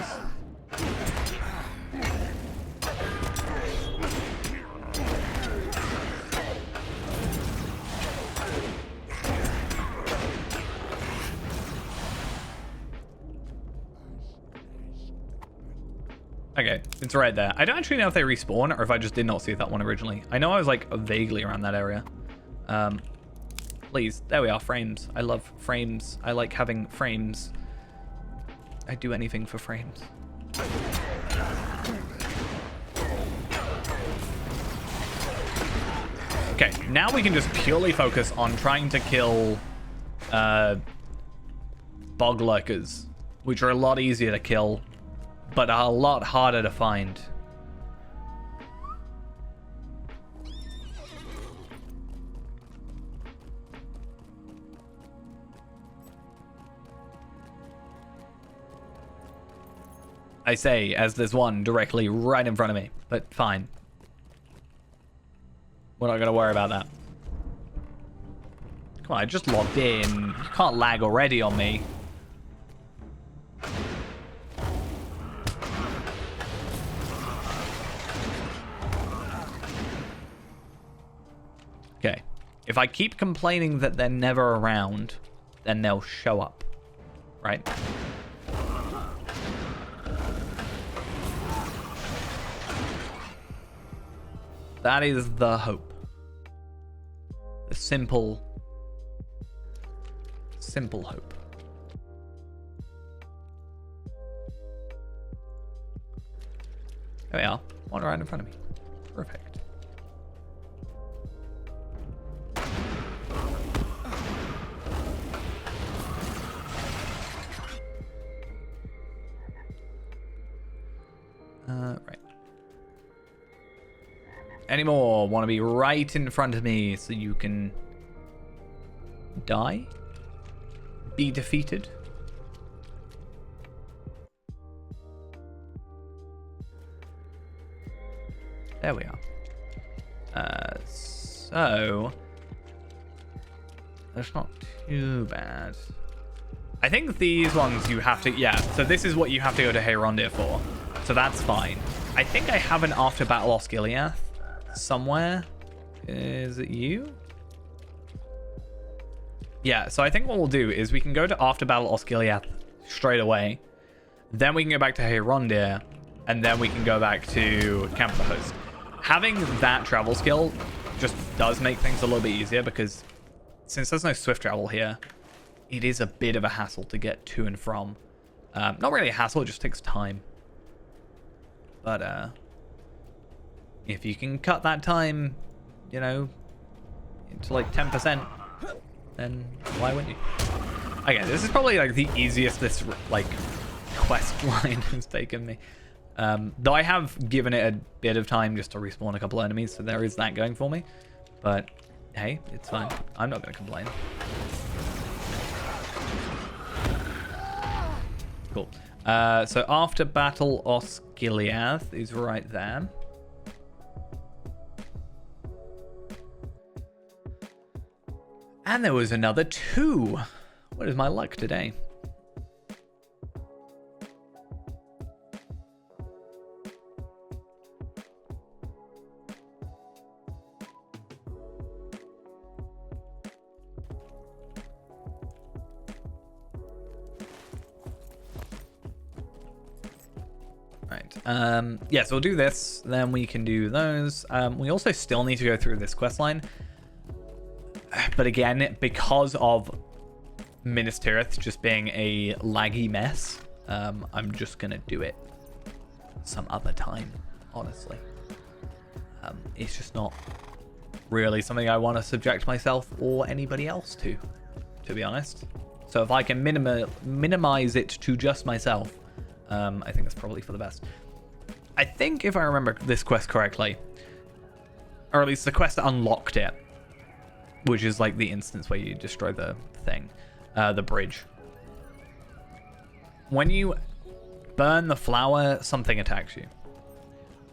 Okay, it's right there. I don't actually know if they respawn or if I just did not see that one originally. I know I was like vaguely around that area. Please, there we are, frames. I love frames. I like having frames. I'd do anything for frames. Okay, now we can just purely focus on trying to kill bog lurkers, which are a lot easier to kill, but are a lot harder to find. I say, as there's one directly right in front of me, but fine. We're not going to worry about that. Come on, I just logged in. You can't lag already on me. Okay. If I keep complaining that they're never around, then they'll show up. Right? That is the hope. The simple hope. There we are. One right in front of me. Perfect. Right. Any more want to be right in front of me so you can die? Be defeated? There we are. So that's not too bad. I think these ones you have to, yeah. So this is what you have to go to Heirondir for. So that's fine. I think I have an after battle Osgiliath somewhere. Is it you? Yeah, so I think what we'll do is we can go to after battle Osgiliath straight away. Then we can go back to Heirondir. And then we can go back to Camp of the Host. Having that travel skill just does make things a little bit easier because since there's no swift travel here, it is a bit of a hassle to get to and from. Not really a hassle, it just takes time. But if you can cut that time, you know, into like 10%, then why wouldn't you? Okay, this is probably like the easiest this like quest line has taken me. Though I have given it a bit of time just to respawn a couple enemies, so there is that going for me. But hey, it's fine. I'm not going to complain. Cool. So after battle Osgiliath is right there. And there was another 2. What is my luck today? Yeah, so we'll do this, then we can do those. We also still need to go through this quest line. But again, because of Minas Tirith just being a laggy mess, I'm just going to do it some other time, honestly. It's just not really something I want to subject myself or anybody else to be honest. So if I can minimize it to just myself, I think that's probably for the best. I think if I remember this quest correctly, or at least the quest that unlocked it, which is like the instance where you destroy the thing, the bridge. When you burn the flower, something attacks you.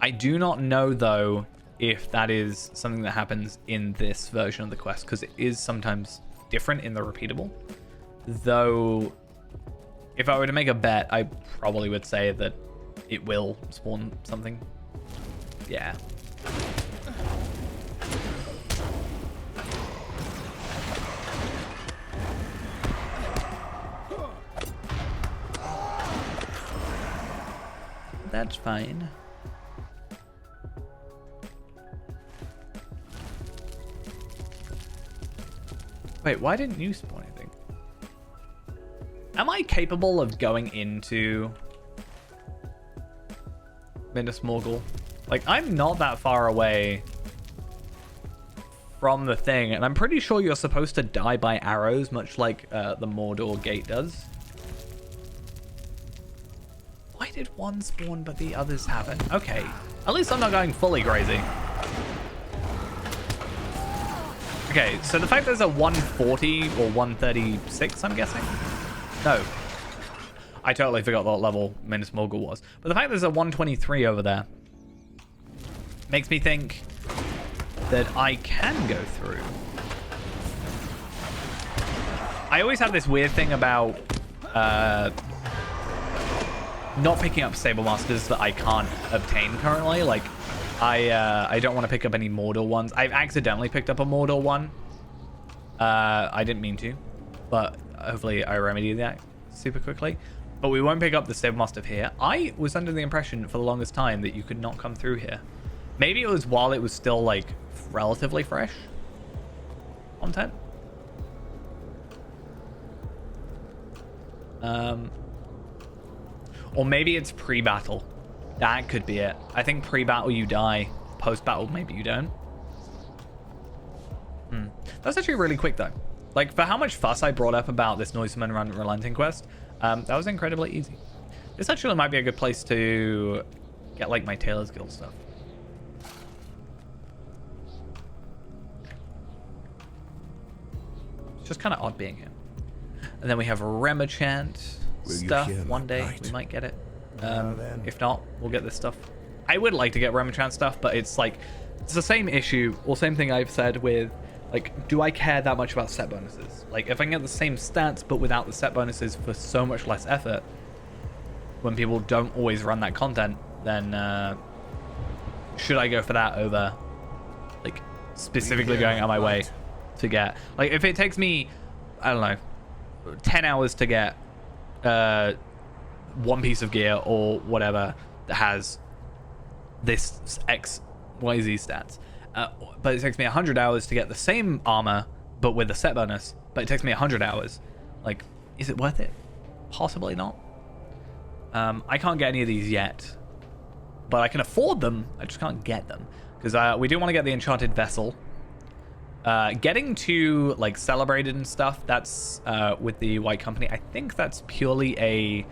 I do not know though if that is something that happens in this version of the quest, because it is sometimes different in the repeatable. Though, if I were to make a bet, I probably would say that it will spawn something. Yeah. That's fine. Wait, why didn't you spawn anything? Am I capable of going into Minas Morgul? Like, I'm not that far away from the thing, and I'm pretty sure you're supposed to die by arrows, much like the Mordor gate does. Why did one spawn but the others haven't? Okay, at least I'm not going fully crazy. Okay, so the fact there's a 140 or 136, I'm guessing? No. I totally forgot what level Minas Morgul was. But the fact there's a 123 over there makes me think that I can go through. I always have this weird thing about not picking up Sable Masters that I can't obtain currently. Like, I don't want to pick up any Mordor ones. I've accidentally picked up a Mordor one. I didn't mean to, but hopefully I remedy that super quickly. But we won't pick up the Sable Master here. I was under the impression for the longest time that you could not come through here. Maybe it was while it was still like relatively fresh content. Or maybe it's pre-battle. That could be it. I think pre-battle you die. Post-battle maybe you don't. That's actually really quick though. Like for how much fuss I brought up about this Noisome and Relenting quest, that was incredibly easy. This actually might be a good place to get like my Tailor's Guild stuff. It's just kind of odd being here. And then we have Remachant stuff. One day we might get it. If not, we'll get this stuff. I would like to get Remachant stuff, but it's like it's the same issue or same thing I've said with like, do I care that much about set bonuses? Like if I can get the same stats but without the set bonuses for so much less effort, when people don't always run that content, then should I go for that over like specifically going out of my way to get, like if it takes me, I don't know, 10 hours to get one piece of gear or whatever that has this XYZ stats, but it takes me 100 hours to get the same armor but with a set bonus, but it takes me 100 hours, like is it worth it? Possibly not. I can't get any of these yet, but I can afford them. I just can't get them because we do want to get the Enchanted Vessel. Getting to like Celebrated and stuff, that's with the White Company. I think that's purely a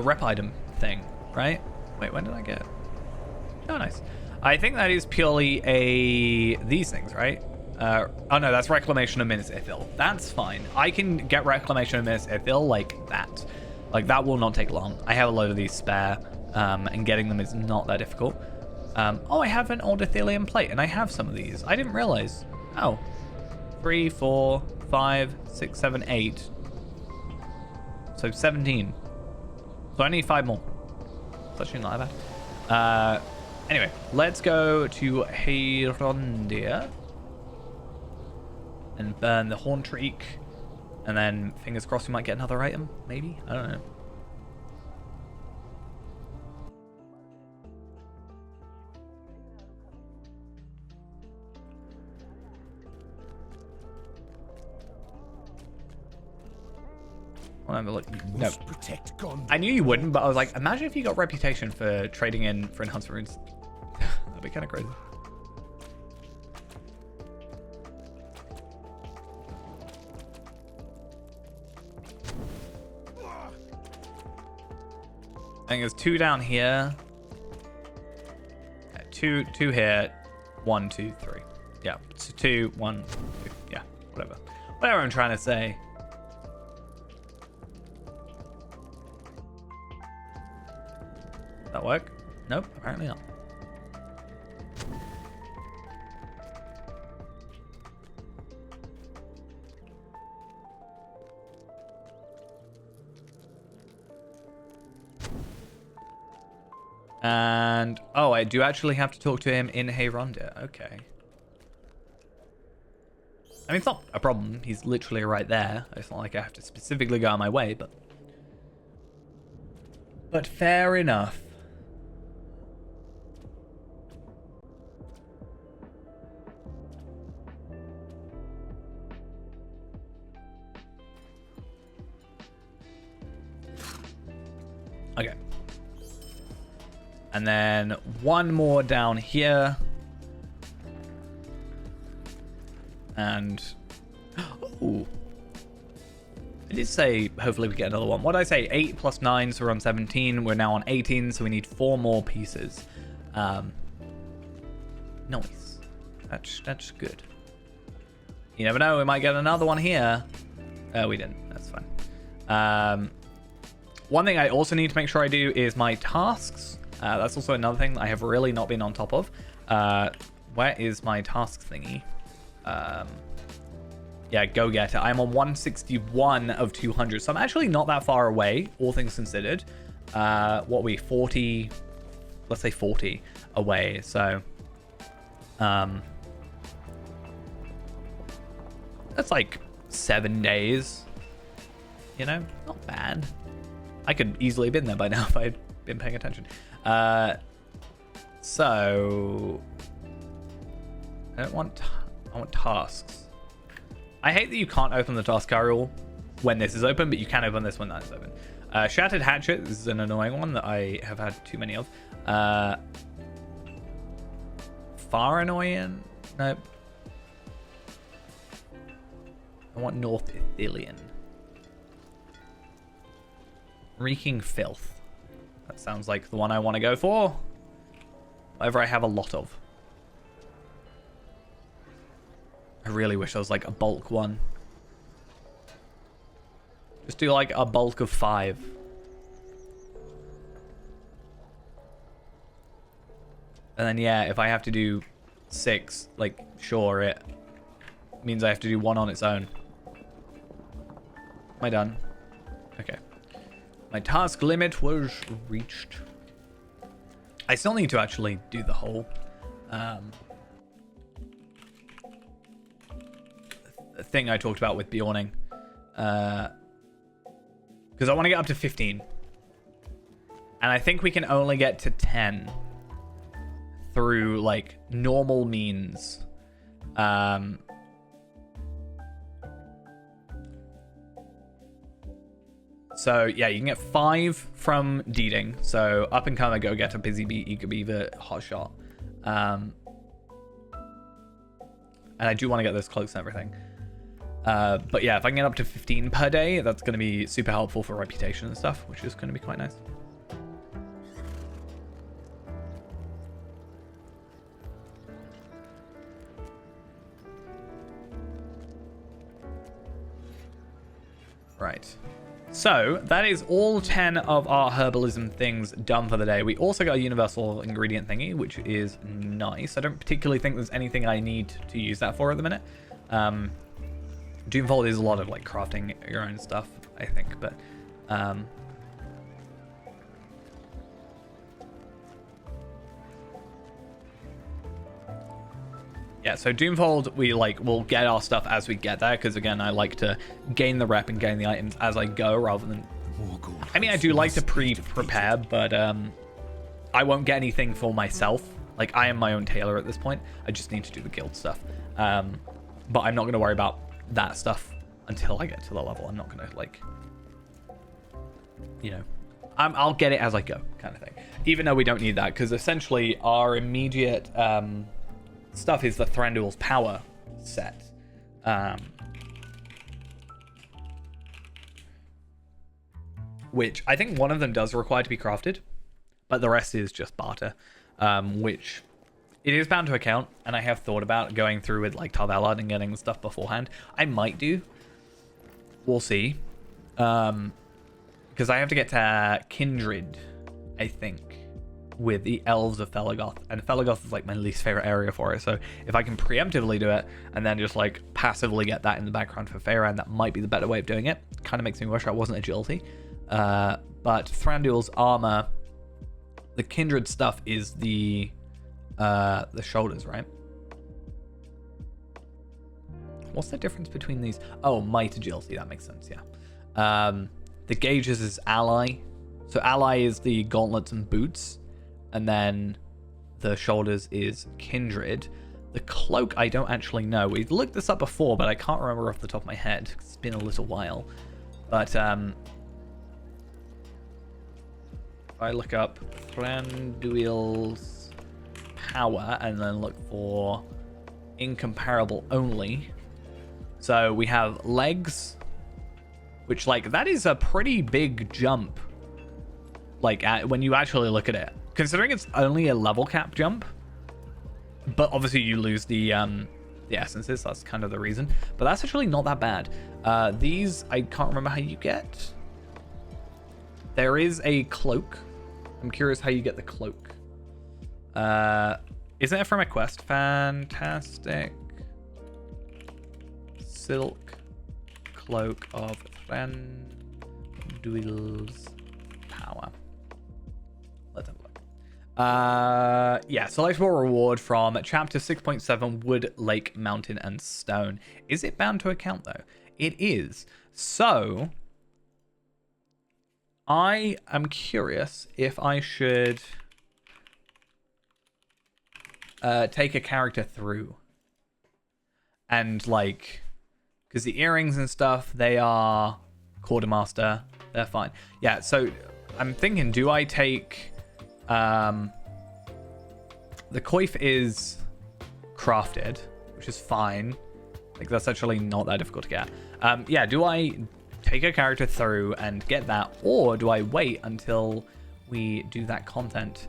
rep item thing, right? Wait, when did I get? Oh, nice. I think that is purely these things, right? Oh no, that's Reclamation of Minas Ithil. That's fine. I can get Reclamation of Minas Ithil like that. Like that will not take long. I have a load of these spare, and getting them is not that difficult. Oh, I have an old Ithilium plate, and I have some of these. I didn't realize. Oh, 3, 4, 5, 6, 7, 8. So 17. So I need 5 more. It's actually not that bad. Anyway, let's go to Heirondia and burn the Hauntrique, and then fingers crossed we might get another item, maybe? I don't know. No. I knew you wouldn't, but I was like, imagine if you got reputation for trading in for enhancement runes. That'd be kind of crazy. I think there's 2 down here. Yeah, 2 here. 1, 2, 3. Yeah, 2, 1, 2. Yeah, whatever. Whatever I'm trying to say. That work? Nope, apparently not. And oh, I do actually have to talk to him in Heirondia. Okay. I mean, it's not a problem. He's literally right there. It's not like I have to specifically go on my way, but fair enough. Okay. And then 1 more down here. And ooh. I did say hopefully we get another one. What did I say? 8 plus 9, so we're on 17. We're now on 18, so we need 4 more pieces. Nice. That's good. You never know, we might get another one here. We didn't. That's fine. One thing I also need to make sure I do is my tasks. That's also another thing I have really not been on top of. Where is my tasks thingy? Yeah, go get it. I'm on 161 of 200, so I'm actually not that far away, all things considered. What are we, 40? Let's say 40 away. So, that's like 7 days. You know, not bad. I could easily have been there by now if I had been paying attention. So I want tasks. I hate that you can't open the task carrier when this is open, but you can open this when that's open. Shattered Hatchet is an annoying one that I have had too many of. Far annoying? Nope. I want North Ithilien. Reeking Filth. That sounds like the one I want to go for. Whatever I have a lot of. I really wish there was like a bulk one. Just do like a bulk of 5. And then yeah, if I have to do 6, like sure, it means I have to do 1 on its own. Am I done? Okay. My task limit was reached. I still need to actually do the whole thing I talked about with Bjorning. Because I want to get up to 15. And I think we can only get to 10 through like normal means. So yeah, you can get 5 from deeding. So up and comer, go getter, busy bee, eager beaver, hot shot. And I do want to get those cloaks and everything. But yeah, if I can get up to 15 per day, that's going to be super helpful for reputation and stuff, which is going to be quite nice. Right. So that is all 10 of our herbalism things done for the day. We also got a universal ingredient thingy, which is nice. I don't particularly think there's anything I need to use that for at the minute. Doomfold is a lot of like crafting your own stuff, I think, but yeah, so Doomfold, we'll get our stuff as we get there, because again, I like to gain the rep and gain the items as I go rather than... I mean, I do like to prepare, but I won't get anything for myself. Like, I am my own tailor at this point. I just need to do the guild stuff. But I'm not going to worry about that stuff until I get to the level. I'm not going to, like, you know, I'll get it as I go kind of thing. Even though we don't need that, because essentially our immediate... stuff is the Thranduil's power set. Which I think one of them does require to be crafted, but the rest is just barter, which it is bound to account, and I have thought about going through with like Tarvalad and getting the stuff beforehand. I might do. We'll see. Because I have to get to Kindred, I think, with the elves of Felagoth, and Felagoth is like my least favorite area for it, so if I can preemptively do it and then just like passively get that in the background for Feyran, that might be the better way of doing it. Kind of makes me wish I wasn't agility, but Thranduil's armor, the Kindred stuff is the shoulders, right? What's the difference between these? Oh, might agility, that makes sense. Yeah. The gauges is ally, so ally is the gauntlets and boots. And then the shoulders is Kindred. The cloak, I don't actually know. We've looked this up before, but I can't remember off the top of my head. It's been a little while. But if I look up Thranduil's power and then look for incomparable only. So we have legs, which like that is a pretty big jump. Like when you actually look at it. Considering it's only a level cap jump, but obviously you lose the essences, that's kind of the reason. But that's actually not that bad. These, I can't remember how you get. There is a cloak. I'm curious how you get the cloak. Isn't it from a quest? Fantastic. Silk cloak of Thranduil's power. Let's have a look. Yeah, selectable reward from chapter 6.7, Wood, Lake, Mountain, and Stone. Is it bound to account though? It is. So I am curious if I should take a character through. And, like, because the earrings and stuff, they are quartermaster. They're fine. Yeah, so I'm thinking, do I take... the coif is crafted, which is fine. Like, that's actually not that difficult to get. Yeah, do I take a character through and get that, or do I wait until we do that content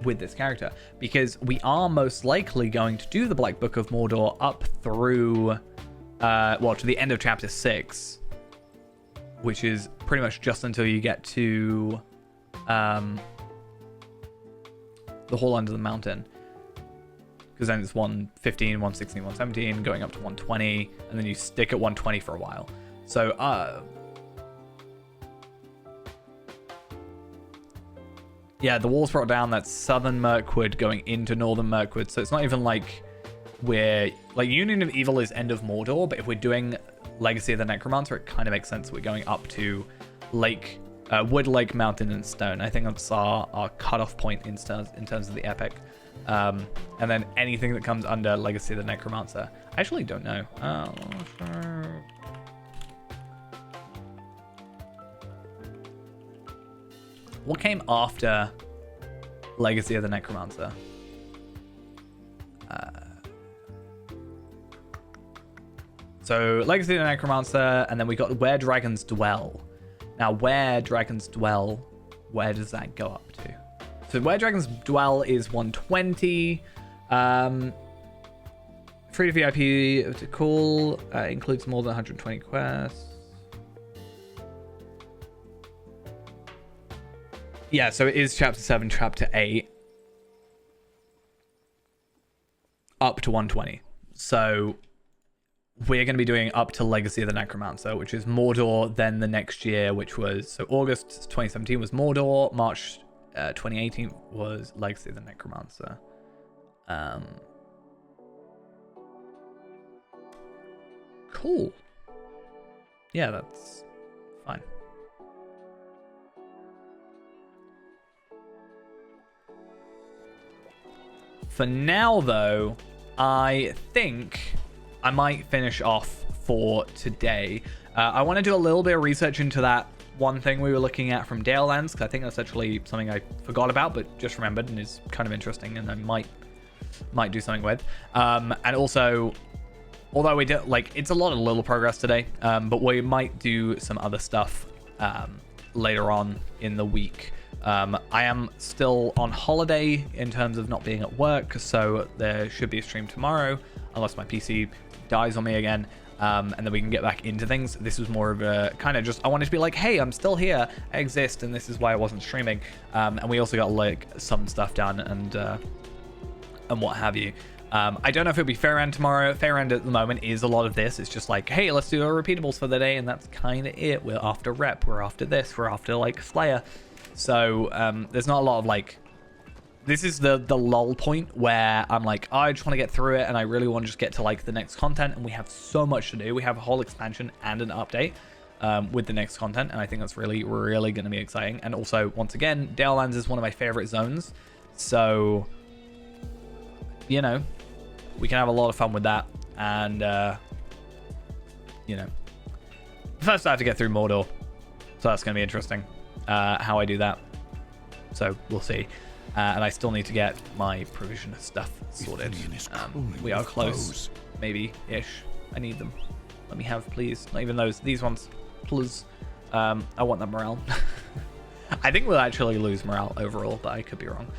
with this character? Because we are most likely going to do the Black Book of Mordor up through, well, to the end of chapter 6, which is pretty much just until you get to the Hall Under the Mountain. Because then it's 115, 116, 117, going up to 120, and then you stick at 120 for a while. So, yeah, the walls brought down. That's southern Mirkwood going into northern Mirkwood. So it's not even like we're... Like, Union of Evil is end of Mordor, but if we're doing Legacy of the Necromancer, it kind of makes sense. We're going up to Wood Lake, Mountain, and Stone. I think that's our cutoff point in terms of the epic. And then anything that comes under Legacy of the Necromancer. I actually don't know. What came after Legacy of the Necromancer? So Legacy of the Necromancer, and then we got Where Dragons Dwell. Now, Where Dragons Dwell, where does that go up to? So Where Dragons Dwell is 120. Free to VIP to call. Includes more than 120 quests. Yeah, so it is chapter 7, chapter 8. Up to 120. So we're going to be doing up to Legacy of the Necromancer, which is Mordor, then the next year, which was... So August 2017 was Mordor, March 2018 was Legacy of the Necromancer. Cool. Yeah, that's fine. For now, though, I think I might finish off for today. I want to do a little bit of research into that one thing we were looking at from Dale Lands, because I think that's actually something I forgot about, but just remembered and is kind of interesting, and I might do something with. And also, although we did, like, it's a lot of little progress today, but we might do some other stuff later on in the week. I am still on holiday in terms of not being at work, so there should be a stream tomorrow, unless my PC dies on me again, and then we can get back into things. This was more of a kind of just, I wanted to be like, hey, I'm still here, I exist, and this is why I wasn't streaming. And we also got like some stuff done and what have you. I don't know if it'll be Fair End tomorrow. Fair End at the moment is a lot of this. It's just like, hey, let's do our repeatables for the day, and that's kind of it. We're after Rep, we're after this, we're after like Slayer. So there's not a lot of like, this is the lull point where I'm like, I just want to get through it, and I really want to just get to like the next content, and we have so much to do. We have a whole expansion and an update with the next content, and I think that's really, really going to be exciting. And also, once again, Dale Lands is one of my favorite zones, so you know, we can have a lot of fun with that. And you know, first I have to get through Mordor, so that's going to be interesting. How I do that, so we'll see. And I still need to get my provision stuff sorted. We are close, maybe ish. I need them. Let me have, please. Not even these ones, please. I want that morale. I think we'll actually lose morale overall, but I could be wrong.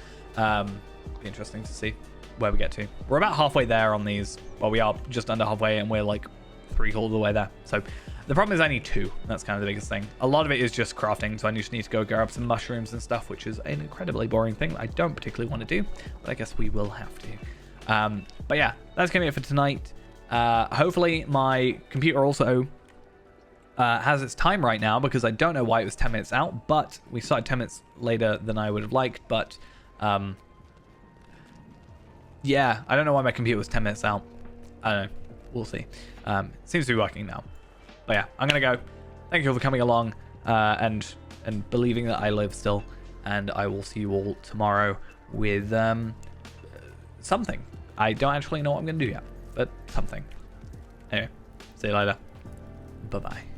Be interesting to see where we get to. We're about halfway there on these. Well, we are just under halfway, and we're like 3/4 of the way there. So the problem is I need 2. That's kind of the biggest thing. A lot of it is just crafting, so I just need to go grab some mushrooms and stuff, which is an incredibly boring thing that I don't particularly want to do, but I guess we will have to. But yeah, that's going to be it for tonight. Hopefully my computer also has its time right now, because I don't know why it was 10 minutes out, but we started 10 minutes later than I would have liked. But yeah, I don't know why my computer was 10 minutes out. I don't know. We'll see. It seems to be working now. But yeah, I'm going to go. thank you for coming along and believing that I live still. And I will see you all tomorrow with something. I don't actually know what I'm going to do yet, but something. Anyway, see you later. Bye-bye.